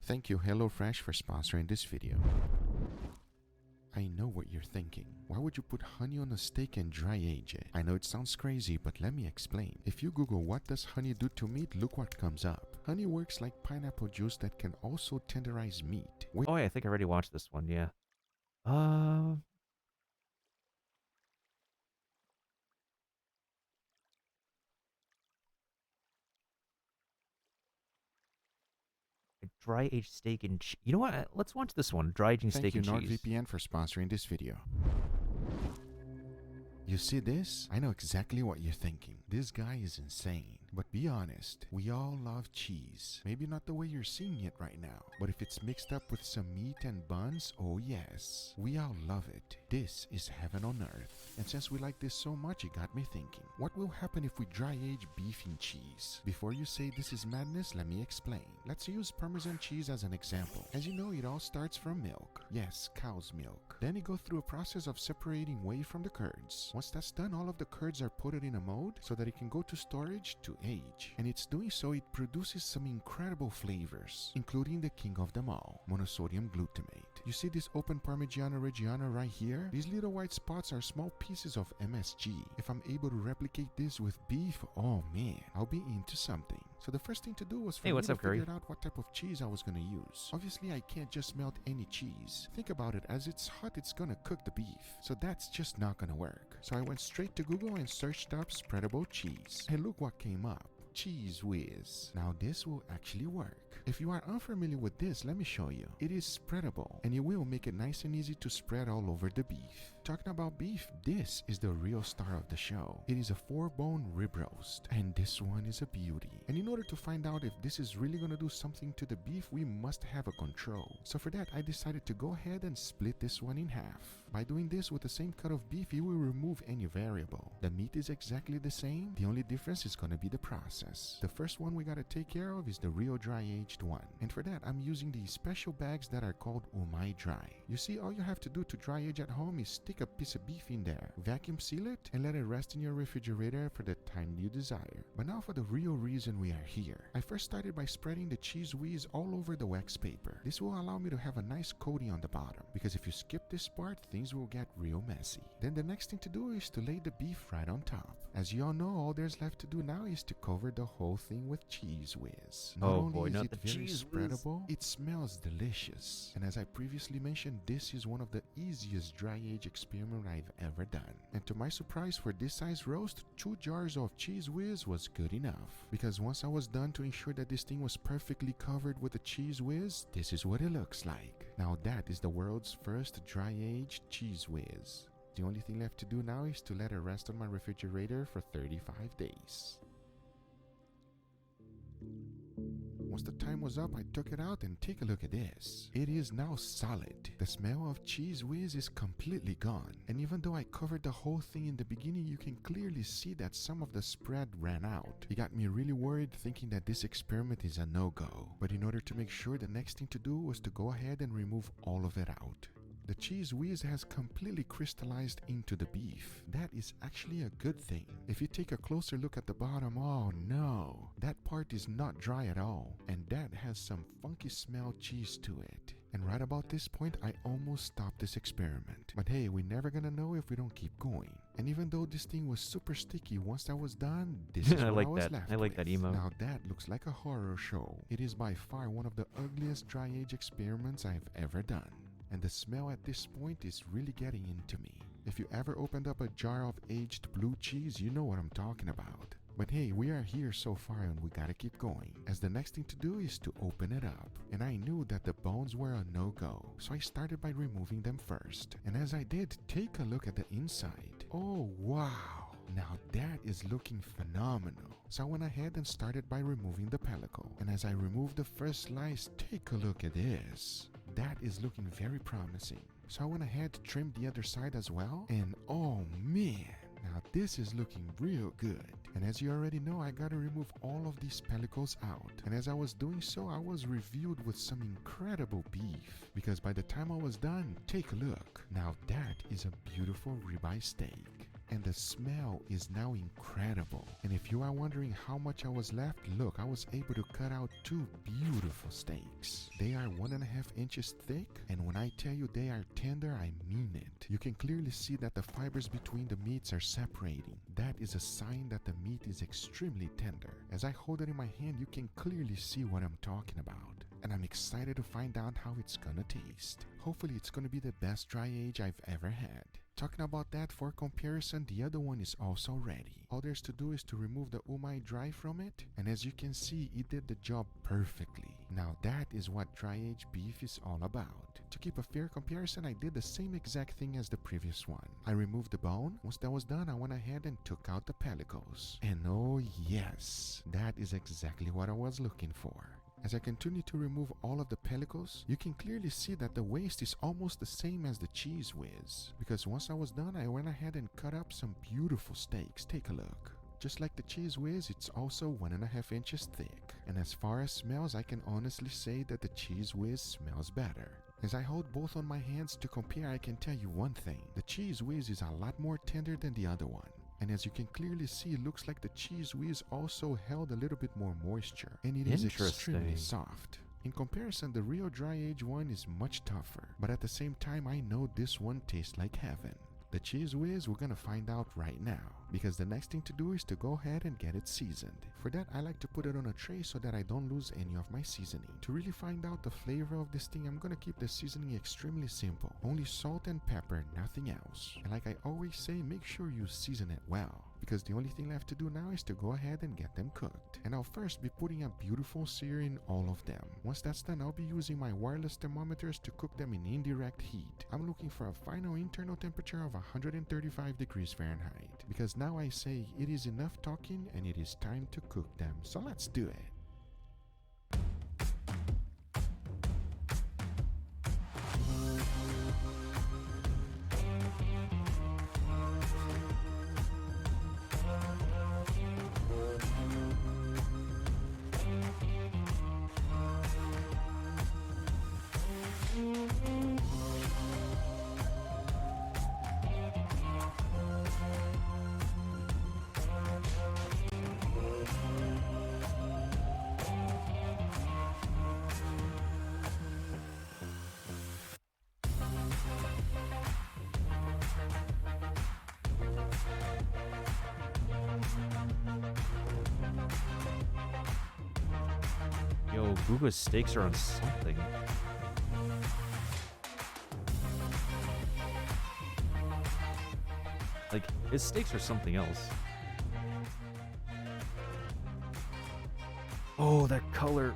Speaker 8: Thank you HelloFresh for sponsoring this video. I know what you're thinking. Why would you put honey on a steak and dry age it? I know it sounds crazy, but let me explain. If you Google what does honey do to meat, look what comes up. Honey works like pineapple juice that can also tenderize meat.
Speaker 4: Oh, yeah, I think I already watched this one, yeah. Dry aged steak and cheese. You know what? Let's watch this one. Dry aging steak and cheese.
Speaker 8: Thank you NordVPN for sponsoring this video. You see this? I know exactly what you're thinking. This guy is insane. But be honest, we all love cheese. Maybe not the way you're seeing it right now, but if it's mixed up with some meat and buns, oh yes, we all love it. This is heaven on earth. And since we like this so much, it got me thinking, what will happen if we dry age beef in cheese? Before you say this is madness, let me explain. Let's use Parmesan cheese as an example. As you know, it all starts from milk. Yes, cow's milk. Then it goes through a process of separating whey from the curds. Once that's done, all of the curds are put in a mold so that it can go to storage to age. And it's doing so, it produces some incredible flavors, including the king of them all, monosodium glutamate. You see this open Parmigiano Reggiano right here? These little white spots are small pieces of MSG. If I'm able to replicate this with beef, oh man, I'll be into something. So the first thing to do was for me to figure out what type of cheese I was going to use. Obviously, I can't just melt any cheese. Think about it, as it's hot, it's going to cook the beef. So that's just not going to work. So I went straight to Google and searched up spreadable cheese. And look what came up. Cheese Whiz. Now this will actually work. If you are unfamiliar with this, let me show you. It is spreadable, and it will make it nice and easy to spread all over the beef. Talking about beef, this is the real star of the show. It is a 4-bone rib roast, and this one is a beauty. And in order to find out if this is really gonna do something to the beef, we must have a control. So for that, I decided to go ahead and split this one in half. By doing this with the same cut of beef, you will remove any variable. The meat is exactly the same. The only difference is gonna be the process. The first one we gotta take care of is the real dry aged one. And for that, I'm using these special bags that are called Umai Dry. You see, all you have to do to dry age at home is stick a piece of beef in there, vacuum seal it, and let it rest in your refrigerator for the time you desire. But now for the real reason we are here. I first started by spreading the cheese whiz all over the wax paper. This will allow me to have a nice coating on the bottom, because if you skip this part, things will get real messy. Then the next thing to do is to lay the beef right on top. As you all know, all there's left to do now is to cover the whole thing with cheese whiz. Not only is it very spreadable, it smells delicious. And as I previously mentioned, this is one of the easiest dry age experiment I've ever done. And to my surprise, for this size roast, 2 jars of cheese whiz was good enough. Because once I was done to ensure that this thing was perfectly covered with the cheese whiz, this is what it looks like. Now that is the world's first dry aged cheese whiz. The only thing left to do now is to let it rest on my refrigerator for 35 days. Once the time was up, I took it out and take a look at this. It is now solid. The smell of cheese whiz is completely gone. And even though I covered the whole thing in the beginning, you can clearly see that some of the spread ran out. It got me really worried, thinking that this experiment is a no-go. But in order to make sure, the next thing to do was to go ahead and remove all of it out. The cheese whiz has completely crystallized into the beef. That is actually a good thing. If you take a closer look at the bottom, oh no, that part is not dry at all, and that has some funky smell cheese to it. And right about this point, I almost stopped this experiment. But hey, we're never gonna know if we don't keep going. And even though this thing was super sticky once I was done, this is
Speaker 4: I
Speaker 8: what
Speaker 4: like
Speaker 8: I was
Speaker 4: that.
Speaker 8: left
Speaker 4: I like
Speaker 8: with.
Speaker 4: that emote.
Speaker 8: Now that looks like a horror show. It is by far one of the ugliest dry age experiments I've ever done. And the smell at this point is really getting into me. If you ever opened up a jar of aged blue cheese, you know what I'm talking about. But hey, we are here so far and we gotta keep going, as the next thing to do is to open it up. And I knew that the bones were a no-go, so I started by removing them first. And as I did, take a look at the inside. Oh wow! Now that is looking phenomenal. So I went ahead and started by removing the pellicle. And as I removed the first slice, take a look at this. That is looking very promising. So I went ahead to trim the other side as well. And oh man, now this is looking real good. And as you already know, I gotta remove all of these pellicles out. And as I was doing so, I was reviewed with some incredible beef. Because by the time I was done, take a look. Now that is a beautiful ribeye steak. And the smell is now incredible. And if you are wondering how much I was left, look, I was able to cut out 2 beautiful steaks. They are 1.5 inches thick, and when I tell you they are tender, I mean it. You can clearly see that the fibers between the meats are separating. That is a sign that the meat is extremely tender. As I hold it in my hand, you can clearly see what I'm talking about. And I'm excited to find out how it's gonna taste. Hopefully it's gonna be the best dry age I've ever had. Talking about that, for comparison, the other one is also ready. All there's to do is to remove the umai dry from it, and as you can see, it did the job perfectly. Now that is what dry aged beef is all about. To keep a fair comparison, I did the same exact thing as the previous one. I removed the bone. Once that was done, I went ahead and took out the pellicles. And oh yes, that is exactly what I was looking for. As I continue to remove all of the pellicles, you can clearly see that the waist is almost the same as the cheese whiz. Because once I was done, I went ahead and cut up some beautiful steaks. Take a look. Just like the cheese whiz, it's also 1.5 inches thick. And as far as smells, I can honestly say that the cheese whiz smells better. As I hold both on my hands to compare, I can tell you one thing. The cheese whiz is a lot more tender than the other one. And as you can clearly see, it looks like the cheese whiz also held a little bit more moisture. And it is extremely soft. In comparison, the real dry age one is much tougher. But at the same time, I know this one tastes like heaven. The cheese whiz, we're gonna find out right now, because the next thing to do is to go ahead and get it seasoned. For that, I like to put it on a tray so that I don't lose any of my seasoning. To really find out the flavor of this thing, I'm gonna keep the seasoning extremely simple. Only salt and pepper, nothing else. And like I always say, make sure you season it well, because the only thing left to do now is to go ahead and get them cooked. And I'll first be putting a beautiful sear in all of them. Once that's done, I'll be using my wireless thermometers to cook them in indirect heat. I'm looking for a final internal temperature of 135 degrees Fahrenheit, because now I say it is enough talking and it is time to cook them. So let's do it.
Speaker 4: Yo, Guga's steaks are on something. Like, his steaks are something else. Oh, that color.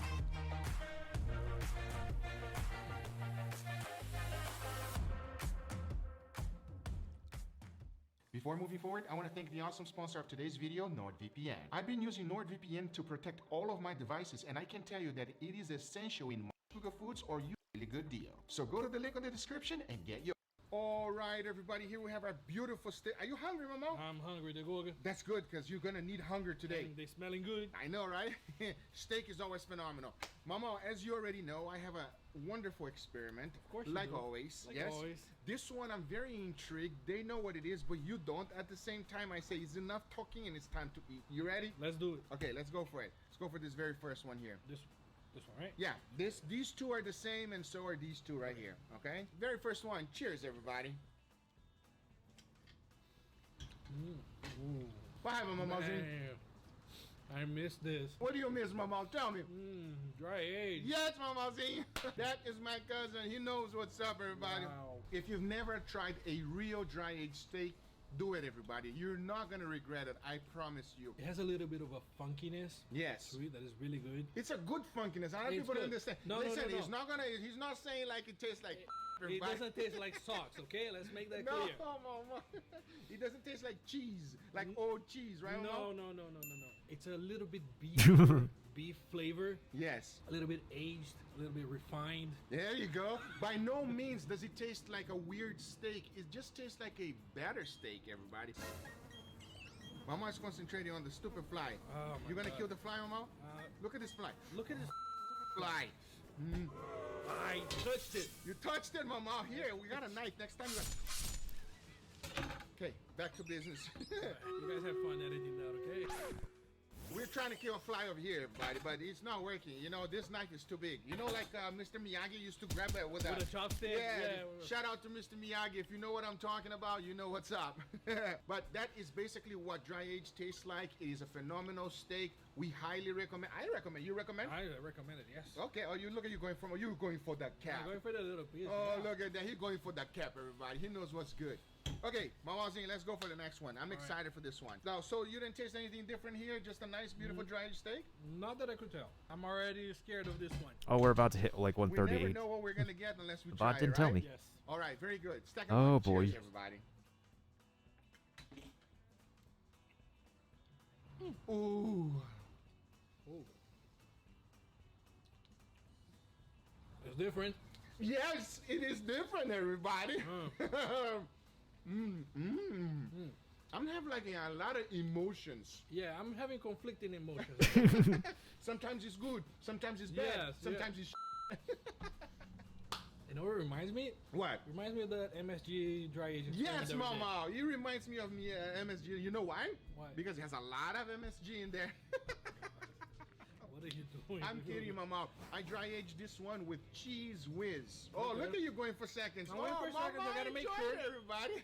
Speaker 8: Before moving forward, I want to thank the awesome sponsor of today's video, NordVPN. I've been using NordVPN to protect all of my devices, and I can tell you that it is essential in Sugar Foods or you really good deal. So go to the link on the description and get your. All right, everybody, here we have our beautiful steak. Are you hungry, Mama?
Speaker 9: I'm hungry, the Gorga.
Speaker 8: That's good, because you're going to need hunger today.
Speaker 9: They smelling good.
Speaker 8: I know, right? Steak is always phenomenal. Mama, as you already know, I have a wonderful experiment.
Speaker 9: Of course you
Speaker 8: like
Speaker 9: do.
Speaker 8: always.
Speaker 9: Like
Speaker 8: yes.
Speaker 9: always.
Speaker 8: This one, I'm very intrigued. They know what it is, but you don't. At the same time, I say it's enough talking and it's time to eat. You ready?
Speaker 9: Let's do it.
Speaker 8: Okay, let's go for it. Let's go for this very first one here.
Speaker 9: This one, right?
Speaker 8: Yeah, these two are the same, and so are these two right here. Okay, very first one. Cheers, everybody. What happened, Mama?
Speaker 9: I missed this.
Speaker 8: What do you miss, Mama? Tell me.
Speaker 9: Dry age.
Speaker 8: Yes, Mama Z. That is my cousin. He knows what's up, everybody.
Speaker 9: Wow.
Speaker 8: If you've never tried a real dry aged steak, do it, everybody. You're not gonna regret it. I promise you.
Speaker 9: It has a little bit of a funkiness.
Speaker 8: Yes.
Speaker 9: Sweet. That is really good.
Speaker 8: It's a good funkiness. I don't
Speaker 9: It's
Speaker 8: people
Speaker 9: good.
Speaker 8: understand.
Speaker 9: No,
Speaker 8: Listen,
Speaker 9: no.
Speaker 8: he's not gonna. He's not saying like it tastes like.
Speaker 9: It
Speaker 8: everybody.
Speaker 9: doesn't taste like socks, okay? Let's make that
Speaker 8: No,
Speaker 9: clear.
Speaker 8: Mama. It doesn't taste like cheese, like old cheese, right?
Speaker 9: No.
Speaker 8: Mama?
Speaker 9: No. It's a little bit beef flavor.
Speaker 8: Yes.
Speaker 9: A little bit aged, a little bit refined.
Speaker 8: There you go. By no means does it taste like a weird steak. It just tastes like a better steak, everybody. Mama's concentrating on the stupid fly.
Speaker 9: Oh my
Speaker 8: You gonna
Speaker 9: God.
Speaker 8: kill the fly, Mama? Look at this fly.
Speaker 9: Look at this
Speaker 8: Fly.
Speaker 9: I touched it.
Speaker 8: You touched it, Mama. Here, we got a knife. Next time you got... Okay, back to business.
Speaker 9: You guys have fun editing that, okay?
Speaker 8: We're trying to kill a fly over here, everybody, but it's not working. You know, this knife is too big. You know, like Mr. Miyagi used to grab it with
Speaker 9: With a chopstick?
Speaker 8: Yeah.
Speaker 9: Yeah.
Speaker 8: Shout out to Mr. Miyagi. If you know what I'm talking about, you know what's up. But that is basically what dry age tastes like. It is a phenomenal steak. We highly recommend. I recommend. You recommend?
Speaker 9: I recommend it, yes.
Speaker 8: Okay. Oh, you look at you going from. You going for that cap?
Speaker 9: I'm going for the little piece.
Speaker 8: Oh,
Speaker 9: yeah.
Speaker 8: look at that. He's going for that cap, everybody. He knows what's good. Okay, Mama Zing, let's go for the next one. I'm excited for this one. Now, so you didn't taste anything different here? Just a nice, beautiful dry aged steak?
Speaker 9: Not that I could tell. I'm already scared of this one.
Speaker 4: Oh, we're about to hit like
Speaker 8: We never
Speaker 4: 138.
Speaker 8: know what we're going to get unless we
Speaker 4: The
Speaker 8: try
Speaker 4: bot didn't
Speaker 8: it,
Speaker 4: tell
Speaker 8: right?
Speaker 4: me.
Speaker 9: Yes.
Speaker 8: All right, very good. Second
Speaker 4: Oh,
Speaker 8: one.
Speaker 4: boy.
Speaker 8: Cheers, everybody. Ooh.
Speaker 9: Ooh. It's different.
Speaker 8: Yes, it is different, everybody. I'm having like a lot of emotions.
Speaker 9: Yeah, I'm having conflicting emotions.
Speaker 8: Sometimes it's good, sometimes it's bad,
Speaker 9: Yes,
Speaker 8: sometimes it's
Speaker 9: You know what it reminds me?
Speaker 8: What?
Speaker 9: Reminds me of that MSG dry aging.
Speaker 8: Yes, Mama. It reminds me of me MSG. You know why?
Speaker 9: Why?
Speaker 8: Because it has a lot of MSG in there.
Speaker 9: What are you doing?
Speaker 8: I'm kidding, Mama. I dry aged this one with cheese whiz. Oh,
Speaker 9: Okay.
Speaker 8: look at you going for seconds.
Speaker 9: I'm going for seconds. I gotta make
Speaker 8: enjoy
Speaker 9: sure.
Speaker 8: it, everybody.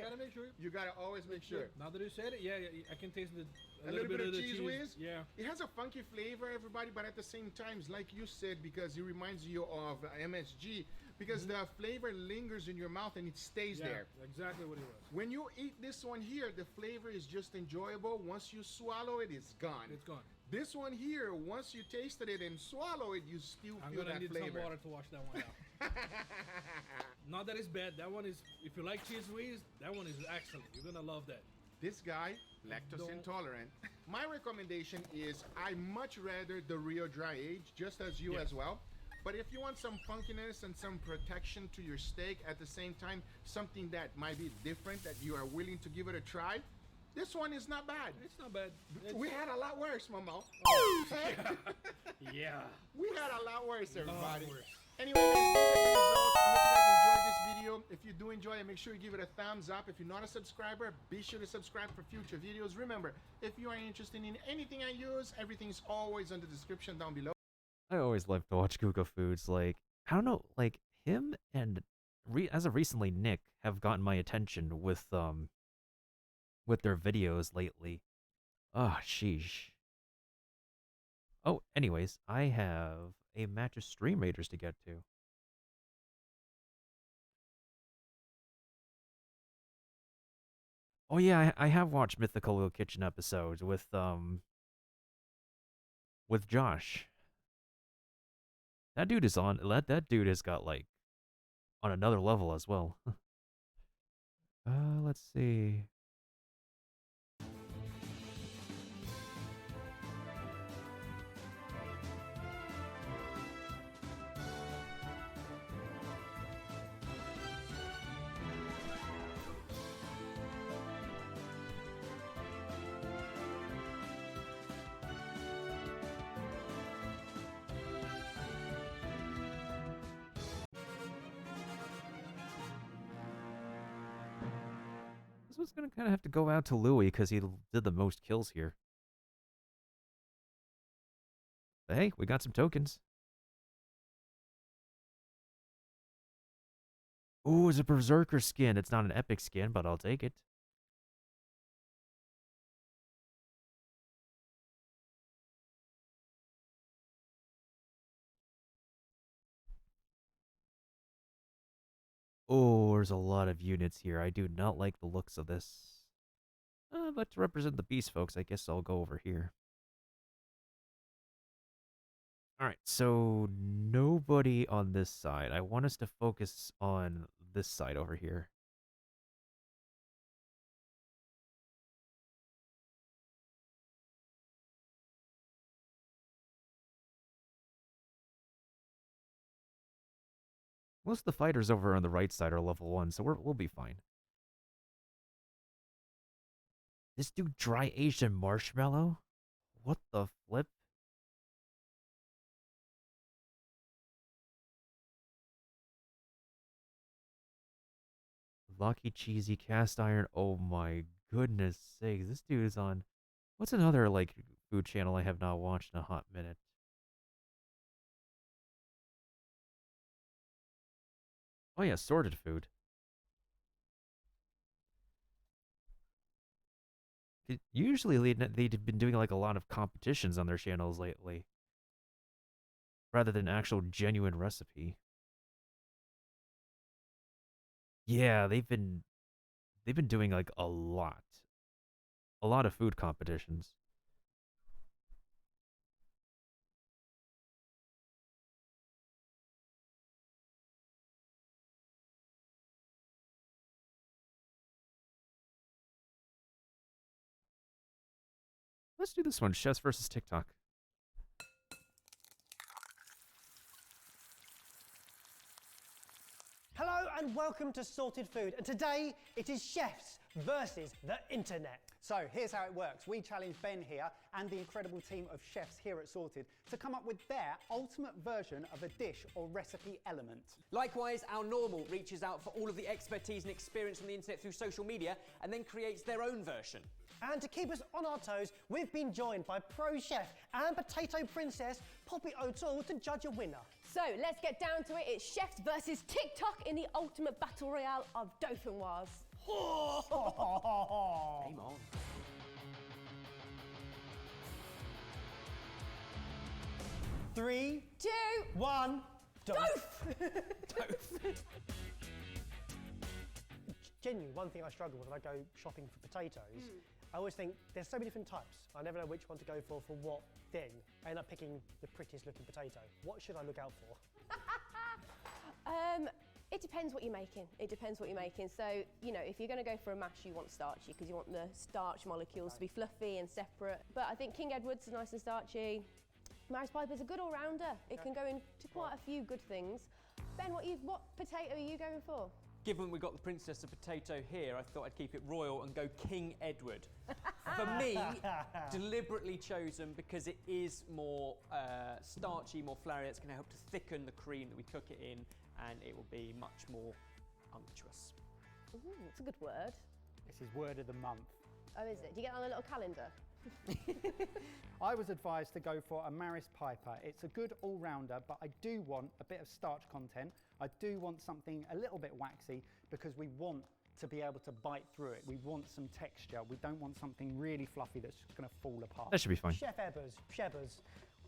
Speaker 9: Gotta make sure.
Speaker 8: You gotta always make sure.
Speaker 9: Now that you said it, yeah, I can taste
Speaker 8: A little bit of
Speaker 9: the
Speaker 8: cheese whiz?
Speaker 9: Yeah.
Speaker 8: It has a funky flavor, everybody, but at the same time, like you said, because it reminds you of MSG, because the flavor lingers in your mouth and it stays
Speaker 9: Yeah,
Speaker 8: there.
Speaker 9: exactly what it was.
Speaker 8: When you eat this one here, the flavor is just enjoyable. Once you swallow it, it's gone.
Speaker 9: It's gone.
Speaker 8: This one here, once you tasted it and swallow it, you still
Speaker 9: I'm
Speaker 8: feel
Speaker 9: gonna
Speaker 8: that
Speaker 9: need
Speaker 8: flavor.
Speaker 9: some water to wash that one out. Not that it's bad. That one is. If you like cheese whiz, that one is excellent. You're gonna love that.
Speaker 8: This guy, lactose
Speaker 9: Don't-
Speaker 8: intolerant. My recommendation is I much rather the real dry age, just as you as well. But if you want some funkiness and some protection to your steak at the same time, something that might be different that you are willing to give it a try, this one is not bad.
Speaker 9: It's not bad.
Speaker 8: We had a lot worse, Mama.
Speaker 9: Yeah.
Speaker 8: We had a lot worse, everybody.
Speaker 9: worse.
Speaker 8: Anyway, guys, these are the results. I hope you guys enjoyed this video. If you do enjoy it, make sure you give it a thumbs up. If you're not a subscriber, be sure to subscribe for future videos. Remember, if you are interested in anything I use, everything is always in the description down below.
Speaker 4: I always love to watch Google Foods. Like, I don't know, like him and as of recently, Nick have gotten my attention with their videos lately. Oh, sheesh. Oh, anyways, I have a match of Stream Raiders to get to. Oh yeah, I have watched Mythical Little Kitchen episodes with Josh. That dude is on. That dude has got like on another level as well. Let's see. This one's gonna kind of have to go out to Louis because he did the most kills here. But hey, we got some tokens. Ooh, it's a Berserker skin. It's not an epic skin, but I'll take it. Oh, there's a lot of units here. I do not like the looks of this. But to represent the beast folks, I guess I'll go over here. Alright, so nobody on this side. I want us to focus on this side over here. Most of the fighters over on the right side are level 1, so we'll be fine. This dude dry Asian marshmallow? What the flip? Lucky cheesy cast iron. Oh my goodness sakes. This dude is on... What's another, like, food channel I have not watched in a hot minute? Oh yeah, sorted food. Usually they've been doing like a lot of competitions on their channels lately. Rather than actual genuine recipe. Yeah, they've been doing like a lot. A lot of food competitions. Let's do this one, chefs versus TikTok.
Speaker 10: Hello and welcome to Sorted Food, and today it is chefs versus the internet.
Speaker 11: So here's how it works. We challenge Ben here and the incredible team of chefs here at Sorted to come up with their ultimate version of a dish or recipe element.
Speaker 12: Likewise, our normal reaches out for all of the expertise and experience from the internet through social media and then creates their own version.
Speaker 10: And to keep us on our toes, we've been joined by pro chef and potato princess Poppy O'Toole to judge a winner.
Speaker 13: So let's get down to it. It's chefs versus TikTok in the ultimate battle royale of Dauphinoise.
Speaker 12: Game on.
Speaker 10: Three,
Speaker 13: 2,
Speaker 10: 1,
Speaker 13: Doof!
Speaker 10: Genuinely, one thing I struggle with when I go shopping for potatoes, I always think there's so many different types. I never know which one to go for what thing. I end up picking the prettiest looking potato. What should I look out for?
Speaker 13: It depends what you're making. It depends what you're making. So, you know, if you're going to go for a mash, you want starchy because you want the starch molecules to be fluffy and separate. But I think King Edward's is nice and starchy. Maris Piper's a good all-rounder. It can go into quite a few good things. Ben, what potato are you going for?
Speaker 12: Given we got the Princess of Potato here, I thought I'd keep it royal and go King Edward. For me, deliberately chosen because it is more starchy, more floury. It's going to help to thicken the cream that we cook it in, and it will be much more unctuous.
Speaker 13: Ooh, it's a good word.
Speaker 11: This is word of the month.
Speaker 13: Oh, is it? Do you get on a little calendar?
Speaker 11: I was advised to go for a Maris Piper. It's a good all-rounder, but I do want a bit of starch content. I do want something a little bit waxy because we want to be able to bite through it. We want some texture. We don't want something really fluffy that's just going to fall apart.
Speaker 4: That should be fine.
Speaker 10: Chef Ebbers,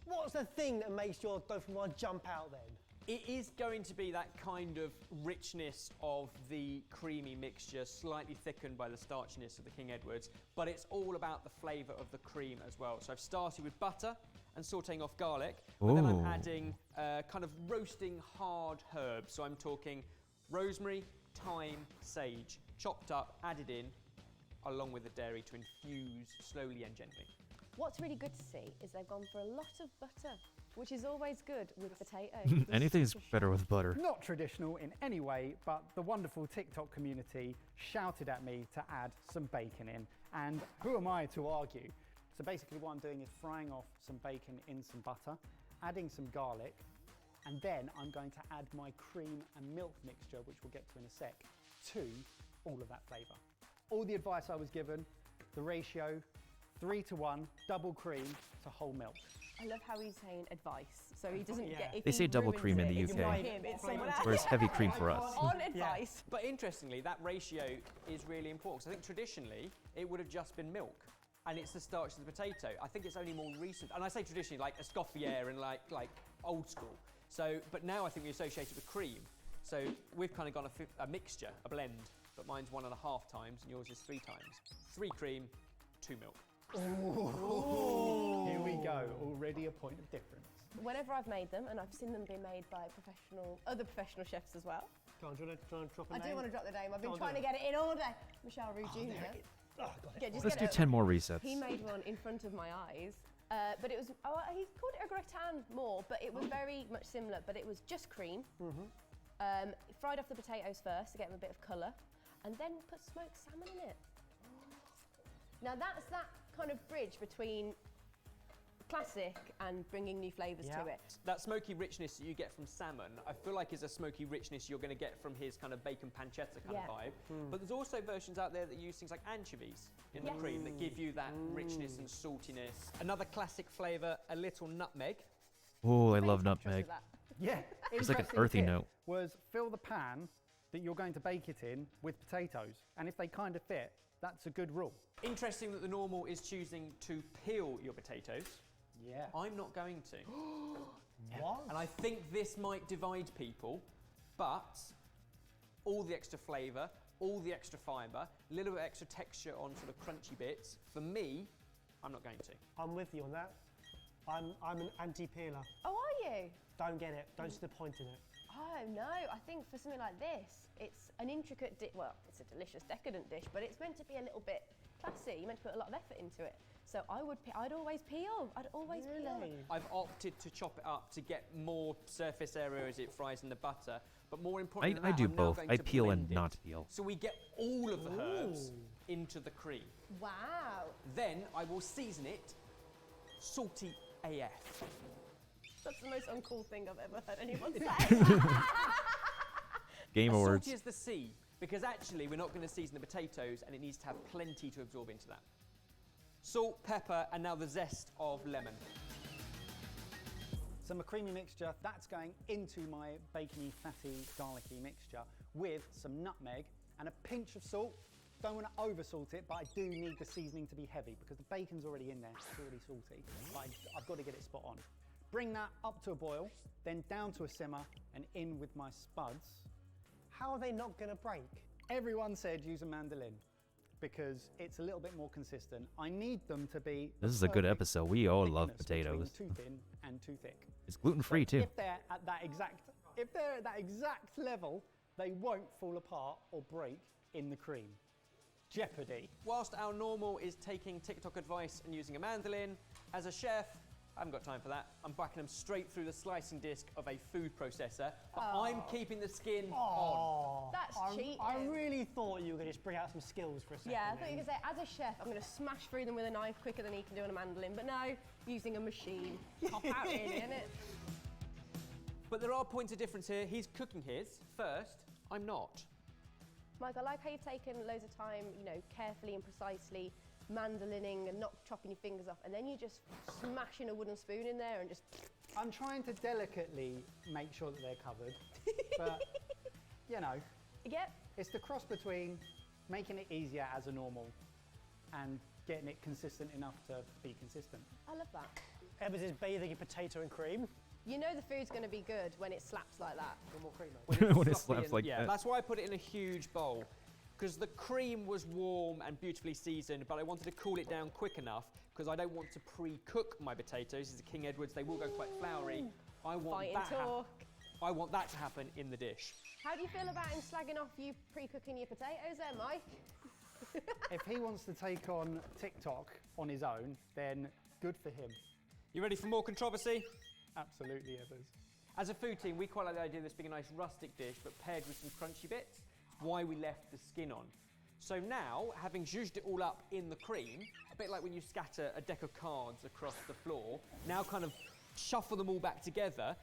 Speaker 10: what's the thing that makes your Dauphinoise jump out then?
Speaker 12: It is going to be that kind of richness of the creamy mixture, slightly thickened by the starchiness of the King Edwards, but it's all about the flavour of the cream as well. So I've started with butter and sauteing off garlic, but then I'm adding kind of roasting hard herbs. So I'm talking rosemary, thyme, sage, chopped up, added in, along with the dairy to infuse slowly and gently.
Speaker 13: What's really good to see is they've gone for a lot of butter, which is always good with potatoes.
Speaker 4: Anything's better with butter.
Speaker 11: Not traditional in any way, but the wonderful TikTok community shouted at me to add some bacon in. And who am I to argue? So basically what I'm doing is frying off some bacon in some butter, adding some garlic, and then I'm going to add my cream and milk mixture, which we'll get to in a sec, to all of that flavour. All the advice I was given, the ratio, 3 to 1, double cream to whole milk.
Speaker 13: I love how he's saying advice, so he doesn't get. If
Speaker 4: They
Speaker 13: he
Speaker 4: say double
Speaker 13: ruins
Speaker 4: cream in
Speaker 13: it,
Speaker 4: the
Speaker 13: it's
Speaker 4: UK,
Speaker 13: not him, it's someone else.
Speaker 4: whereas heavy cream for us.
Speaker 13: On advice.
Speaker 12: But interestingly, that ratio is really important. 'Cause I think traditionally it would have just been milk, and it's the starch of the potato. I think it's only more recent, and I say traditionally like Escoffier and like old school. So, but now I think we associate it with cream. So we've kind of gone a mixture, a blend, but mine's 1.5 times and yours is 3 times. 3 cream, 2 milk.
Speaker 11: Here we go, already a point of difference.
Speaker 13: Whenever I've made them, and I've seen them being made by other professional chefs as well.
Speaker 10: Go on, do you want to drop a
Speaker 13: I
Speaker 10: name?
Speaker 13: do want to drop the name. I've
Speaker 10: Go
Speaker 13: been
Speaker 10: on,
Speaker 13: trying
Speaker 10: do
Speaker 13: to
Speaker 10: it.
Speaker 13: get it in all day. Michelle Roux Jr.
Speaker 10: Oh, God,
Speaker 13: Yeah, just
Speaker 4: Let's
Speaker 13: get
Speaker 4: do
Speaker 13: it
Speaker 4: 10 more resets.
Speaker 13: He made one in front of my eyes, but it was, he called it a gratin more, but it was very much similar, but it was just cream. Fried off the potatoes first to get them a bit of colour, and then put smoked salmon in it. Now that's that kind of bridge between classic and bringing new flavours to it.
Speaker 12: That smoky richness that you get from salmon, I feel like is a smoky richness you're going to get from his kind of bacon pancetta kind of vibe. But there's also versions out there that use things like anchovies in the cream that give you that richness and saltiness. Another classic flavour, a little nutmeg.
Speaker 4: Oh, I love nutmeg.
Speaker 11: Yeah,
Speaker 4: It's like an
Speaker 11: interesting
Speaker 4: earthy
Speaker 11: tip
Speaker 4: note.
Speaker 11: Was fill the pan that you're going to bake it in with potatoes, and if they kind of fit, that's a good rule.
Speaker 12: Interesting that the normal is choosing to peel your potatoes.
Speaker 11: Yeah.
Speaker 12: I'm not going to.
Speaker 10: What?
Speaker 12: And I think this might divide people, but all the extra flavour, all the extra fibre, a little bit extra texture on sort of crunchy bits, for me, I'm not going to.
Speaker 10: I'm with you on that. I'm an anti-peeler.
Speaker 13: Oh, are you?
Speaker 10: Don't get it. Don't see the point in it.
Speaker 13: Oh no, I think for something like this, it's an intricate dish. Well, it's a delicious, decadent dish, but it's meant to be a little bit classy. You're meant to put a lot of effort into it. So I'd always peel. I'd always peel.
Speaker 12: I've opted to chop it up to get more surface area as it fries in the butter, but more importantly
Speaker 4: I
Speaker 12: than that,
Speaker 4: do
Speaker 12: I'm now
Speaker 4: both.
Speaker 12: going
Speaker 4: I
Speaker 12: to
Speaker 4: peel and
Speaker 12: blend it.
Speaker 4: not peel.
Speaker 12: So we get all of the herbs into the cream.
Speaker 13: Wow.
Speaker 12: Then I will season it salty AF.
Speaker 13: That's the most uncool thing I've ever heard anyone say.
Speaker 4: Game
Speaker 12: As
Speaker 4: Awards.
Speaker 12: salty as the sea, because actually we're not going to season the potatoes and it needs to have plenty to absorb into that. Salt, pepper, and now the zest of lemon.
Speaker 11: So my creamy mixture, that's going into my bacony, fatty, garlicky mixture with some nutmeg and a pinch of salt. Don't want to over salt it, but I do need the seasoning to be heavy because the bacon's already in there, it's already salty. But I've got to get it spot on. Bring that up to a boil, then down to a simmer and in with my spuds.
Speaker 10: How are they not going to break?
Speaker 11: Everyone said use a mandolin because it's a little bit more consistent. I need them to be.
Speaker 4: This is a good
Speaker 11: perfect
Speaker 4: episode. We all love
Speaker 11: thickness between
Speaker 4: potatoes.
Speaker 11: Too thin and too thick.
Speaker 4: It's gluten-free
Speaker 11: So
Speaker 4: too.
Speaker 11: If they're at that exact level, they won't fall apart or break in the cream. Jeopardy.
Speaker 12: Whilst our normal is taking TikTok advice and using a mandolin, as a chef, I haven't got time for that. I'm backing them straight through the slicing disc of a food processor, but I'm keeping the skin on.
Speaker 13: That's cheating.
Speaker 10: I really thought you were going to just bring out some skills for a second.
Speaker 13: Yeah, I thought you were going to say, as a chef, I'm going to smash through them with a knife quicker than he can do on a mandolin, but no, using a machine. Pop out in, innit?
Speaker 12: But there are points of difference here. He's cooking his first, I'm not.
Speaker 13: Mike, I like how you've taken loads of time, carefully and precisely mandolining and not chopping your fingers off, and then you just smashing a wooden spoon in there and just...
Speaker 11: I'm trying to delicately make sure that they're covered, but,
Speaker 13: Yep.
Speaker 11: it's the cross between making it easier as a normal and getting it consistent enough to be consistent.
Speaker 13: I love that.
Speaker 10: Ebbers is bathing in potato and cream.
Speaker 13: You know the food's going to be good when it slaps like that.
Speaker 10: More cream,
Speaker 4: When it
Speaker 12: Fluffy
Speaker 4: slaps like
Speaker 12: yeah,
Speaker 4: that.
Speaker 12: that's why I put it in a huge bowl. Because the cream was warm and beautifully seasoned, but I wanted to cool it down quick enough because I don't want to pre-cook my potatoes. This is a King Edwards, they will go quite floury. I want that to happen in the dish.
Speaker 13: How do you feel about him slagging off you pre-cooking your potatoes there, Mike?
Speaker 11: If he wants to take on TikTok on his own, then good for him.
Speaker 12: You ready for more controversy?
Speaker 11: Absolutely, Evers.
Speaker 12: As a food team, we quite like the idea of this being a nice rustic dish, but paired with some crunchy bits. Why we left the skin on. So now, having zhuzhed it all up in the cream, a bit like when you scatter a deck of cards across the floor, now kind of shuffle them all back together,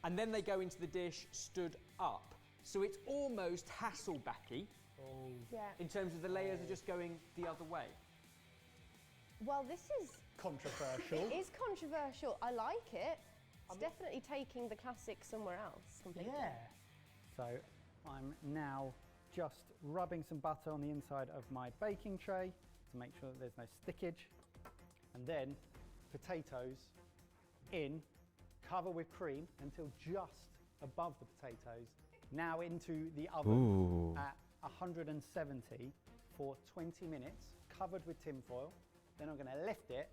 Speaker 12: and then they go into the dish stood up. So it's almost Hasselbacky,
Speaker 10: Oh.
Speaker 13: Yeah.
Speaker 12: In terms of the layers are just going the other way.
Speaker 13: Well, this is
Speaker 10: controversial.
Speaker 13: It is controversial. I like it. It's definitely taking the classic somewhere else completely.
Speaker 10: Yeah.
Speaker 11: So I'm now just rubbing some butter on the inside of my baking tray to make sure that there's no stickage. And then potatoes in, cover with cream until just above the potatoes. Now into the oven at 170 for 20 minutes, covered with tin foil. Then I'm going to lift it,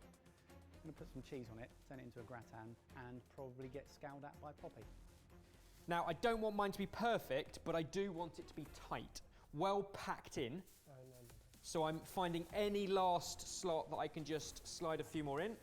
Speaker 11: I'm going to put some cheese on it, turn it into a gratin, and probably get scowled at by Poppy.
Speaker 12: Now, I don't want mine to be perfect, but I do want it to be tight, well packed in. So I'm finding any last slot that I can just slide a few more in.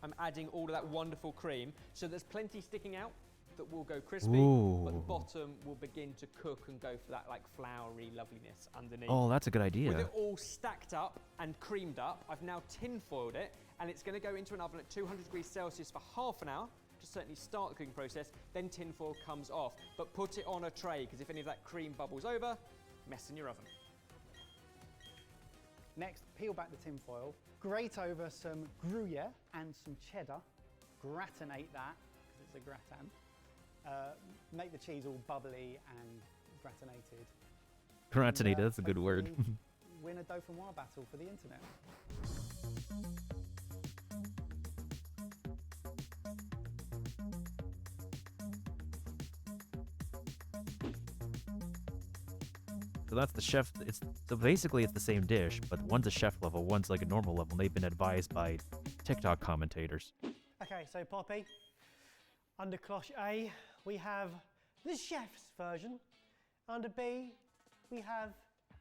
Speaker 12: I'm adding all of that wonderful cream, so there's plenty sticking out that will go crispy, but the bottom will begin to cook and go for that like floury loveliness underneath.
Speaker 4: Oh, that's a good idea.
Speaker 12: With it all stacked up and creamed up, I've now tin foiled it, and it's going to go into an oven at 200 degrees Celsius for half an hour to certainly start the cooking process. Then tin foil comes off, but put it on a tray because if any of that cream bubbles over, mess in your oven.
Speaker 11: Next, peel back the tin foil, grate over some Gruyere and some cheddar, gratinate that, because it's a gratin. Make the cheese all bubbly and gratinated.
Speaker 4: Gratinated,
Speaker 11: And,
Speaker 4: that's a good word.
Speaker 11: hopefully win a Dauphinoise battle for the internet.
Speaker 4: So that's the chef. So basically it's the same dish, but one's a chef level, one's like a normal level. And they've been advised by TikTok commentators.
Speaker 10: Okay, so Poppy, under cloche A, we have the chef's version. Under B, we have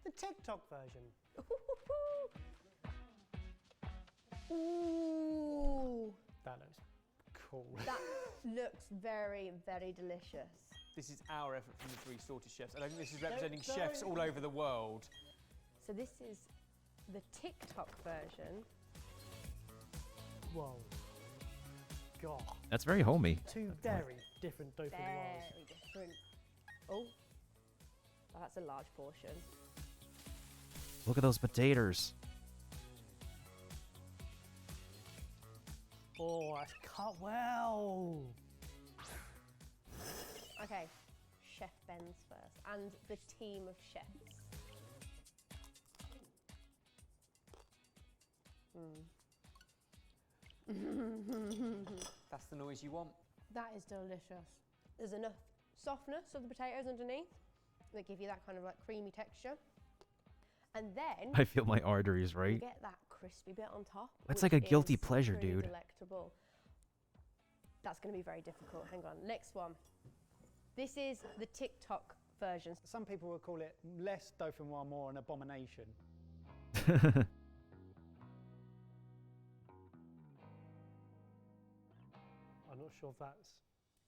Speaker 10: the TikTok version.
Speaker 13: Ooh.
Speaker 10: That looks cool.
Speaker 13: That looks very, very delicious.
Speaker 12: This is our effort from the three sorted chefs. I don't think this is representing chefs all over the world.
Speaker 13: So this is the TikTok version.
Speaker 10: Whoa. God.
Speaker 4: That's very homey.
Speaker 10: Two very different Dauphinoise.
Speaker 13: Very different. Oh, that's a large portion.
Speaker 4: Look at those potatoes.
Speaker 10: Oh, that's cut well.
Speaker 13: Okay, Chef Ben's first, and the team of chefs.
Speaker 12: That's the noise you want.
Speaker 13: That is delicious. There's enough softness of the potatoes underneath that give you that kind of like creamy texture. And then
Speaker 4: I feel my arteries,
Speaker 13: you
Speaker 4: right?
Speaker 13: get that crispy bit on top.
Speaker 4: That's
Speaker 13: which
Speaker 4: like a guilty
Speaker 13: is
Speaker 4: pleasure,
Speaker 13: pretty
Speaker 4: dude.
Speaker 13: Delectable. That's going to be very difficult. Hang on. Next one. This is the TikTok version.
Speaker 11: Some people will call it less Dauphinoise, more an abomination.
Speaker 10: I'm not sure if that's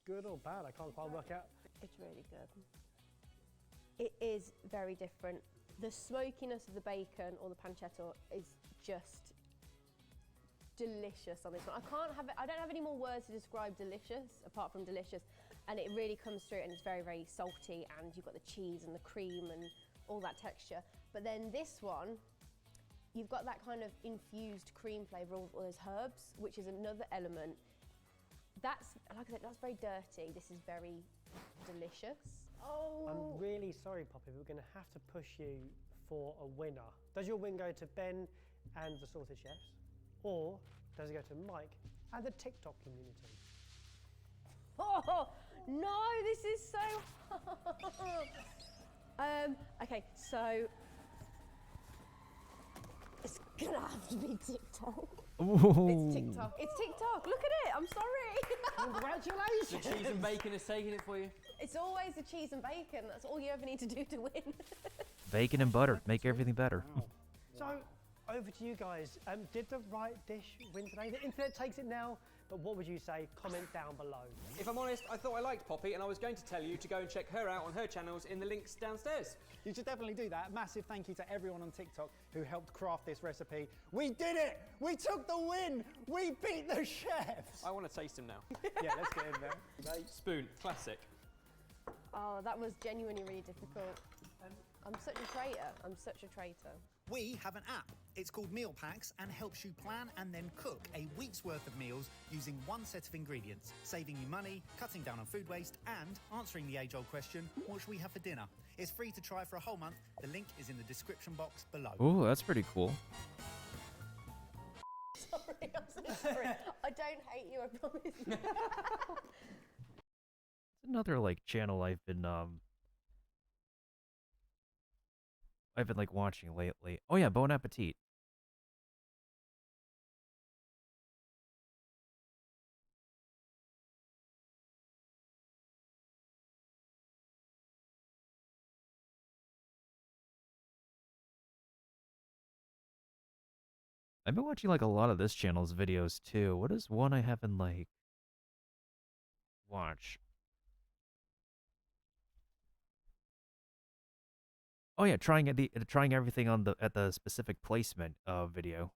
Speaker 10: good or bad. I can't quite work out.
Speaker 13: It's really good. It is very different. The smokiness of the bacon or the pancetta is just delicious on this one. I don't have any more words to describe delicious apart from delicious, and it really comes through, and it's very, very salty, and you've got the cheese and the cream and all that texture. But then this one, you've got that kind of infused cream flavour, all those herbs, which is another element. That's, like I said, that's very dirty. This is very delicious. Oh!
Speaker 10: I'm really sorry, Poppy, we're going to have to push you for a winner. Does your win go to Ben and the Sorted Chefs? Or does it go to Mike and the TikTok community?
Speaker 13: Oh, no, this is so hard. Okay, so it's gonna have to be TikTok.
Speaker 4: Ooh.
Speaker 13: It's TikTok. It's TikTok. Look at it. I'm sorry.
Speaker 10: Congratulations.
Speaker 12: The cheese and bacon is taking it for you.
Speaker 13: It's always the cheese and bacon. That's all you ever need to do to win.
Speaker 4: Bacon and butter. Make everything better.
Speaker 10: So, over to you guys. Did the right dish win today? The internet takes it now, but what would you say? Comment down below.
Speaker 12: If I'm honest, I thought I liked Poppy, and I was going to tell you to go and check her out on her channels in the links downstairs.
Speaker 11: You should definitely do that. Massive thank you to everyone on TikTok who helped craft this recipe. We did it! We took the win! We beat the chefs!
Speaker 12: I want to taste them now.
Speaker 11: Yeah, let's get in there.
Speaker 12: Spoon, classic.
Speaker 13: Oh, that was genuinely really difficult. I'm such a traitor. I'm such a traitor.
Speaker 14: We have an app. It's called Meal Packs and helps you plan and then cook a week's worth of meals using one set of ingredients, saving you money, cutting down on food waste, and answering the age-old question, what should we have for dinner? It's free to try for a whole month. The link is in the description box below.
Speaker 4: Ooh, that's pretty cool.
Speaker 13: Sorry, I'm so sorry. I don't hate you, I promise.
Speaker 4: It's another like channel I've been like watching lately. Oh yeah, Bon Appetit. I've been watching like a lot of this channel's videos too. What is one I haven't like watched? Oh yeah, trying everything on the at the specific placement video.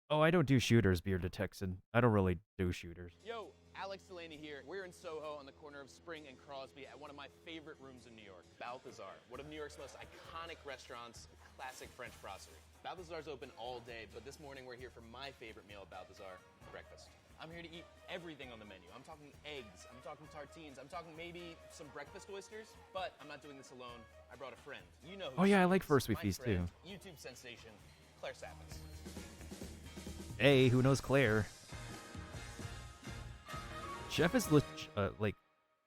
Speaker 4: Oh, I don't do shooters, Bearded Texan. I don't really do shooters.
Speaker 15: Yo, Alex Delaney here. We're in Soho on the corner of Spring and Crosby at one of my favorite rooms in New York, Balthazar, one of New York's most iconic restaurants, classic French brasserie. Balthazar's open all day, but this morning we're here for my favorite meal at Balthazar, breakfast. I'm here to eat everything on the menu. I'm talking eggs, I'm talking tartines, I'm talking maybe some breakfast oysters, but I'm not doing this alone. I brought a friend. You know who
Speaker 4: Oh yeah, I
Speaker 15: she
Speaker 4: like
Speaker 15: is.
Speaker 4: First We
Speaker 15: My
Speaker 4: Feast
Speaker 15: friend,
Speaker 4: too.
Speaker 15: YouTube sensation, Claire Sappins.
Speaker 4: Hey, who knows Claire? Chef is like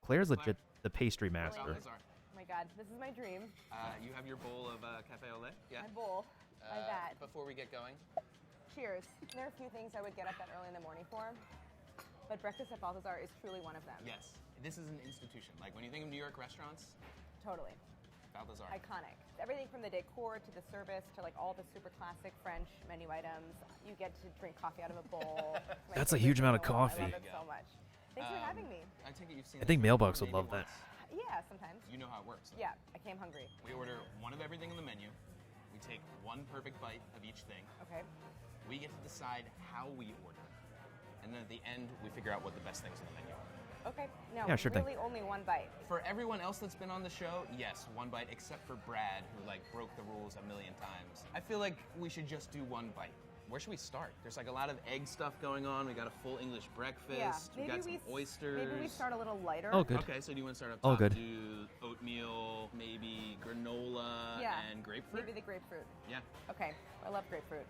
Speaker 4: Claire's legit the pastry master.
Speaker 15: Balthazar.
Speaker 13: Oh my god, this is my dream.
Speaker 15: You have your bowl of cafe au lait? Yeah.
Speaker 13: My bowl. My bat.
Speaker 15: Before we get going,
Speaker 13: Cheers. There are a few things I would get up that early in the morning for, but breakfast at Balthazar is truly one of them.
Speaker 15: yes, this is an institution. Like when you think of New York restaurants,
Speaker 13: Totally.
Speaker 15: Balthazar.
Speaker 13: Iconic. Everything from the decor to the service to like all the super classic French menu items. You get to drink coffee out of a bowl. It's my
Speaker 4: That's a
Speaker 13: favorite
Speaker 4: huge amount of
Speaker 13: thing in the world.
Speaker 4: coffee.
Speaker 13: I love it so much. Thanks for having me.
Speaker 15: I take it you've seen
Speaker 4: I
Speaker 15: this
Speaker 4: think
Speaker 15: before,
Speaker 4: Mailbox would
Speaker 15: maybe
Speaker 4: love that.
Speaker 15: once.
Speaker 13: Yeah, sometimes.
Speaker 15: You know how it works.
Speaker 13: Yeah, I came hungry.
Speaker 15: We order one of everything on the menu. We take one perfect bite of each thing.
Speaker 13: Okay.
Speaker 15: We get to decide how we order. And then at the end, we figure out what the best things on the menu are.
Speaker 13: Okay. No,
Speaker 4: Yeah, sure thing.
Speaker 13: really only one bite.
Speaker 15: For everyone else that's been on the show, yes, one bite, except for Brad, who like broke the rules a million times. I feel like we should just do one bite. Where should we start? There's like a lot of egg stuff going on. We got a full English breakfast.
Speaker 13: Yeah.
Speaker 15: We got some oysters.
Speaker 13: Maybe we start a little lighter.
Speaker 4: Oh, good.
Speaker 15: Okay, so do you want to start up
Speaker 4: Oh,
Speaker 15: top?
Speaker 4: good.
Speaker 15: Do oatmeal, maybe granola,
Speaker 13: Yeah.
Speaker 15: and grapefruit?
Speaker 13: Maybe the grapefruit.
Speaker 15: Yeah.
Speaker 13: Okay. I love grapefruit.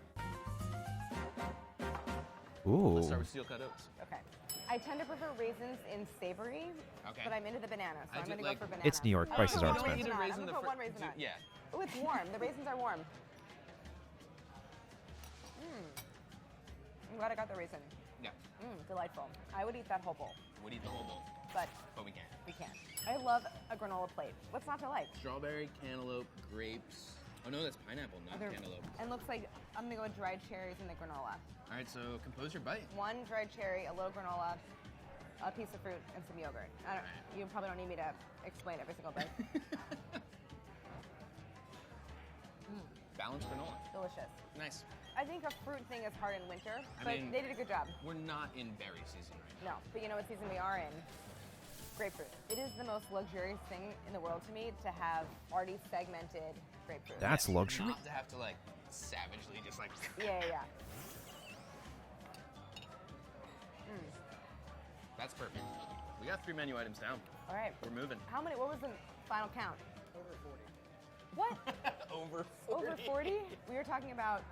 Speaker 4: Ooh.
Speaker 15: Let's start with steel cut oats.
Speaker 13: Okay. I tend to prefer raisins in savory,
Speaker 15: Okay.
Speaker 13: but I'm into the banana, so
Speaker 15: I
Speaker 13: I'm
Speaker 15: do
Speaker 13: going to
Speaker 15: like-
Speaker 13: go for banana.
Speaker 4: It's New York.
Speaker 13: I'm
Speaker 4: Prices
Speaker 13: gonna
Speaker 4: are
Speaker 13: put one
Speaker 4: expensive.
Speaker 13: raisin on.
Speaker 15: Raisin
Speaker 13: I'm
Speaker 15: the
Speaker 13: going to put one
Speaker 15: fir-
Speaker 13: raisin on.
Speaker 15: Yeah.
Speaker 13: Oh, it's warm. The raisins are warm. I'm glad I got the raisin.
Speaker 15: Yeah.
Speaker 13: Delightful. I would eat that whole bowl,
Speaker 15: Would eat the whole bowl,
Speaker 13: but
Speaker 15: but we can't.
Speaker 13: we can't. I love a granola plate. What's not to like?
Speaker 15: Strawberry, cantaloupe, grapes. Oh no, that's pineapple, not
Speaker 13: They're-
Speaker 15: cantaloupe.
Speaker 13: And looks like I'm gonna go with dried cherries in the granola.
Speaker 15: All right, so compose your bite.
Speaker 13: One dried cherry, a little granola, a piece of fruit, and some yogurt. You probably don't need me to explain every single bit.
Speaker 15: Balanced granola.
Speaker 13: Delicious.
Speaker 15: Nice.
Speaker 13: I think a fruit thing is hard in winter,
Speaker 15: I
Speaker 13: but
Speaker 15: mean-
Speaker 13: they did a good job.
Speaker 15: We're not in berry season right
Speaker 13: No, but you know what season we are in? Grapefruit. It is the most luxurious thing in the world to me to have already segmented grapefruit.
Speaker 4: That's
Speaker 15: now.
Speaker 4: luxury.
Speaker 15: Not to have to like savagely just like.
Speaker 13: Yeah.
Speaker 15: That's perfect. We got 3 menu items down.
Speaker 13: All right.
Speaker 15: We're moving.
Speaker 13: What was the final count?
Speaker 11: Over 40.
Speaker 13: What?
Speaker 15: Over 40.
Speaker 13: Over 40? We were talking about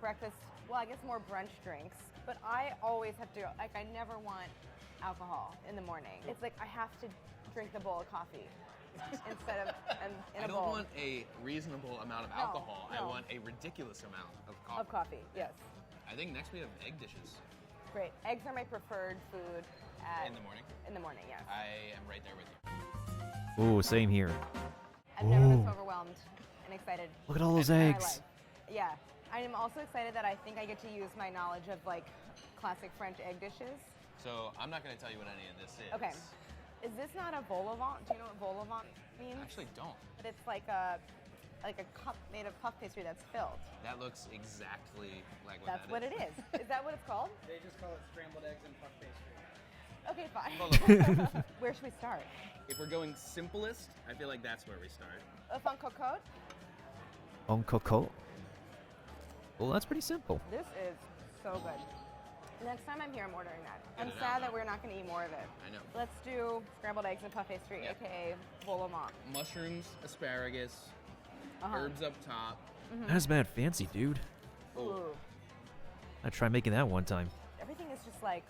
Speaker 13: breakfast, well, I guess more brunch drinks, but I always have to, like, I never want alcohol in the morning. It's like I have to drink the bowl of coffee instead of in a
Speaker 15: I don't
Speaker 13: bowl.
Speaker 15: want a reasonable amount of
Speaker 13: No,
Speaker 15: alcohol. I
Speaker 13: no.
Speaker 15: want a ridiculous amount of coffee.
Speaker 13: Of coffee, yes.
Speaker 15: I think next we have egg dishes.
Speaker 13: Great. Eggs are my preferred food
Speaker 15: In the morning?
Speaker 13: In the morning, yes.
Speaker 15: I am right there with you.
Speaker 4: Ooh, same here.
Speaker 13: I've never been
Speaker 4: Ooh.
Speaker 13: so overwhelmed and excited.
Speaker 4: Look at all those
Speaker 13: in my
Speaker 4: eggs.
Speaker 13: life. Yeah. I am also excited that I think I get to use my knowledge of like classic French egg dishes.
Speaker 15: So I'm not going to tell you what any of this is.
Speaker 13: Okay. Is this not a vol au vent? Do you know what vol au vent means?
Speaker 15: I actually don't.
Speaker 13: But it's like a cup made of puff pastry that's filled.
Speaker 15: That looks exactly like what
Speaker 13: That's
Speaker 15: that
Speaker 13: what
Speaker 15: is.
Speaker 13: it is. Is that what it's called?
Speaker 11: They just call it scrambled eggs and puff pastry.
Speaker 16: Okay, fine.
Speaker 15: Hold on.
Speaker 16: Where should we start?
Speaker 15: If we're going simplest, I feel like that's where we start.
Speaker 16: Fun cocotte?
Speaker 4: On coco. Well, that's pretty simple.
Speaker 16: This is so good. Next time I'm here, I'm ordering that.
Speaker 15: Get
Speaker 16: I'm
Speaker 15: it
Speaker 16: sad
Speaker 15: out.
Speaker 16: that we're not going to eat more of it.
Speaker 15: I know.
Speaker 16: Let's do scrambled eggs and puff pastry,
Speaker 15: Yep.
Speaker 16: aka vol au vent.
Speaker 15: Mushrooms, asparagus, herbs up top.
Speaker 4: That's mad fancy, dude.
Speaker 16: Ooh.
Speaker 4: I'd try making that one time.
Speaker 16: Everything is just like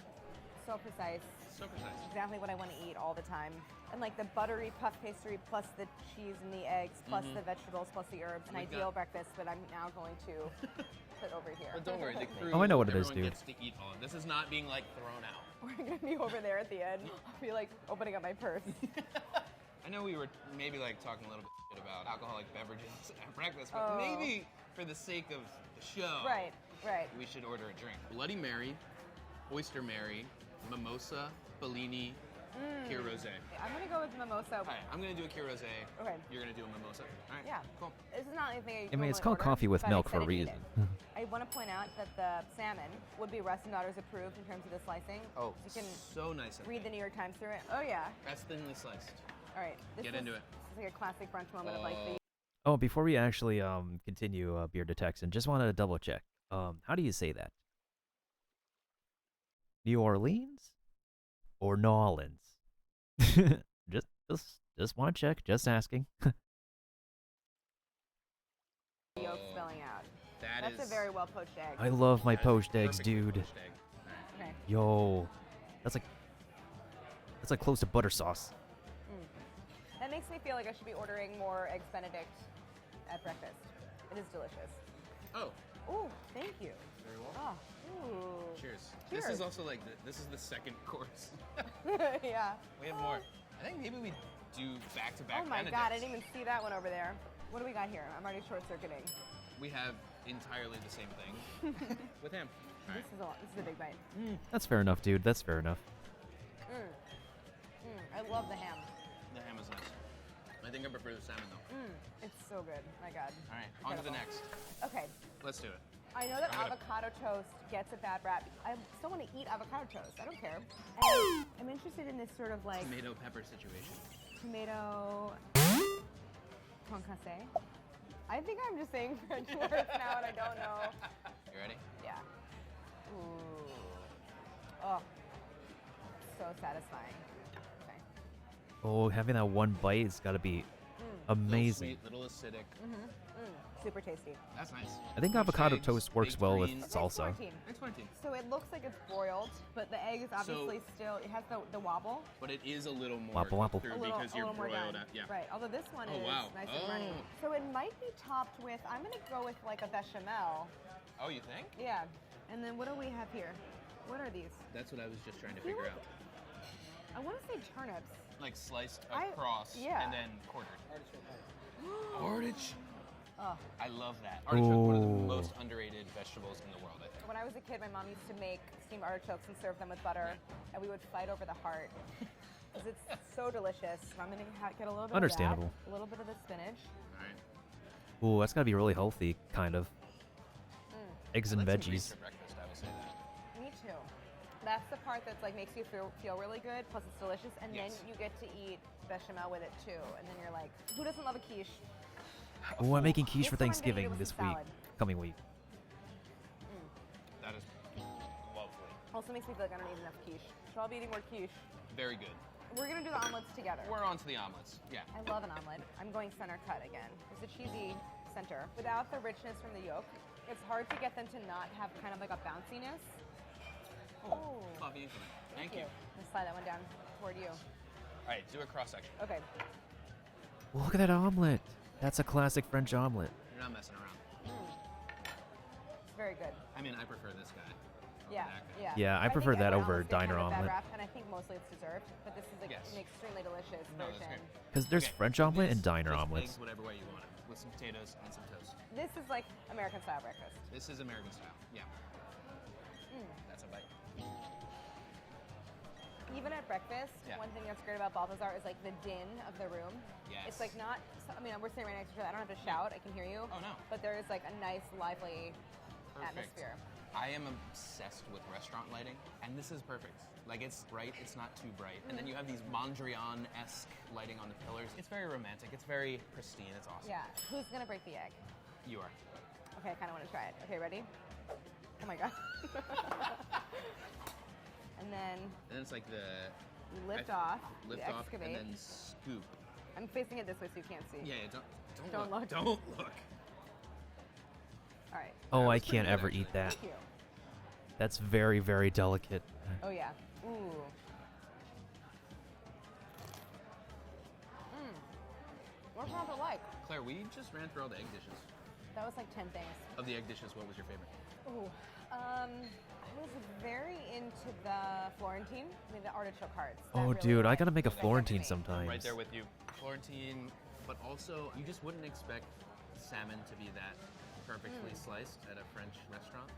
Speaker 16: so precise.
Speaker 15: So precise.
Speaker 16: Exactly what I want to eat all the time. And like the buttery puff pastry plus the cheese and the eggs plus the vegetables plus the herbs. An
Speaker 15: We've
Speaker 16: ideal
Speaker 15: got-
Speaker 16: breakfast that I'm now going to put over here.
Speaker 15: But don't worry, the crew.
Speaker 4: Oh, I know what it is,
Speaker 15: everyone
Speaker 4: dude.
Speaker 15: Gets to eat all. This is not being like thrown out.
Speaker 16: We're going to be over there at the end. I'll be like opening up my purse.
Speaker 15: I know we were maybe like talking a little bit about alcoholic beverages at breakfast, but
Speaker 16: Oh.
Speaker 15: maybe for the sake of the show,
Speaker 16: Right.
Speaker 15: we should order a drink. Bloody Mary, Oyster Mary, Mimosa, Bellini, Kir Rosé.
Speaker 16: I'm going to go with mimosa.
Speaker 15: Hi, I'm gonna do a Kir Rosé.
Speaker 16: Okay.
Speaker 15: You're gonna do a mimosa. All right.
Speaker 16: Yeah.
Speaker 15: Cool.
Speaker 16: This is not anything
Speaker 4: I mean, it's
Speaker 16: normally
Speaker 4: called
Speaker 16: order,
Speaker 4: coffee with
Speaker 16: but I'm
Speaker 4: milk for a
Speaker 16: excited to eat
Speaker 4: reason.
Speaker 16: it. I want to point out that the salmon would be Russ and Daughters approved in terms of the slicing.
Speaker 15: Oh,
Speaker 16: You can
Speaker 15: so nice.
Speaker 16: read the New York Times through it. Oh, yeah.
Speaker 15: That's thinly sliced.
Speaker 16: All right. This
Speaker 15: Get
Speaker 16: is,
Speaker 15: into it.
Speaker 16: This is like a classic brunch moment of like the
Speaker 4: Oh, before we actually continue Beard Detection, just wanted to double check. How do you say that? New Orleans or Nolans? just want to check. Just asking.
Speaker 16: yolk spelling out.
Speaker 15: That's
Speaker 16: a very well poached egg.
Speaker 4: I love my
Speaker 15: That is
Speaker 4: poached eggs,
Speaker 15: perfectly
Speaker 4: dude.
Speaker 15: poached egg.
Speaker 16: Okay.
Speaker 4: Yo, that's like close to butter sauce.
Speaker 16: That makes me feel like I should be ordering more eggs Benedict at breakfast. It is delicious.
Speaker 15: Oh,
Speaker 16: Ooh, thank you.
Speaker 15: very well.
Speaker 16: Oh, ooh.
Speaker 15: Cheers.
Speaker 16: Cheers.
Speaker 15: This is also like this is the second course.
Speaker 16: Yeah.
Speaker 15: We have more. I think maybe we do back-to-back.
Speaker 16: Oh my
Speaker 15: Benedicts.
Speaker 16: god, I didn't even see that one over there. What do we got here? I'm already short-circuiting.
Speaker 15: We have entirely the same thing with him. All right.
Speaker 16: This is a big bite.
Speaker 4: That's fair enough, dude. That's fair enough.
Speaker 16: I love the ham.
Speaker 15: The ham is nice. I think I prefer the salmon though.
Speaker 16: It's so good. My god.
Speaker 15: All right, on to the
Speaker 16: Incredible.
Speaker 15: next.
Speaker 16: Okay.
Speaker 15: Let's do it.
Speaker 16: I know that
Speaker 15: I'm gonna-
Speaker 16: avocado toast gets a bad rap. I still want to eat avocado toast. I don't care. And I'm interested in this sort of like
Speaker 15: Tomato pepper situation.
Speaker 16: tomato concasse. I think I'm just saying French words now and I don't know.
Speaker 15: You ready?
Speaker 16: Yeah. Ooh. Oh. So satisfying. Okay.
Speaker 4: Oh, having that one bite has got to be amazing.
Speaker 15: Little sweet, little acidic.
Speaker 16: Super tasty.
Speaker 15: That's nice.
Speaker 4: I think
Speaker 15: Poached
Speaker 4: avocado
Speaker 15: eggs,
Speaker 4: toast works
Speaker 15: baked
Speaker 4: well with
Speaker 15: greens.
Speaker 4: salsa.
Speaker 15: It's 14.
Speaker 16: So it looks like it's broiled, but the egg is obviously still, it has the wobble.
Speaker 15: But it is a little more
Speaker 4: Wobble, wobble.
Speaker 15: through
Speaker 16: A little,
Speaker 15: because
Speaker 16: a
Speaker 15: you're
Speaker 16: little more
Speaker 15: broiled
Speaker 16: done.
Speaker 15: out. Yeah.
Speaker 16: Right. Although this one
Speaker 15: Oh,
Speaker 16: is
Speaker 15: wow.
Speaker 16: nice and runny.
Speaker 15: Oh.
Speaker 16: So it might be topped with, I'm going to go with like a bechamel.
Speaker 15: Oh, you think?
Speaker 16: Yeah. And then what do we have here? What are these?
Speaker 15: That's what I was just trying to
Speaker 16: I feel
Speaker 15: figure
Speaker 16: like-
Speaker 15: out.
Speaker 16: I want to say turnips.
Speaker 15: Like sliced
Speaker 16: I-
Speaker 15: across
Speaker 16: yeah.
Speaker 15: and then quartered. Artichoke.
Speaker 16: Oh.
Speaker 15: I love that. Artichoke, one of the
Speaker 4: Ooh.
Speaker 15: most underrated vegetables in the world, I think.
Speaker 16: When I was a kid, my mom used to make steamed artichokes and serve them with butter, and we would fight over the heart. Because it's so delicious. So I'm going to get a little bit
Speaker 4: Understandable.
Speaker 16: of that, a little bit of the spinach.
Speaker 15: All right.
Speaker 4: Ooh, that's got to be really healthy, kind of. Eggs and
Speaker 15: I like some greens
Speaker 4: veggies.
Speaker 15: for breakfast, I will say that.
Speaker 16: Me too. That's the part that's like makes you feel really good, plus it's delicious, and
Speaker 15: Yes.
Speaker 16: then you get to eat bechamel with it too. And then you're like, who doesn't love a quiche?
Speaker 4: Oh, I'm making quiche
Speaker 16: This
Speaker 4: for
Speaker 16: one I'm gonna eat
Speaker 4: Thanksgiving
Speaker 16: with
Speaker 4: this
Speaker 16: some
Speaker 4: week.
Speaker 16: salad.
Speaker 4: Coming week.
Speaker 15: That is lovely.
Speaker 16: Also makes me feel like I don't eat enough quiche. So I'll be eating more quiche.
Speaker 15: Very good.
Speaker 16: We're gonna do the omelets together.
Speaker 15: We're on to the omelets. Yeah.
Speaker 16: I love an omelet. I'm going center cut again. It's a cheesy center. Without the richness from the yolk, it's hard to get them to not have kind of like a bounciness. Oh,
Speaker 15: Fluffy infinite. Thank you.
Speaker 16: Let's slide that one down toward you.
Speaker 15: All right, do a cross section.
Speaker 16: Okay.
Speaker 4: Look at that omelet. That's a classic French omelet.
Speaker 15: You're not messing around.
Speaker 16: It's very good.
Speaker 15: I mean, I prefer this guy.
Speaker 16: Yeah,
Speaker 15: That guy.
Speaker 16: yeah.
Speaker 4: Yeah, I
Speaker 16: think
Speaker 4: prefer that
Speaker 16: every
Speaker 4: over
Speaker 16: omelet's gonna
Speaker 4: diner
Speaker 16: have a bad
Speaker 4: omelet.
Speaker 16: rap, and I think mostly it's dessert, but this is like
Speaker 15: Yes.
Speaker 16: an extremely delicious
Speaker 15: No, that's
Speaker 16: version.
Speaker 15: great.
Speaker 4: Because there's
Speaker 15: Okay,
Speaker 4: French
Speaker 15: so
Speaker 4: omelet and
Speaker 15: this,
Speaker 4: diner
Speaker 15: just
Speaker 4: omelets.
Speaker 15: eggs whatever way you want it, with some potatoes and some toast.
Speaker 16: This is like American style breakfast.
Speaker 15: This is American style. Yeah. That's a bite.
Speaker 16: Even at breakfast,
Speaker 15: Yeah.
Speaker 16: one thing that's great about Balthazar is like the din of the room.
Speaker 15: Yes.
Speaker 16: It's like not, I mean, we're sitting right next to each other. I don't have to shout. I can hear you.
Speaker 15: Oh, no.
Speaker 16: But there is like a nice, lively
Speaker 15: Perfect.
Speaker 16: atmosphere.
Speaker 15: I am obsessed with restaurant lighting, and this is perfect. Like, it's bright, it's not too bright. And then you have these Mondrian-esque lighting on the pillars. It's very romantic, it's very pristine, it's awesome.
Speaker 16: Yeah. Who's gonna break the egg?
Speaker 15: You are.
Speaker 16: Okay, I kind of want to try it. Okay, ready? Oh my god. And then
Speaker 15: it's like the...
Speaker 16: you lift off,
Speaker 15: Lift
Speaker 16: you
Speaker 15: off,
Speaker 16: excavate.
Speaker 15: and then scoop.
Speaker 16: I'm facing it this way so you can't see.
Speaker 15: Yeah, don't
Speaker 16: Don't
Speaker 15: look.
Speaker 16: look.
Speaker 15: Don't look.
Speaker 16: All right.
Speaker 4: Oh, I can't ever eat that.
Speaker 16: Thank you.
Speaker 4: That's very, very delicate.
Speaker 16: Oh yeah. Ooh. What's not to like?
Speaker 15: Claire, we just ran through all the egg dishes.
Speaker 16: That was like 10 things.
Speaker 15: Of the egg dishes, what was your favorite?
Speaker 16: Ooh. I was very into the Florentine. I mean, the artichoke hearts. That
Speaker 4: Oh,
Speaker 16: really,
Speaker 4: dude, I
Speaker 16: like,
Speaker 4: gotta make a
Speaker 16: resonated
Speaker 4: Florentine
Speaker 16: with me.
Speaker 4: sometimes.
Speaker 15: Right there with you. Florentine, but also you just wouldn't expect salmon to be that perfectly sliced at a French restaurant.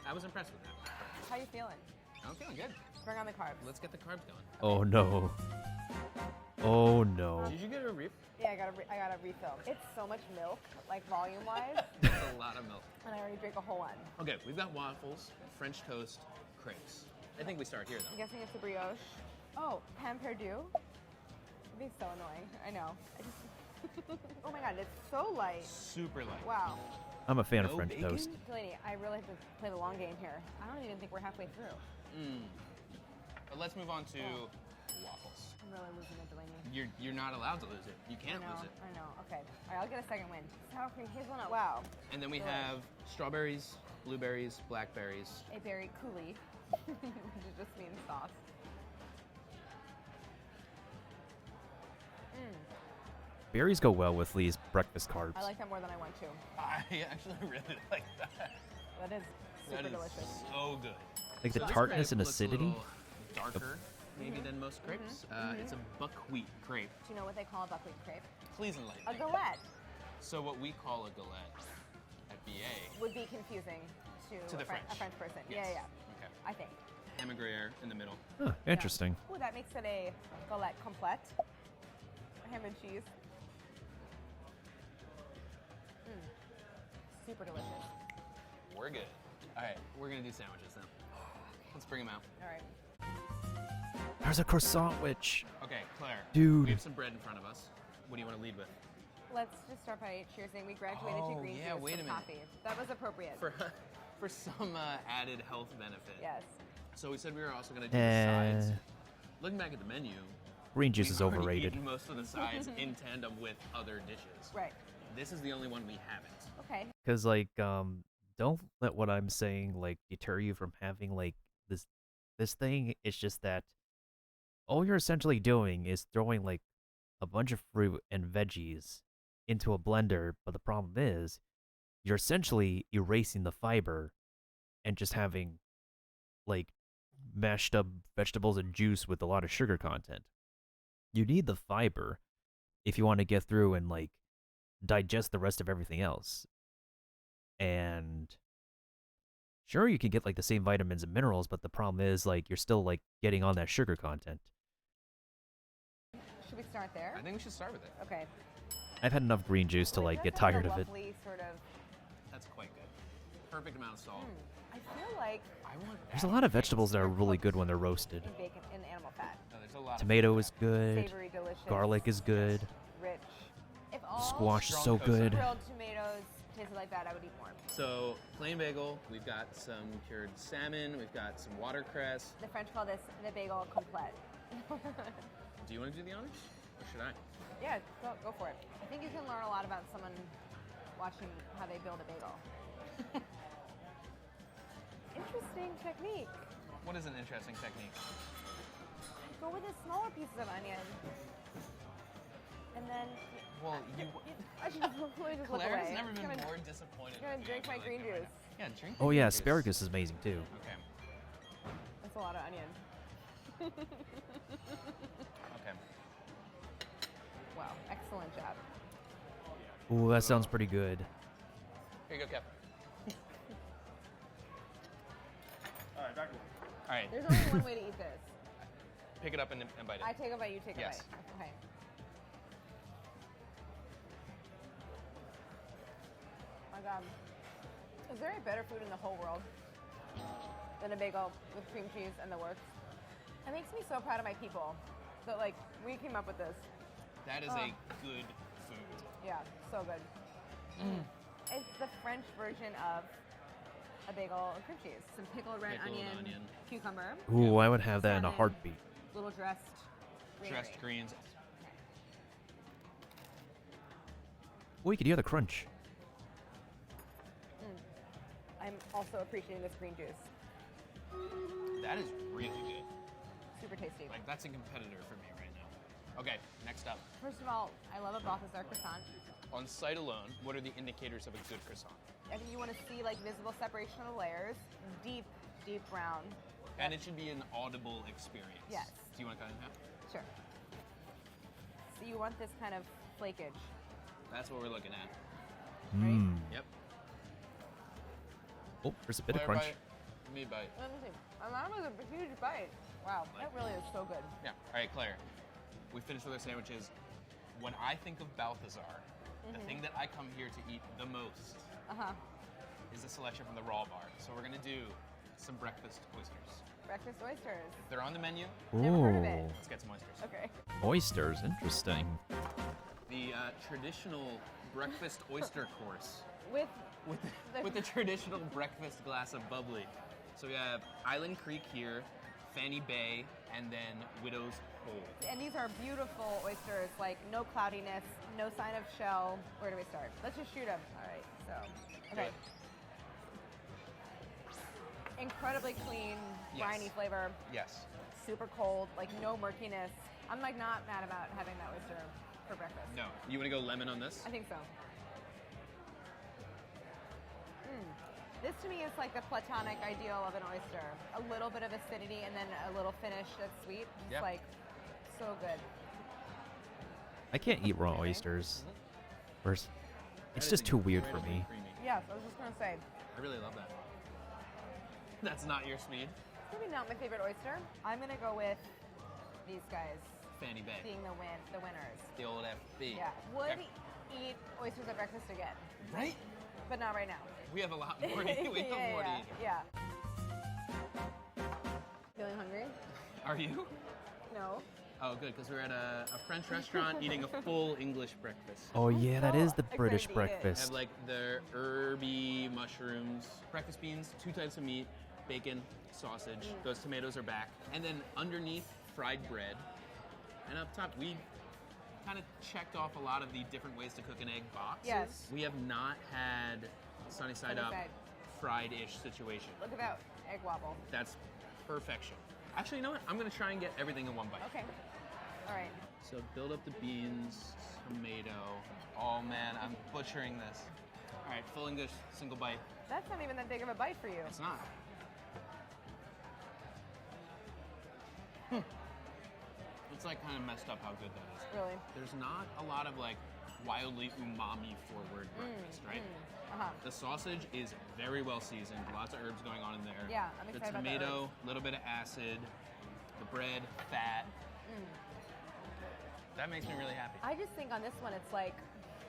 Speaker 15: I was impressed with that.
Speaker 16: How you feeling?
Speaker 15: I'm feeling good.
Speaker 16: Bring on the carbs.
Speaker 15: Let's get the carbs going.
Speaker 4: Oh no. Oh no.
Speaker 15: Did you get a reef?
Speaker 16: Yeah, I got a refill. It's so much milk, like volume-wise,
Speaker 15: That's a lot of milk.
Speaker 16: and I already drank a whole one.
Speaker 15: Okay, we've got waffles, French toast, crepes. I think we start here
Speaker 16: I'm
Speaker 15: though.
Speaker 16: guessing it's a brioche. Oh, pan perdu. It'd be so annoying. I know. Oh my god, it's so light.
Speaker 15: Super light.
Speaker 16: Wow.
Speaker 4: I'm a fan of
Speaker 15: No
Speaker 4: French
Speaker 15: bacon?
Speaker 4: toast.
Speaker 16: Delaney, I really have to play the long game here. I don't even think we're halfway through.
Speaker 15: But let's move on to waffles.
Speaker 16: I'm really losing it, Delaney.
Speaker 15: You're not allowed to lose it. You can't lose it.
Speaker 16: I know. Okay. All right, I'll get a second win. Sour cream hazelnut. Wow.
Speaker 15: And then we
Speaker 16: Delicious.
Speaker 15: have strawberries, blueberries, blackberries.
Speaker 16: A berry coulis, which just means sauce.
Speaker 4: Berries go well with these breakfast carbs.
Speaker 16: I like that more than I want to.
Speaker 15: I actually really like that.
Speaker 16: That is super
Speaker 15: That is
Speaker 16: delicious.
Speaker 15: so good.
Speaker 4: Like the
Speaker 15: So this
Speaker 4: tartness
Speaker 15: crepe
Speaker 4: and
Speaker 15: looks a
Speaker 4: acidity.
Speaker 15: little darker, maybe than most crepes. It's a buckwheat crepe.
Speaker 16: Do you know what they call a buckwheat crepe?
Speaker 15: Please enlighten
Speaker 16: A
Speaker 15: me.
Speaker 16: galette
Speaker 15: So what we call a galette at BA
Speaker 16: would be confusing to
Speaker 15: the
Speaker 16: a French person.
Speaker 15: Yes.
Speaker 16: Yeah, yeah.
Speaker 15: Okay.
Speaker 16: I think.
Speaker 15: Ham and Gruyere in the middle.
Speaker 4: Huh, interesting.
Speaker 16: Ooh, that makes it a galette complete. Ham and cheese. Super delicious.
Speaker 15: We're good. All right, we're gonna do sandwiches now. Let's bring them out.
Speaker 16: All right.
Speaker 4: There's a croissant witch.
Speaker 15: Okay, Claire.
Speaker 4: Dude.
Speaker 15: We have some bread in front of us. What do you want to lead with?
Speaker 16: Let's just start by cheersing. We graduated to green
Speaker 15: yeah,
Speaker 16: juice
Speaker 15: wait
Speaker 16: from
Speaker 15: a minute.
Speaker 16: coffee. That was appropriate.
Speaker 15: For some added health benefit.
Speaker 16: Yes.
Speaker 15: So we said we were also gonna do the sides. Looking back at the menu,
Speaker 4: Green juice
Speaker 15: we've
Speaker 4: is
Speaker 15: already
Speaker 4: overrated.
Speaker 15: eaten most of the sides in tandem with other dishes.
Speaker 16: Right.
Speaker 15: This is the only one we haven't.
Speaker 16: Okay.
Speaker 4: Because like, don't let what I'm saying like deter you from having like this thing. It's just that all you're essentially doing is throwing like a bunch of fruit and veggies into a blender. But the problem is, you're essentially erasing the fiber and just having like mashed up vegetables and juice with a lot of sugar content. You need the fiber if you want to get through and like digest the rest of everything else. And sure, you can get like the same vitamins and minerals, but the problem is like you're still like getting on that sugar content.
Speaker 16: Should we start there?
Speaker 15: I think we should start with it.
Speaker 16: Okay.
Speaker 4: I've had enough green juice to like get tired of it.
Speaker 16: Lovely sort of.
Speaker 15: That's quite good. Perfect amount of salt.
Speaker 16: I feel like
Speaker 4: There's a lot of vegetables that are really good when they're roasted.
Speaker 16: in bacon in animal fat.
Speaker 15: No, there's a lot.
Speaker 4: Tomato is good.
Speaker 16: Savory, delicious.
Speaker 4: Garlic is good.
Speaker 16: Rich. If all
Speaker 4: Squash is
Speaker 15: Strong
Speaker 4: so
Speaker 15: cosign.
Speaker 4: good.
Speaker 16: grilled tomatoes tasted like that, I would eat more.
Speaker 15: So plain bagel. We've got some cured salmon. We've got some watercress.
Speaker 16: The French call this the bagel complete.
Speaker 15: Do you want to do the honors, or should I?
Speaker 16: Yeah, go for it. I think you can learn a lot about someone watching how they build a bagel. Interesting technique.
Speaker 15: What is an interesting technique?
Speaker 16: Go with the smaller pieces of onion. And then...
Speaker 15: Well,
Speaker 16: I just let me just look
Speaker 15: Claire
Speaker 16: away.
Speaker 15: has never been
Speaker 16: Gonna-
Speaker 15: more disappointed.
Speaker 16: I'm gonna drink my green juice.
Speaker 15: Yeah, drink.
Speaker 4: Oh
Speaker 15: the
Speaker 4: yeah,
Speaker 15: green juice.
Speaker 4: asparagus is amazing too.
Speaker 15: Okay.
Speaker 16: That's a lot of onion.
Speaker 15: Okay.
Speaker 16: Wow, excellent job.
Speaker 4: Ooh, that sounds pretty good.
Speaker 15: Here you go, Kev.
Speaker 9: All right, back away.
Speaker 15: All right.
Speaker 16: There's only one way to eat this.
Speaker 15: Pick it up and bite it.
Speaker 16: I take a bite, you take
Speaker 15: Yes.
Speaker 16: a bite. Okay. My God. Is there any better food in the whole world? than a bagel with cream cheese and the works. It makes me so proud of my people that like we came up with this.
Speaker 15: That is a good food.
Speaker 16: Yeah, so good. It's the French version of a bagel and cream cheese. Some pickled red
Speaker 15: Pickled
Speaker 16: onion,
Speaker 15: onion.
Speaker 16: cucumber.
Speaker 4: Ooh, I would have that in a
Speaker 16: salmon,
Speaker 4: heartbeat.
Speaker 16: Little dressed greenery.
Speaker 15: Dressed greens.
Speaker 4: Oh, you could hear the crunch.
Speaker 16: I'm also appreciating this green juice.
Speaker 15: That is really good.
Speaker 16: Super tasty.
Speaker 15: Like, that's a competitor for me right now. Okay, next up.
Speaker 16: First of all, I love a Balthazar croissant.
Speaker 15: On sight alone, what are the indicators of a good croissant?
Speaker 16: I think you want to see like visible separation of the layers, deep, deep brown.
Speaker 15: And it should be an audible experience.
Speaker 16: Yes.
Speaker 15: Do you want to cut it in half?
Speaker 16: Sure. So you want this kind of flakage.
Speaker 15: That's what we're looking at.
Speaker 4: Mmm.
Speaker 15: Yep.
Speaker 4: Oh, there's a bit of
Speaker 15: Claire
Speaker 4: crunch.
Speaker 16: Oh,
Speaker 15: bite, me bite.
Speaker 16: Let me see. And that was a huge bite. Wow, that really is so good.
Speaker 15: Yeah. All right, Claire. We finished with our sandwiches. When I think of Balthazar, the thing that I come here to eat the most is a selection from the raw bar. So we're gonna do some breakfast oysters.
Speaker 16: Breakfast oysters.
Speaker 15: They're on the menu.
Speaker 16: Never heard of it.
Speaker 15: Let's get some oysters.
Speaker 16: Okay.
Speaker 4: Oysters, interesting.
Speaker 15: The traditional breakfast oyster course
Speaker 16: With
Speaker 15: with the traditional breakfast glass of bubbly. So we have Island Creek here, Fanny Bay, and then Widow's Hole.
Speaker 16: And these are beautiful oysters, like no cloudiness, no sign of shell. Where do we start? Let's just shoot them. All right, so, okay. Incredibly clean, briny flavor.
Speaker 15: Yes.
Speaker 16: Super cold, like no murkiness. I'm like not mad about having that oyster for breakfast.
Speaker 15: No. You want to go lemon on this?
Speaker 16: I think so. This to me is like the platonic ideal of an oyster. A little bit of acidity and then a little finish that's sweet. Just
Speaker 15: Yeah.
Speaker 16: like so good.
Speaker 4: I can't eat raw oysters. It's
Speaker 15: That
Speaker 4: just
Speaker 15: is
Speaker 4: too weird for
Speaker 15: incredibly
Speaker 4: me.
Speaker 15: creamy.
Speaker 16: Yes, I was just gonna say.
Speaker 15: I really love that. That's not your speed.
Speaker 16: It's maybe not my favorite oyster. I'm gonna go with these guys
Speaker 15: Fanny Bay.
Speaker 16: being the winners.
Speaker 15: The old FB.
Speaker 16: Yeah. Would
Speaker 15: Okay.
Speaker 16: eat oysters at breakfast again.
Speaker 15: Right?
Speaker 16: But not right now.
Speaker 15: We have a lot more to eat. We have more to eat.
Speaker 16: Yeah. Feeling hungry?
Speaker 15: Are you?
Speaker 16: No.
Speaker 15: Oh, good, because we're at a French restaurant eating a full English breakfast.
Speaker 4: Oh yeah, that is the
Speaker 16: excited
Speaker 4: British
Speaker 16: to eat it.
Speaker 15: I
Speaker 4: breakfast.
Speaker 15: have like the herby mushrooms, breakfast beans, 2 types of meat, bacon, sausage. Those tomatoes are back. And then underneath, fried bread. And up top, we kind of checked off a lot of the different ways to cook an egg boxes.
Speaker 16: Yes.
Speaker 15: We have not had sunny side
Speaker 16: Sunny
Speaker 15: up,
Speaker 16: side.
Speaker 15: fried-ish situation.
Speaker 16: Look at that egg wobble.
Speaker 15: That's perfection. Actually, you know what? I'm gonna try and get everything in one bite.
Speaker 16: Okay. All right.
Speaker 15: So build up the beans, tomato. Oh man, I'm butchering this. All right, full English, single bite.
Speaker 16: That's not even that big of a bite for you.
Speaker 15: It's not. It's like kind of messed up how good that is.
Speaker 16: Really?
Speaker 15: There's not a lot of like wildly umami forward breakfast, right? The sausage is very well seasoned, lots of herbs going on in there.
Speaker 16: Yeah, I'm excited about
Speaker 15: The
Speaker 16: the
Speaker 15: tomato, a little bit of acid, the bread, fat. That makes me really happy.
Speaker 16: I just think on this one, it's like,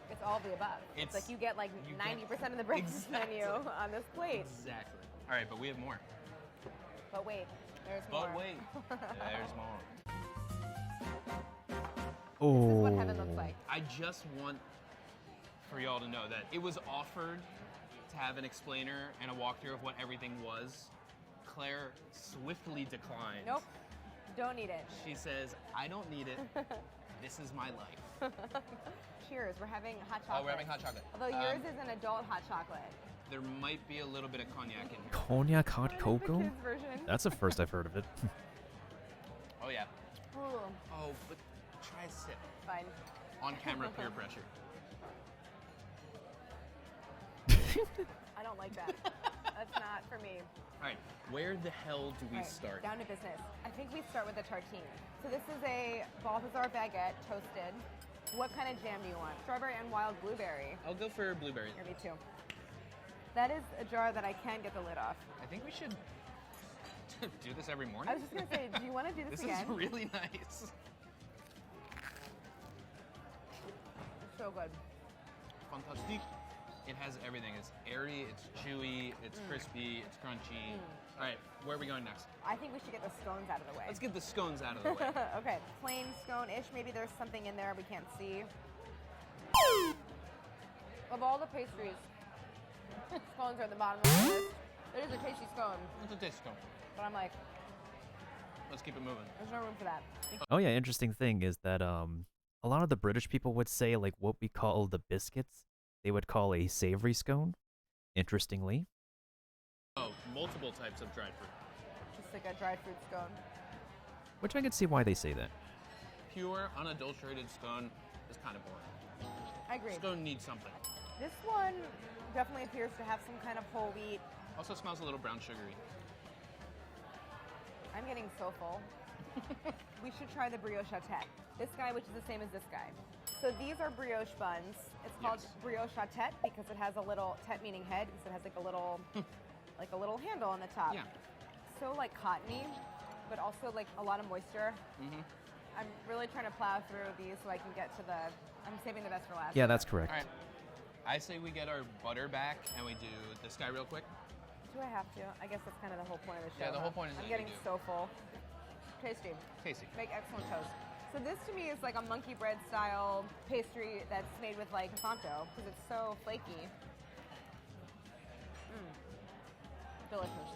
Speaker 16: it's all the above. It's like you get like 90% of the breakfast menu on this plate.
Speaker 15: Exactly. All right, but we have more.
Speaker 16: But wait, there's more.
Speaker 15: But wait, there's more.
Speaker 4: Oh.
Speaker 16: This is what heaven looks like.
Speaker 15: I just want for y'all to know that it was offered to have an explainer and a walkthrough of what everything was. Claire swiftly declined.
Speaker 16: Nope, don't need it.
Speaker 15: She says, I don't need it. This is my life.
Speaker 16: Cheers, we're having hot chocolate.
Speaker 15: Oh, we're having hot chocolate.
Speaker 16: Although yours is an adult hot chocolate.
Speaker 15: There might be a little bit of cognac in here.
Speaker 4: Cognac hot cocoa?
Speaker 16: kids' version.
Speaker 4: That's the first I've heard of it.
Speaker 15: Oh, yeah.
Speaker 16: Ooh,
Speaker 15: Oh, but try a sip.
Speaker 16: fine.
Speaker 15: On camera peer pressure.
Speaker 16: I don't like that. That's not for me.
Speaker 15: All right, where the hell do we
Speaker 16: All right,
Speaker 15: start?
Speaker 16: Down to business. I think we start with the tartine. So this is a Balthazar baguette, toasted. What kind of jam do you want? Strawberry and wild blueberry.
Speaker 15: I'll go for blueberry.
Speaker 16: Here, me too. That is a jar that I can get the lid off.
Speaker 15: I think we should do this every morning.
Speaker 16: I was just gonna say, do you want to do this again?
Speaker 15: This is really nice.
Speaker 16: So good.
Speaker 15: Fantastic. It has everything. It's airy, it's chewy, it's crispy, it's crunchy. All right, where are we going next?
Speaker 16: I think we should get the scones out of the way.
Speaker 15: Let's get the scones out of the way.
Speaker 16: Okay, plain scone-ish. Maybe there's something in there we can't see. Of all the pastries, scones are at the bottom of the list. It is a tasty scone.
Speaker 15: It's a tasty scone.
Speaker 16: But I'm like,
Speaker 15: let's keep it moving.
Speaker 16: There's no room for that.
Speaker 4: Oh yeah, interesting thing is that a lot of the British people would say like what we call the biscuits, they would call a savory scone. Interestingly.
Speaker 15: Oh, multiple types of dried fruit.
Speaker 16: Just like a dried fruit scone.
Speaker 4: Which I can see why they say that.
Speaker 15: Pure, unadulterated scone is kind of boring.
Speaker 16: I agree.
Speaker 15: Scone needs something.
Speaker 16: This one definitely appears to have some kind of whole wheat.
Speaker 15: Also smells a little brown sugary.
Speaker 16: I'm getting so full. We should try the brioche tête. This guy, which is the same as this guy. So these are brioche buns. It's called brioche tête because it has a little, tête meaning head, because it has like a little, like a little handle on the top.
Speaker 15: Yeah.
Speaker 16: So like cottony, but also like a lot of moisture. I'm really trying to plow through these so I can get to the, I'm saving the best for last.
Speaker 4: Yeah, that's correct.
Speaker 15: All right. I say we get our butter back and we do this guy real quick.
Speaker 16: Do I have to? I guess that's kind of the whole point of the show.
Speaker 15: Yeah, the whole point is
Speaker 16: I'm
Speaker 15: that you
Speaker 16: getting
Speaker 15: do.
Speaker 16: so full. Tasty.
Speaker 15: Tasty.
Speaker 16: Make excellent toast. So this to me is like a monkey bread style pastry that's made with like Santo because it's so flaky. Delicious.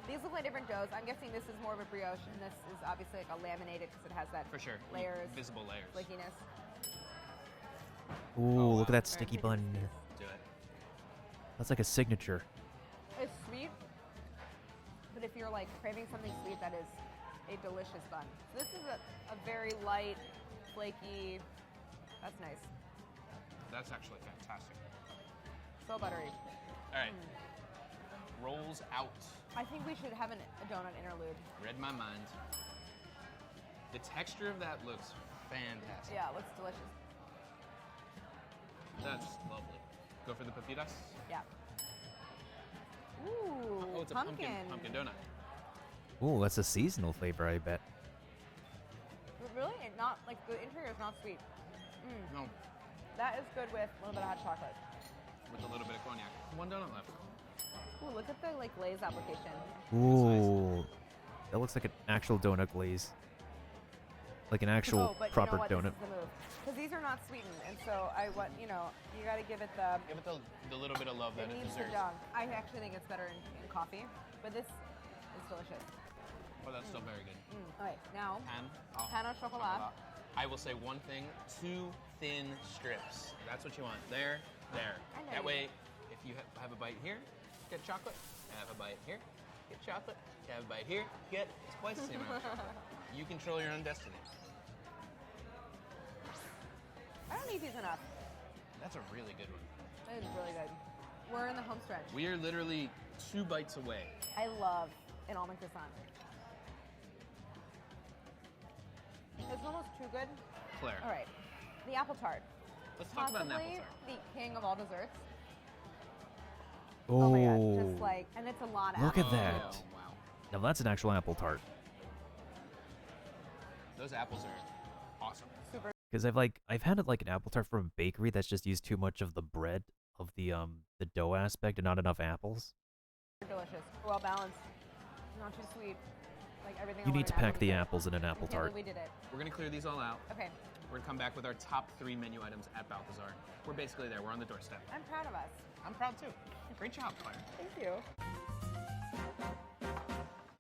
Speaker 16: These look like different doughs. I'm guessing this is more of a brioche and this is obviously like a laminated because it has that
Speaker 15: For sure.
Speaker 16: layers,
Speaker 15: Visible layers.
Speaker 16: flakiness.
Speaker 4: Ooh, look at that sticky bun.
Speaker 15: Do it.
Speaker 4: That's like a signature.
Speaker 16: It's sweet, but if you're like craving something sweet, that is a delicious bun. So this is a very light, flaky, that's nice.
Speaker 15: That's actually fantastic.
Speaker 16: So buttery.
Speaker 15: All right. Rolls out.
Speaker 16: I think we should have a donut interlude.
Speaker 15: Read my mind. The texture of that looks fantastic.
Speaker 16: Yeah, it looks delicious.
Speaker 15: That's lovely. Go for the papitas?
Speaker 16: Yeah. Ooh,
Speaker 15: Oh, it's a pumpkin donut.
Speaker 4: Ooh, that's a seasonal flavor, I bet.
Speaker 16: But really, not like the interior is not sweet.
Speaker 15: No.
Speaker 16: That is good with a little bit of hot chocolate.
Speaker 15: With a little bit of cognac. One donut left.
Speaker 16: Ooh, look at the like glaze application.
Speaker 4: Ooh, that looks like an actual donut glaze. Like an actual
Speaker 16: but
Speaker 4: proper
Speaker 16: you know what?
Speaker 4: donut.
Speaker 16: This is the move. Because these are not sweetened, and so I want you got to give it the.
Speaker 15: Give it the little bit of love that it
Speaker 16: needs
Speaker 15: deserves.
Speaker 16: to dunk. I actually think it's better in coffee, but this is delicious.
Speaker 15: Oh, that's still very good.
Speaker 16: All right, now
Speaker 15: Pan
Speaker 16: au chocolat.
Speaker 15: I will say one thing: 2 thin strips. That's what you want. There, there.
Speaker 16: I know
Speaker 15: That
Speaker 16: you
Speaker 15: way, if you have a bite here, get chocolate. Have a bite here, get chocolate. Have a bite here, get twice the same amount of chocolate. You control your own destiny.
Speaker 16: I don't need these enough.
Speaker 15: That's a really good one.
Speaker 16: That is really good. We're in the home stretch.
Speaker 15: We are literally 2 bites away.
Speaker 16: I love an almond croissant. It's almost too good.
Speaker 15: Claire.
Speaker 16: All right, the apple tart.
Speaker 15: Let's talk about an apple
Speaker 16: Possibly
Speaker 15: tart.
Speaker 16: the king of all desserts.
Speaker 4: Oh,
Speaker 16: Oh my gosh, just like, and it's a lot of
Speaker 4: look at
Speaker 16: apples,
Speaker 4: that.
Speaker 16: too.
Speaker 15: Wow.
Speaker 4: Now that's an actual apple tart.
Speaker 15: Those apples are awesome.
Speaker 16: Super.
Speaker 4: Because I've had like an apple tart from a bakery that's just used too much of the bread of the dough aspect and not enough apples.
Speaker 16: Delicious. Well balanced. Not too sweet. Like everything.
Speaker 4: You
Speaker 16: I
Speaker 4: need to
Speaker 16: want in
Speaker 4: pack the
Speaker 16: apple
Speaker 4: apples in an apple
Speaker 16: dessert.
Speaker 4: tart.
Speaker 16: We did it.
Speaker 15: We're gonna clear these all out.
Speaker 16: Okay.
Speaker 15: We're gonna come back with our top 3 menu items at Balthazar. We're basically there. We're on the doorstep.
Speaker 16: I'm proud of us.
Speaker 15: I'm proud too. Great job, Claire.
Speaker 16: Thank you.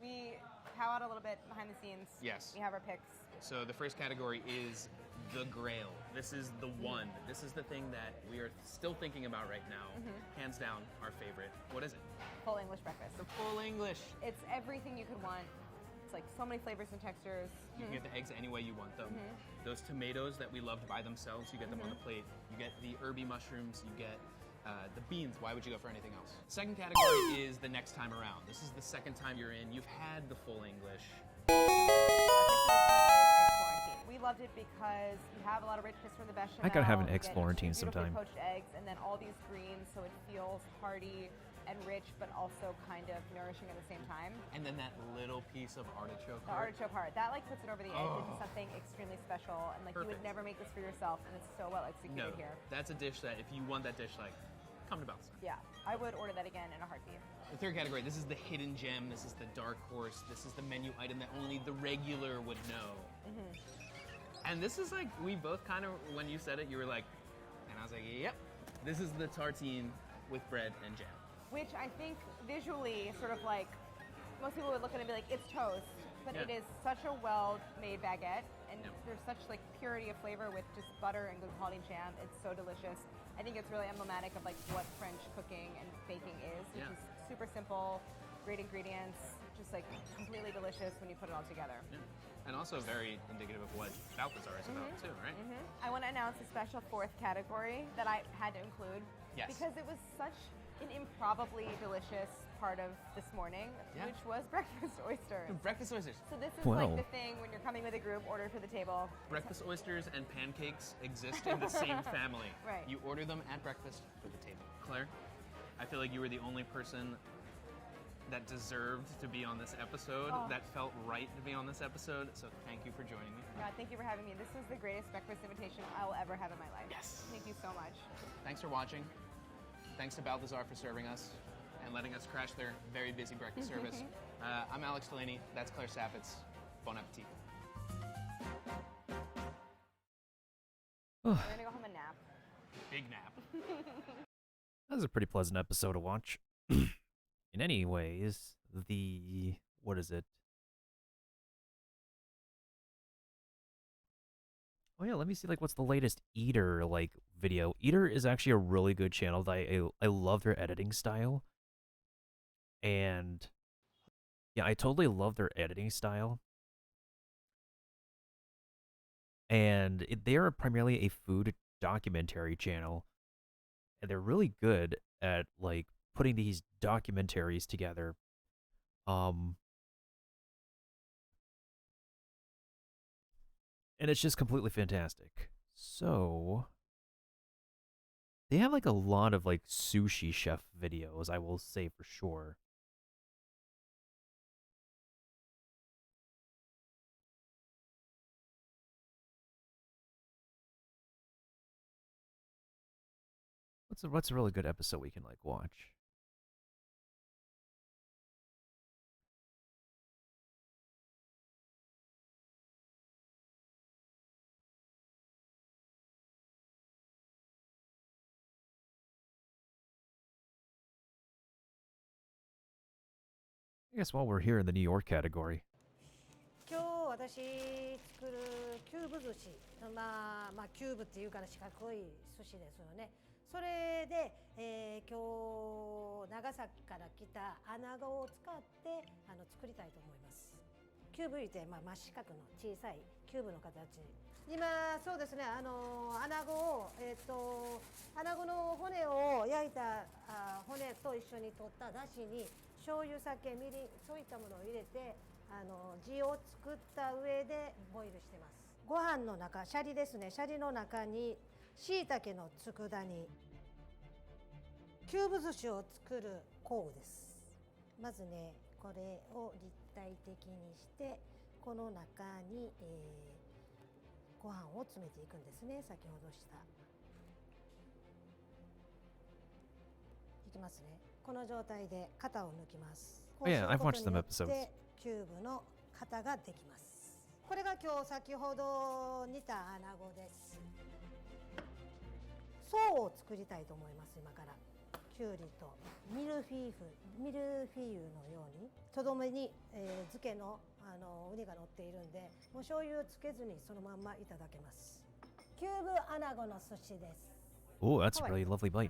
Speaker 16: We cow out a little bit behind the scenes.
Speaker 15: Yes.
Speaker 16: We have our picks.
Speaker 15: So the first category is the Grail. This is the one. This is the thing that we are still thinking about right now. Hands down, our favorite. What is it?
Speaker 16: Full English breakfast.
Speaker 15: The full English.
Speaker 16: It's everything you could want. It's like so many flavors and textures.
Speaker 15: You can get the eggs any way you want them. Those tomatoes that we loved by themselves, you get them on the plate. You get the herby mushrooms, you get the beans. Why would you go for anything else? Second category is the next time around. This is the second time you're in. You've had the full English.
Speaker 16: We loved it because you have a lot of richness from the bechamel.
Speaker 4: I gotta have an
Speaker 16: you
Speaker 4: eggs
Speaker 16: get
Speaker 4: Florentine
Speaker 16: beautifully
Speaker 4: sometime.
Speaker 16: Poached eggs, and then all these greens, so it feels hearty and rich, but also kind of nourishing at the same time.
Speaker 15: And then that little piece of artichoke.
Speaker 16: The artichoke heart, that like puts it over the edge into
Speaker 15: Oh.
Speaker 16: something extremely special, and like you would
Speaker 15: Perfect.
Speaker 16: never make this for yourself, and it's so well executed
Speaker 15: No,
Speaker 16: here.
Speaker 15: that's a dish that if you want that dish, like come to Balthazar.
Speaker 16: Yeah, I would order that again in a heartbeat.
Speaker 15: The third category, this is the hidden gem, this is the dark horse, this is the menu item that only the regular would know. And this is like, we both kind of, when you said it, you were like, and I was like, yep, this is the tartine with bread and jam.
Speaker 16: Which I think visually, sort of like, most people would look at it and be like, it's toast. But it is such a well-made baguette, and there's such like purity of flavor with just butter and good quality jam. It's so delicious. I think it's really emblematic of like what French cooking and baking is, which is super simple, great ingredients, just like completely delicious when you put it all together.
Speaker 15: And also very indicative of what Balthazar is about too, right?
Speaker 16: I want to announce a special fourth category that I had to include because it was such an improbably delicious part of this morning, which was breakfast oysters.
Speaker 15: Breakfast oysters.
Speaker 16: So this is like the thing when you're coming with a group, order for the table.
Speaker 15: Breakfast oysters and pancakes exist in the same family.
Speaker 16: Right.
Speaker 15: You order them at breakfast for the table. Claire, I feel like you were the only person that deserved to be on this episode, that felt right to be on this episode, so thank you for joining me.
Speaker 16: God, thank you for having me. This was the greatest breakfast invitation I will ever have in my life.
Speaker 15: Yes.
Speaker 16: Thank you so much.
Speaker 15: Thanks for watching. Thanks to Balthazar for serving us and letting us crash their very busy breakfast service. I'm Alex Delaney. That's Claire Sappitz. Bon appetit.
Speaker 16: I'm gonna go home and nap.
Speaker 15: Big nap.
Speaker 4: That was a pretty pleasant episode to watch. In any ways, what is it? Oh yeah, let me see like what's the latest Eater like video. Eater is actually a really good channel. I love their editing style. And yeah, I totally love their editing style. And they are primarily a food documentary channel. And they're really good at like putting these documentaries together. And it's just completely fantastic. So they have like a lot of like sushi chef videos, I will say for sure. What's a really good episode we can like watch? I guess while we're here in the New York category.
Speaker 6: 今日私作るキューブ寿司、まあキューブっていうから四角い寿司ですよね。それで、今日長崎から来た穴子を使って作りたいと思います。キューブ言って、真四角の小さいキューブの形。今そうですね、穴子を穴子の骨を焼いた骨と一緒に取っただしに醤油、酒、みりんそういったものを入れて。地を作った上でボイルしてます。ご飯の中、シャリですね。シャリの中に椎茸の佃煮、キューブ寿司を作る工具です。まずね、これを立体的にしてこの中に、ご飯を詰めていくんですね。先ほどしたいきますね。この状態で型を抜きます。
Speaker 4: Oh yeah, I've watched some episodes.
Speaker 6: キューブの型ができます。これが今日先ほど煮た穴子です。層を作りたいと思います。今からきゅうりとミルフィーユのようにとどめに、漬けのウニが乗っているんで、もう醤油をつけずにそのまんまいただけます。キューブ穴子の寿司です。
Speaker 4: Oh, that's a really lovely bite.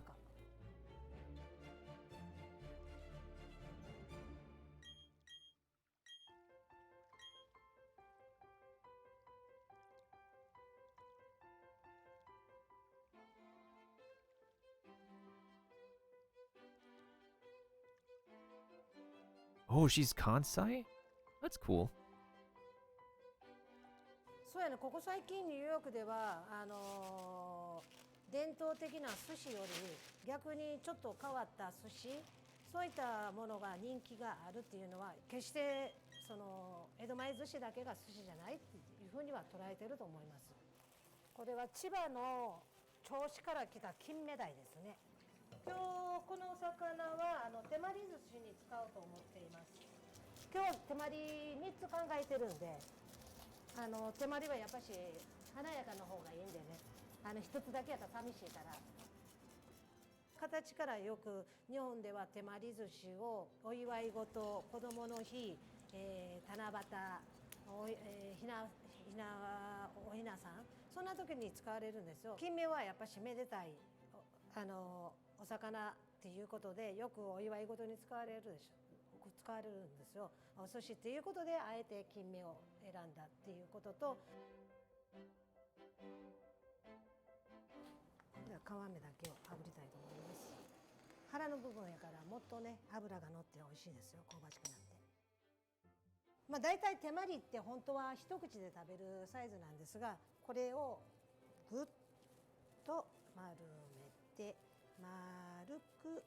Speaker 4: Oh, she's Kansai? That's cool.
Speaker 6: そうやね、ここ最近ニューヨークでは伝統的な寿司より逆にちょっと変わった寿司、そういったものが人気があるっていうのは決してその江戸前寿司だけが寿司じゃないっていうふうには捉えてると思います。これは千葉の銚子から来た金目鯛ですね。今日このお魚は手まり寿司に使おうと思っています。今日手まり3つ考えてるんで、手まりはやっぱし華やかな方がいいんでね、1つだけやったら寂しいから。形からよく日本では手まり寿司をお祝い事、子どもの日、七夕、おひなさん、そんな時に使われるんですよ。金目はやっぱしめでたいお魚っていうことでよくお祝い事に使われるんですよ。お寿司っていうことであえて金目を選んだっていうことと、では皮目だけを炙りたいと思います。腹の部分やからもっとね脂が乗って美味しいですよ。香ばしくなって。まあ大体手まりって本当は一口で食べるサイズなんですが、これをぐっと丸めて丸く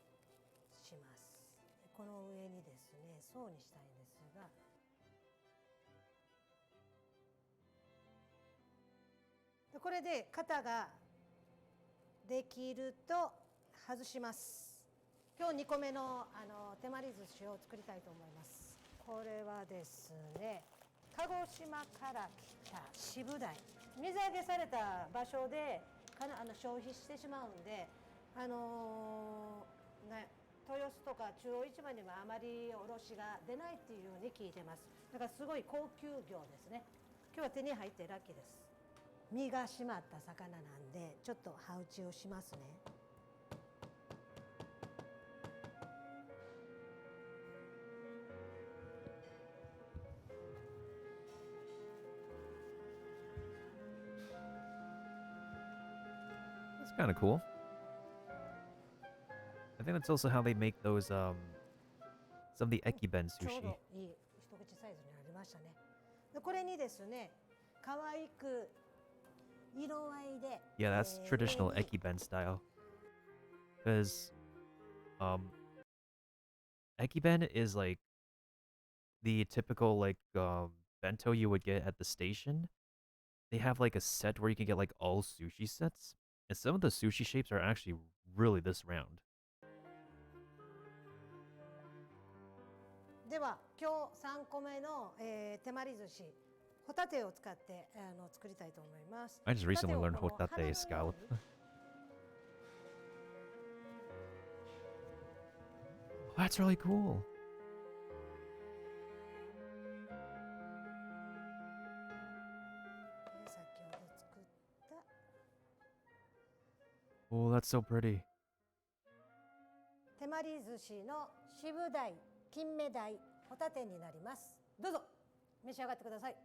Speaker 6: します。この上にですね層にしたいんですが、これで型ができると外します。今日2個目の手まり寿司を作りたいと思います。これはですね、鹿児島から来た渋鯛、水揚げされた場所で消費してしまうんで、豊洲とか中央市場にはあまり卸が出ないっていうように聞いてます。だからすごい高級魚ですね。今日は手に入ってラッキーです。身が締まった魚なんでちょっと刃打ちをしますね。
Speaker 4: That's kind of cool. I think that's also how they make those some of the ekiben
Speaker 6: ちょう
Speaker 4: sushi.
Speaker 6: どいい一口サイズになりましたね。でこれにですね、可愛く色合いで
Speaker 4: Yeah, that's traditional ekiben style. Because ekiben is like the typical like bento you would get at the station. They have like a set where you can get like all sushi sets, and some of the sushi shapes are actually really this round.
Speaker 6: では今日3個目の、手まり寿司、ホタテを使って作りたいと思います。
Speaker 4: I just recently learned
Speaker 6: ホタテをこの
Speaker 4: hotate scallop. That's really cool.
Speaker 6: 先ほど作った
Speaker 4: Oh, that's so pretty.
Speaker 6: 手まり寿司の渋鯛、金目鯛、ホタテになります。どうぞ召し上がってください。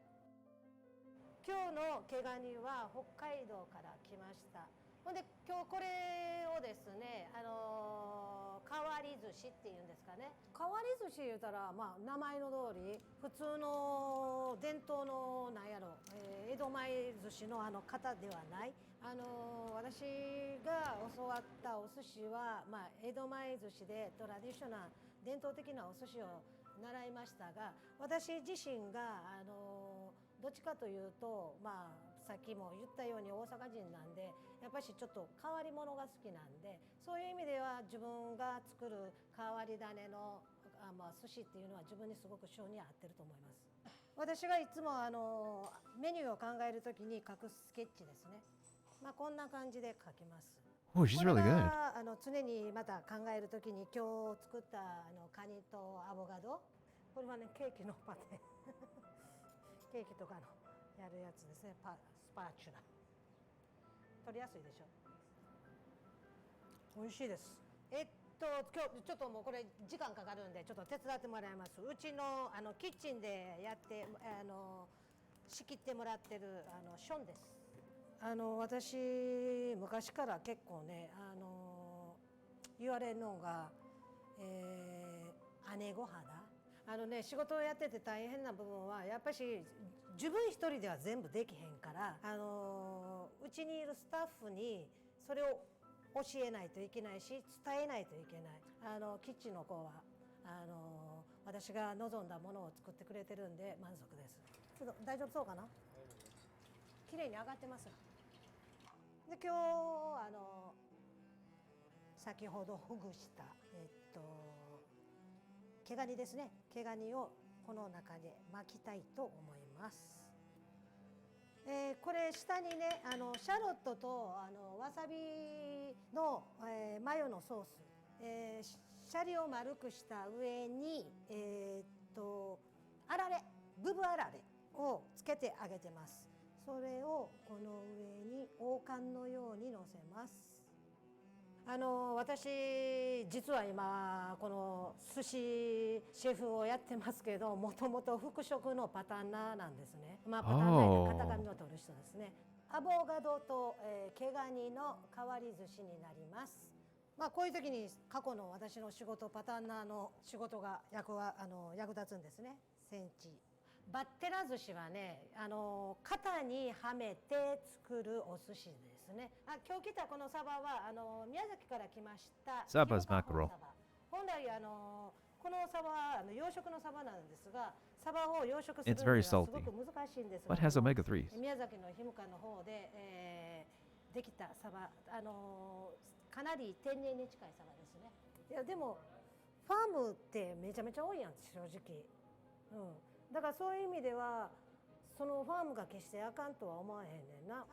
Speaker 6: 今日の毛ガニは北海道から来ました。ほんで今日これをですね、変わり寿司っていうんですかね。変わり寿司言うたら、まあ名前の通り普通の伝統のなんやろ、江戸前寿司の型ではない。私が教わったお寿司は、まあ江戸前寿司でトラディショナル伝統的なお寿司を習いましたが、私自身がどっちかというと、まあさっきも言ったように大阪人なんで、やっぱしちょっと変わり者が好きなんで、そういう意味では自分が作る変わり種のまあ寿司っていうのは自分にすごく性に合ってると思います。私がいつもメニューを考えるときに書くスケッチですね。まあこんな感じで書きます。
Speaker 4: Oh, she's really good.
Speaker 6: 常にまた考えるときに今日作ったカニとアボカド、これはねケーキのパテケーキとかのやるやつですね。スパチュラ取りやすいでしょ。美味しいです。今日ちょっともうこれ時間かかるんでちょっと手伝ってもらいます。うちのキッチンでやって仕切ってもらってるションです。私昔から結構ね言われるのが、姉御肌。仕事をやってて大変な部分はやっぱし自分一人では全部できへんから、うちにいるスタッフにそれを教えないといけないし伝えないといけない。キッチンの子は私が望んだものを作ってくれてるんで満足です。ちょっと大丈夫そうかな。綺麗に上がってます。で今日先ほどほぐした毛ガニですね。毛ガニをこの中で巻きたいと思います。これ下にねシャロットとわさびの、マヨのソース、シャリを丸くした上にあられブブあられをつけてあげてます。それをこの上に王冠のようにのせます。私実は今この寿司シェフをやってますけど、もともと服飾のパターンナーなんですね。パターンナーで型紙を取る人ですね。アボカドと、毛ガニの変わり寿司になります。こういう時に過去の私の仕事パターンナーの仕事が役立つんですね。センチバッテラ寿司はね型にはめて作るお寿司ですね。今日来たこのサバは宮崎から来ました。
Speaker 4: Saba's mackerel.
Speaker 6: 本来このサバは養殖のサバなんですが、サバを養殖する
Speaker 4: It's
Speaker 6: の
Speaker 4: very
Speaker 6: はすご
Speaker 4: salty,
Speaker 6: く難しいんですが、
Speaker 4: but has omega 3s.
Speaker 6: 宮崎の氷川の方で、できたサバかなり天然に近いサバですね。いやでもファームってめちゃめちゃ多いやん正直。だからそういう意味ではそのファームが決してあかんとは思わへんねんな。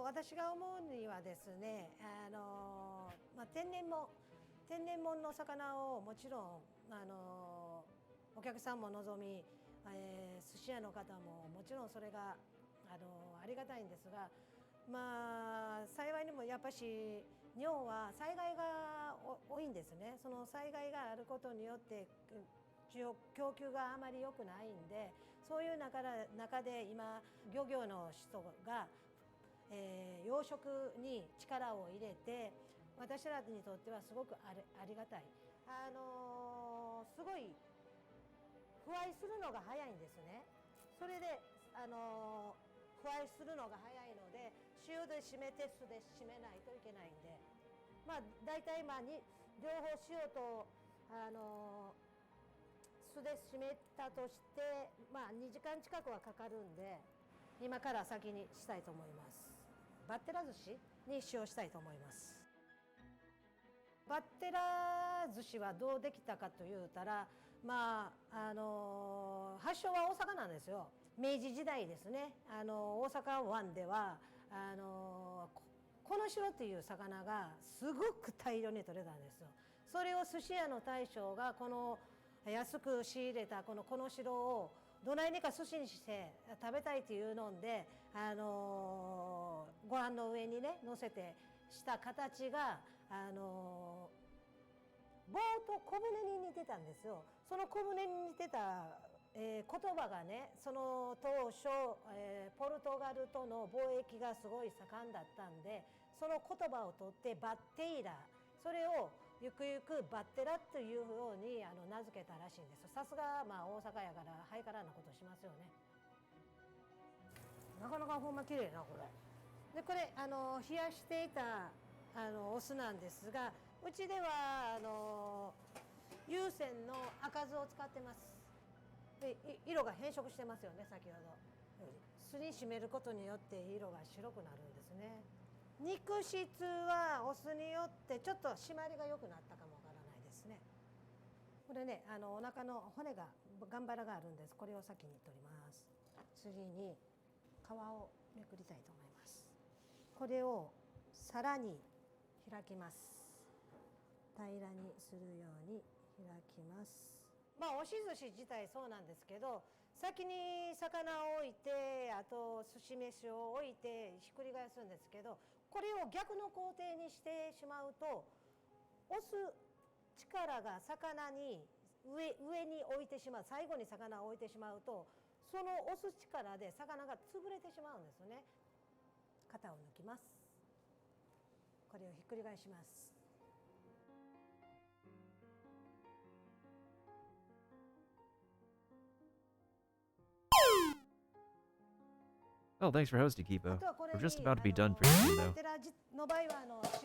Speaker 6: 私が思うにはですね天然物の魚をもちろんお客さんも望み、寿司屋の方ももちろんそれがありがたいんですが、幸いにもやっぱし日本は災害が多いんですね。その災害があることによって供給があまり良くないんで、そういう中で今漁業の人が、養殖に力を入れて、私らにとってはすごくありがたい。すごい腐敗するのが早いんですね。それで腐敗するのが早いので塩で締めて酢で締めないといけないんで、だいたい両方塩と酢で締めたとして、2時間近くはかかるんで、今から先にしたいと思います。バッテラ寿司に使用したいと思います。バッテラ寿司はどうできたかというたら、発祥は大阪なんですよ。明治時代ですね。大阪湾ではこの白っていう魚がすごく大量に取れたんですよ。それを寿司屋の大将がこの安く仕入れたこの白をどないにか寿司にして食べたいというのでご飯の上にね乗せてした形が棒と小舟に似てたんですよ。その小舟に似てた、言葉がね、その当初、ポルトガルとの貿易がすごい盛んだったんで、その言葉を取ってバッテイラ、それをゆくゆくバッテラというように名付けたらしいんです。さすが大阪やからハイカラなことしますよね。なかなかほんま綺麗なこれ。でこれ冷やしていたお酢なんですが、うちでは有線の赤酢を使ってます。で色が変色してますよね。先ほど酢に締めることによって色が白くなるんですね。肉質はお酢によってちょっと締まりが良くなったかもわからないですね。これねお腹の骨がガンバラがあるんです。これを先に取ります。次に皮をめくりたいと思います。これをさらに開きます。平らにするように開きます。押し寿司自体そうなんですけど、先に魚を置いてあと寿司飯を置いてひっくり返すんですけど、これを逆の工程にしてしまうと押す力が魚に上に置いてしまう、最後に魚を置いてしまうとその押す力で魚が潰れてしまうんですね。型を抜きます。これをひっくり返します。
Speaker 4: Oh, thanks for hosting, Kipo. We're just about to be done for you, though.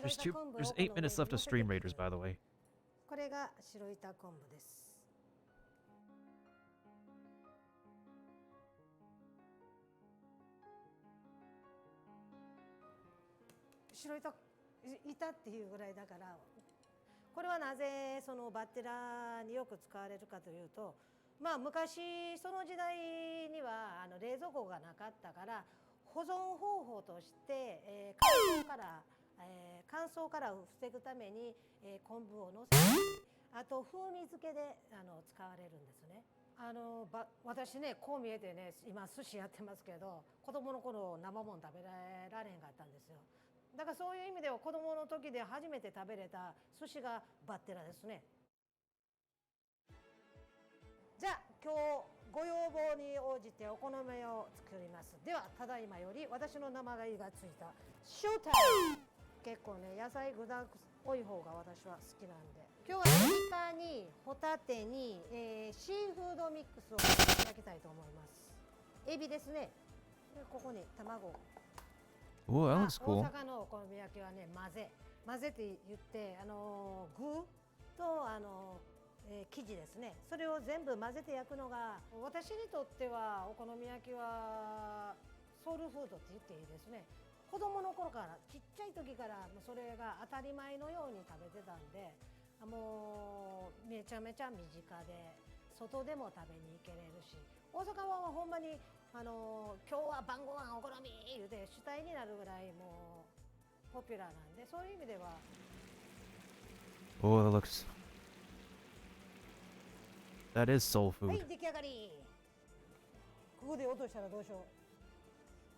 Speaker 4: There's 8 minutes left of Stream Raiders, by the way.
Speaker 6: これが白板昆布です。白板いたっていうぐらいだから、これはなぜそのバッテラによく使われるかというと、まあ昔その時代には冷蔵庫がなかったから、保存方法として、乾燥から防ぐために、昆布をのせたり、あと風味付けで使われるんですね。私ね、こう見えてね、今寿司やってますけど、子供の頃生もん食べられへんかったんですよ。だからそういう意味では子供の時で初めて食べれた寿司がバッテラですね。じゃあ今日ご要望に応じてお好みを作ります。ではただいまより私の名前がついたショータイム。結構ね、野菜具だく多い方が私は好きなんで、今日はイカにホタテに、シーフードミックスを焼きたいと思います。エビですね。でここに卵。
Speaker 4: Ooh, that looks
Speaker 6: 大
Speaker 4: cool.
Speaker 6: 阪のお好み焼きはね、混ぜって言って具と生地ですね、それを全部混ぜて焼くのが私にとってはお好み焼きはソウルフードって言っていいですね。子供の頃からちっちゃい時からもうそれが当たり前のように食べてたんで、もうめちゃめちゃ身近で外でも食べに行けれるし、大阪はほんまに今日は晩ご飯お好み言うて主体になるぐらいもうポピュラーなんで、そういう意味では
Speaker 4: Oh, that looks. That is soul
Speaker 6: はい、
Speaker 4: food.
Speaker 6: 出来上がり。ここで落としたらどうしよ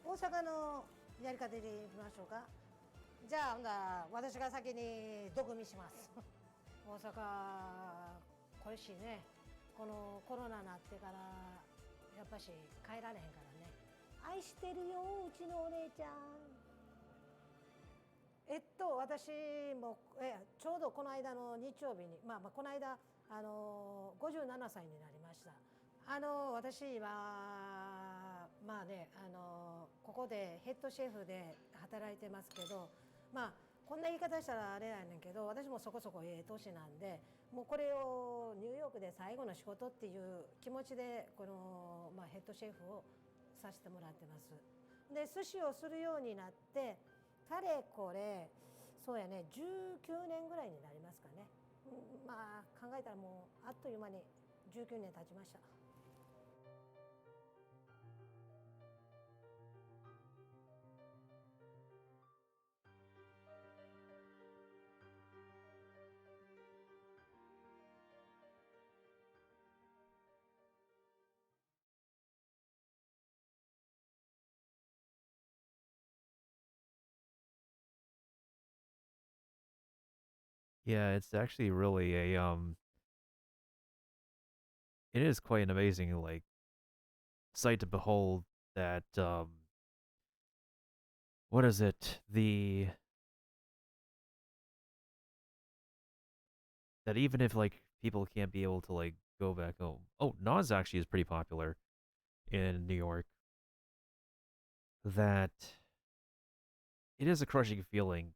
Speaker 6: う。大阪のやり方でいきましょうか。じゃあほんだら私が先に毒味します大阪恋しいね。このコロナになってからやっぱし帰られへんからね。愛してるようちのお姉ちゃん。私もちょうどこの間の日曜日に、この間57歳になりました。私はここでヘッドシェフで働いてますけど、こんな言い方したらあれやねんけど、私もそこそこ年なんで、もうこれをニューヨークで最後の仕事っていう気持ちでこの、ヘッドシェフをさせてもらってます。で寿司をするようになってかれこれそうやね、19年ぐらいになりますかね。考えたらもうあっという間に19年経ちました。
Speaker 4: Yeah, it's actually really it is quite an amazing like sight to behold that what is it? That even if like people can't be able to like go back home. Oh, Nas actually is pretty popular in New York. That it is a crushing feeling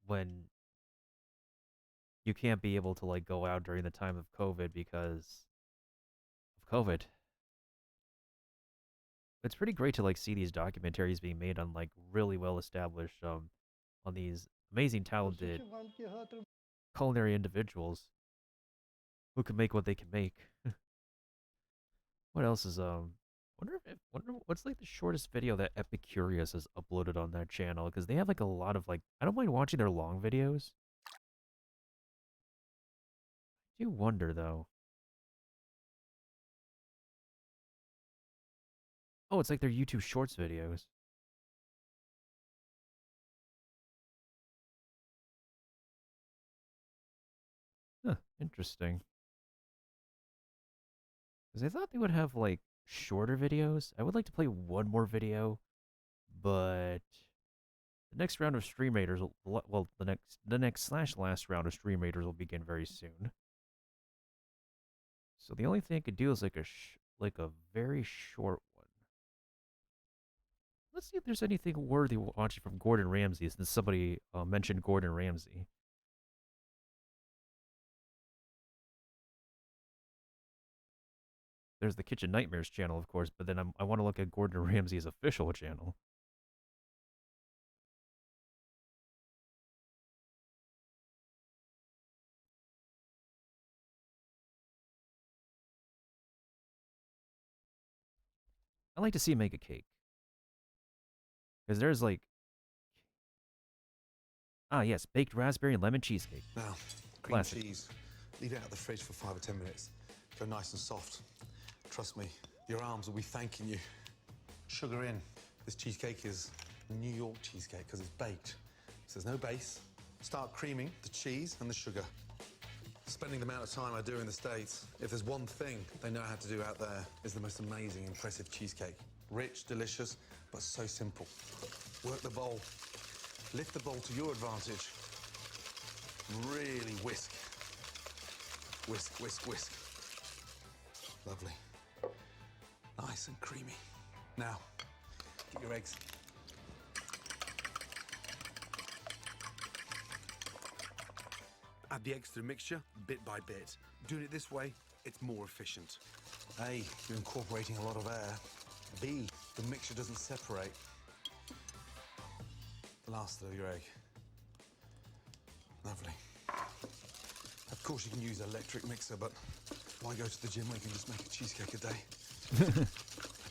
Speaker 4: when you can't be able to like go out during the time of COVID because of COVID. It's pretty great to like see these documentaries being made on like really well established on these amazing talented culinary individuals who can make what they can make. What else is wonder what's like the shortest video that Epicurious has uploaded on that channel, because they have like a lot of like, I don't mind watching their long videos. I do wonder though. Oh, it's like their YouTube Shorts videos. Huh, interesting. Because I thought they would have like shorter videos. I would like to play one more video, but the next round of Stream Raiders will, well, the next slash last round of Stream Raiders will begin very soon. So the only thing I could do is like a very short one. Let's see if there's anything worthy watching from Gordon Ramsay, since somebody mentioned Gordon Ramsay. There's the Kitchen Nightmares channel, of course, but then I want to look at Gordon Ramsay's official channel. like to see him make a cake. Because there's like... Ah, yes, baked raspberry and lemon cheesecake.
Speaker 17: Now, cream
Speaker 4: Classic.
Speaker 17: cheese. Leave it out of the fridge for 5 or 10 minutes. Go nice and soft. Trust me, your arms will be thanking you. Sugar in. This cheesecake is New York cheesecake because it's baked. So there's no base. Start creaming the cheese and the sugar. Spending the amount of time I do in the States, if there's one thing they know how to do out there, is the most amazing, impressive cheesecake. Rich, delicious, but so simple. Work the bowl. Lift the bowl to your advantage. Really whisk. Whisk, whisk, whisk. Lovely. Nice and creamy. Now, get your eggs. Add the eggs to the mixture bit by bit. Doing it this way, it's more efficient. A, you're incorporating a lot of air. B, the mixture doesn't separate. The last third of your egg. Lovely. Of course, you can use an electric mixer, but why go to the gym when you can just make a cheesecake a day?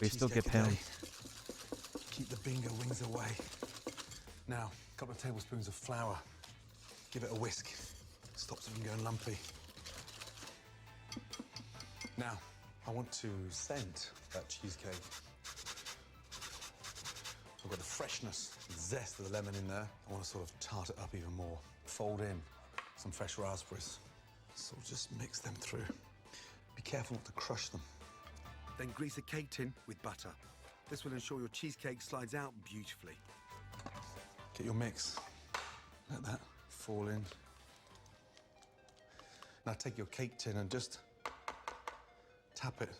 Speaker 4: We still get pounds.
Speaker 17: Keep the bingo wings away. Now, a couple of tablespoons of flour. Give it a whisk. Stops it from going lumpy. Now, I want to scent that cheesecake. I've got the freshness, the zest of the lemon in there. I want to sort of tart it up even more. Fold in some fresh raspberries. Sort of just mix them through. Be careful not to crush them. Then grease a cake tin with butter. This will ensure your cheesecake slides out beautifully. Get your mix. Let that fall in. Now take your cake tin and just tap it.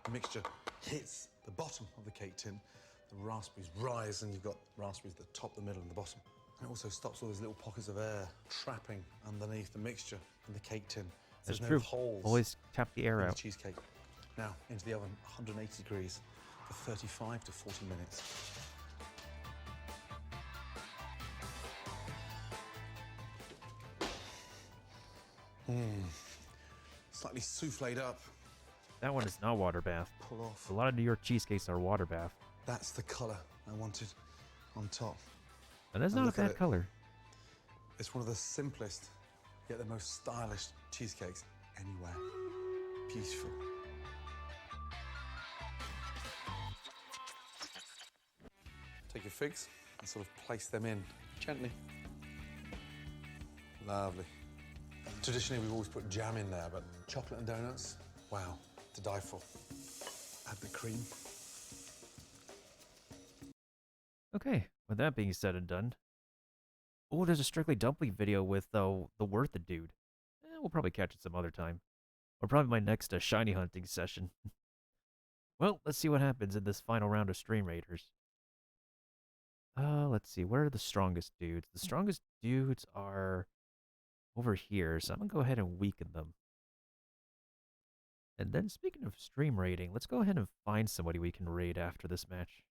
Speaker 17: The mixture hits the bottom of the cake tin. The raspberries rise and you've got raspberries at the top, the middle and the bottom. And it also stops all these little pockets of air trapping underneath the mixture in the cake tin.
Speaker 4: That's
Speaker 17: There's
Speaker 4: true.
Speaker 17: no holes.
Speaker 4: Always tap the air
Speaker 17: in
Speaker 4: out.
Speaker 17: the cheesecake. Now into the oven, 180 degrees for 35 to 40 minutes. Slightly souffled up.
Speaker 4: That one is not water bath.
Speaker 17: Pull off.
Speaker 4: A lot of New York cheesecakes are water bath.
Speaker 17: That's the colour I wanted on top.
Speaker 4: And that's
Speaker 17: And
Speaker 4: not a
Speaker 17: look at
Speaker 4: bad
Speaker 17: it.
Speaker 4: color.
Speaker 17: It's one of the simplest, yet the most stylish cheesecakes anywhere. Beautiful. Take your figs and sort of place them in gently. Lovely. Traditionally, we've always put jam in there, but chocolate and donuts, wow, to die for. Add the cream.
Speaker 4: Okay, with that being said and done. Oh, there's a Strictly Dumpling video with the Worth It dude. We'll probably catch it some other time. Or probably my next shiny hunting session. Well, let's see what happens in this final round of Stream Raiders. Let's see, where are the strongest dudes? The strongest dudes are over here, so I'm gonna go ahead and weaken them. And then speaking of stream raiding, let's go ahead and find somebody we can raid after this match.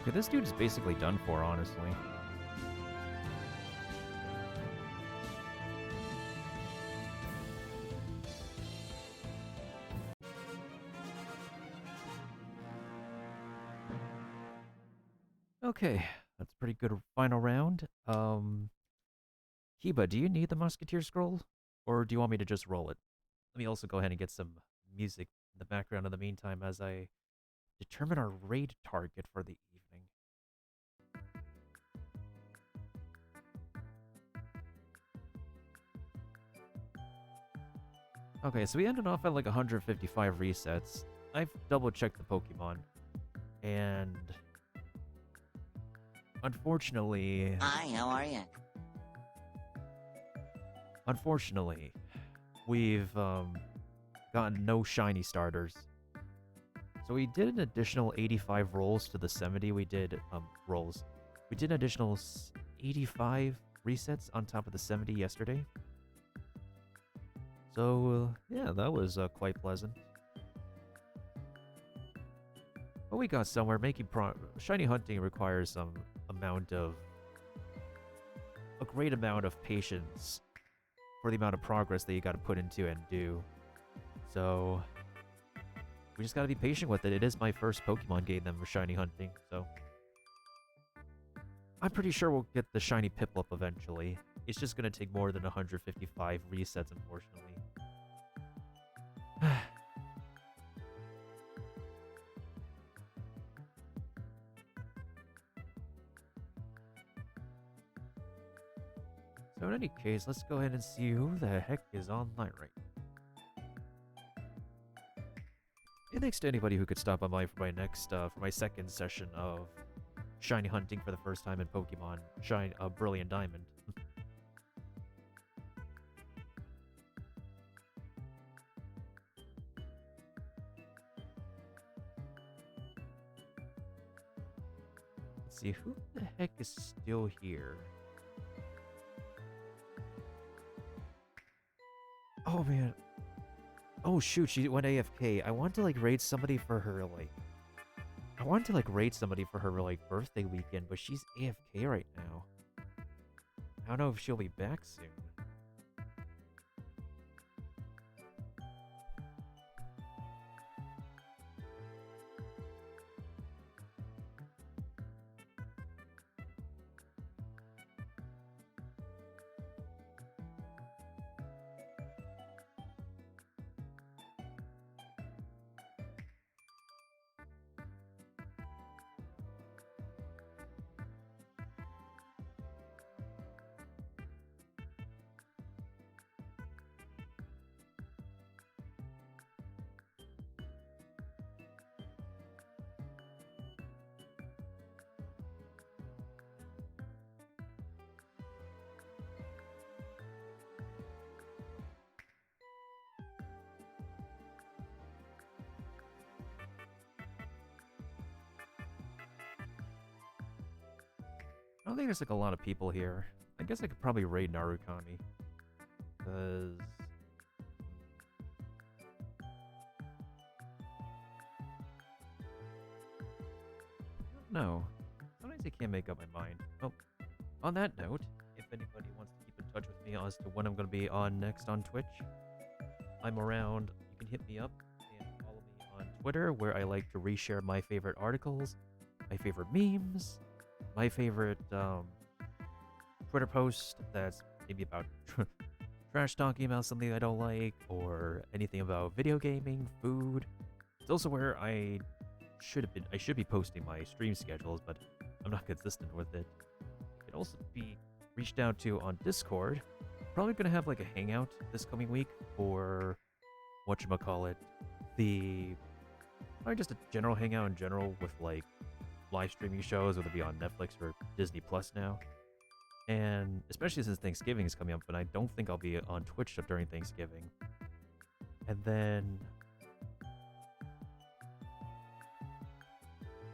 Speaker 4: Okay, this dude is basically done for, honestly. Okay, that's a pretty good final round. Kiba, do you need the Musketeer Scroll? Or do you want me to just roll it? Let me also go ahead and get some music in the background in the meantime as I determine our raid target for the evening. Okay, so we ended off at like 155 resets. I've double checked the Pokemon, and unfortunately,
Speaker 2: Hi, how are you?
Speaker 4: unfortunately, we've gotten no shiny starters. So we did an additional 85 rolls to the 70 we did rolls. We did an additional 85 resets on top of the 70 yesterday. So yeah, that was quite pleasant. But we got somewhere. Making shiny hunting requires some a great amount of patience for the amount of progress that you got to put into and do. So we just got to be patient with it. It is my first Pokemon game then for shiny hunting, so I'm pretty sure we'll get the shiny Piplup eventually. It's just gonna take more than 155 resets, unfortunately. So in any case, let's go ahead and see who the heck is online right now. And thanks to anybody who could stop on by for my next, for my second session of shiny hunting for the first time in Pokemon Brilliant Diamond. Let's see, who the heck is still here? Oh man. Oh shoot, she went AFK. I want to like raid somebody for her like birthday weekend, but she's AFK right now. I don't know if she'll be back soon. I don't think there's like a lot of people here. I guess I could probably raid Narukami. Because... no. Sometimes I can't make up my mind. Oh, on that note, if anybody wants to keep in touch with me as to when I'm going to be on next on Twitch, I'm around. You can hit me up and follow me on Twitter, where I like to reshare my favorite articles, my favorite memes, my favorite Twitter post that's maybe about trash talking about something I don't like, or anything about video gaming, food. It's also where I should be posting my stream schedules, but I'm not consistent with it. It can also be reached out to on Discord. Probably gonna have like a hangout this coming week for whatchamacallit, probably just a general hangout in general with like live streaming shows, whether it be on Netflix or Disney Plus now. And especially since Thanksgiving is coming up, but I don't think I'll be on Twitch during Thanksgiving. And then it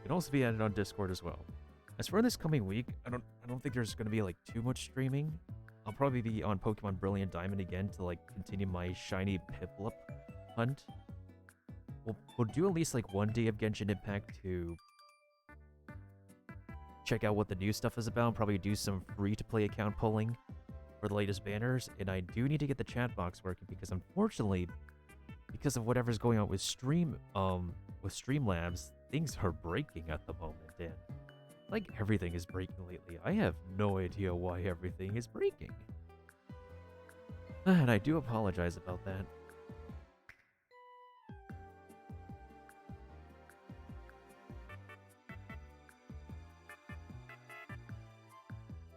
Speaker 4: can also be added on Discord as well. As for this coming week, I don't think there's gonna be like too much streaming. I'll probably be on Pokemon Brilliant Diamond again to like continue my shiny Piplup hunt. We'll do at least like one day of Genshin Impact to check out what the new stuff is about. Probably do some free-to-play account pulling for the latest banners, and I do need to get the chat box working because unfortunately, because of whatever's going on with Streamlabs, things are breaking at the moment, and like everything is breaking lately. I have no idea why everything is breaking, and I do apologize about that.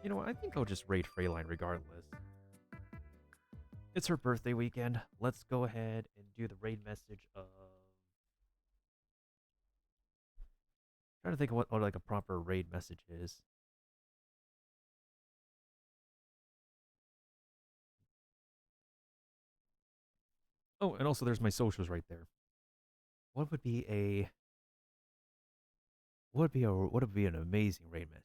Speaker 4: You know what, I think I'll just raid Freyline regardless. It's her birthday weekend. Let's go ahead and do the raid message of... trying to think of what like a proper raid message is. Oh, and also there's my socials right there. What would be an amazing raid message?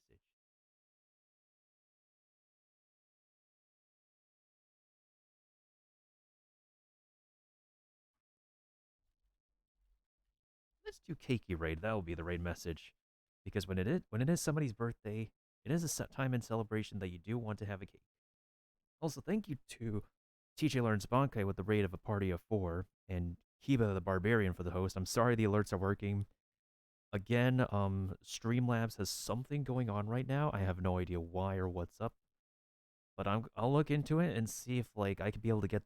Speaker 4: Let's do Keiki raid. That will be the raid message, because when it is somebody's birthday, it is a set time and celebration that you do want to have a cake. Also, thank you to TJ Learns Bankai with the raid of a party of 4, and Kiba the Barbarian for the host. I'm sorry the alerts are working. Again, Streamlabs has something going on right now. I have no idea why or what's up, but I'll look into it and see if like I could be able to get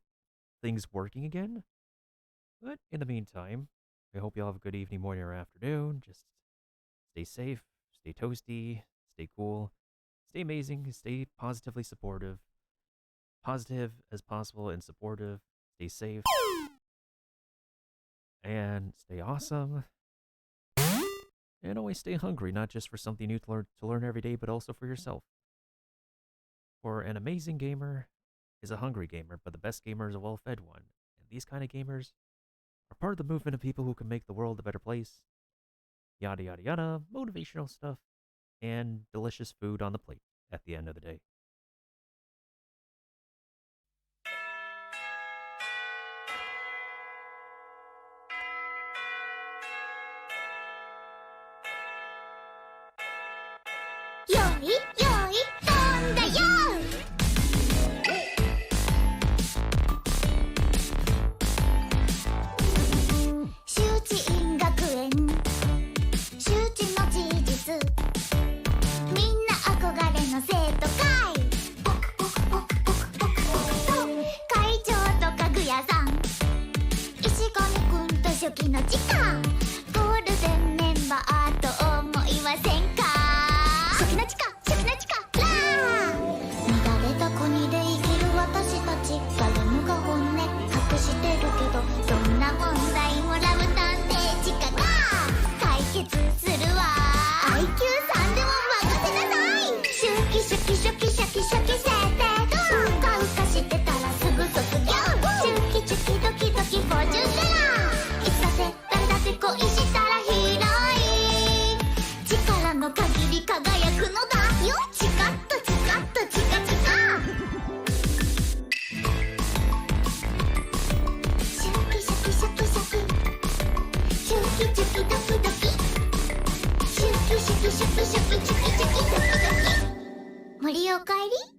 Speaker 4: things working again. But in the meantime, I hope you all have a good evening, morning, or afternoon. Just stay safe, stay toasty, stay cool, stay amazing, stay positively supportive, positive as possible and supportive. Stay safe and stay awesome. And always stay hungry, not just for something new to learn every day, but also for yourself. For an amazing gamer is a hungry gamer, but the best gamer is a well-fed one. And these kind of gamers are part of the movement of people who can make the world a better place. Yada, yada, yada, motivational stuff, and delicious food on the plate at the end of the day.
Speaker 18: 森おかえり。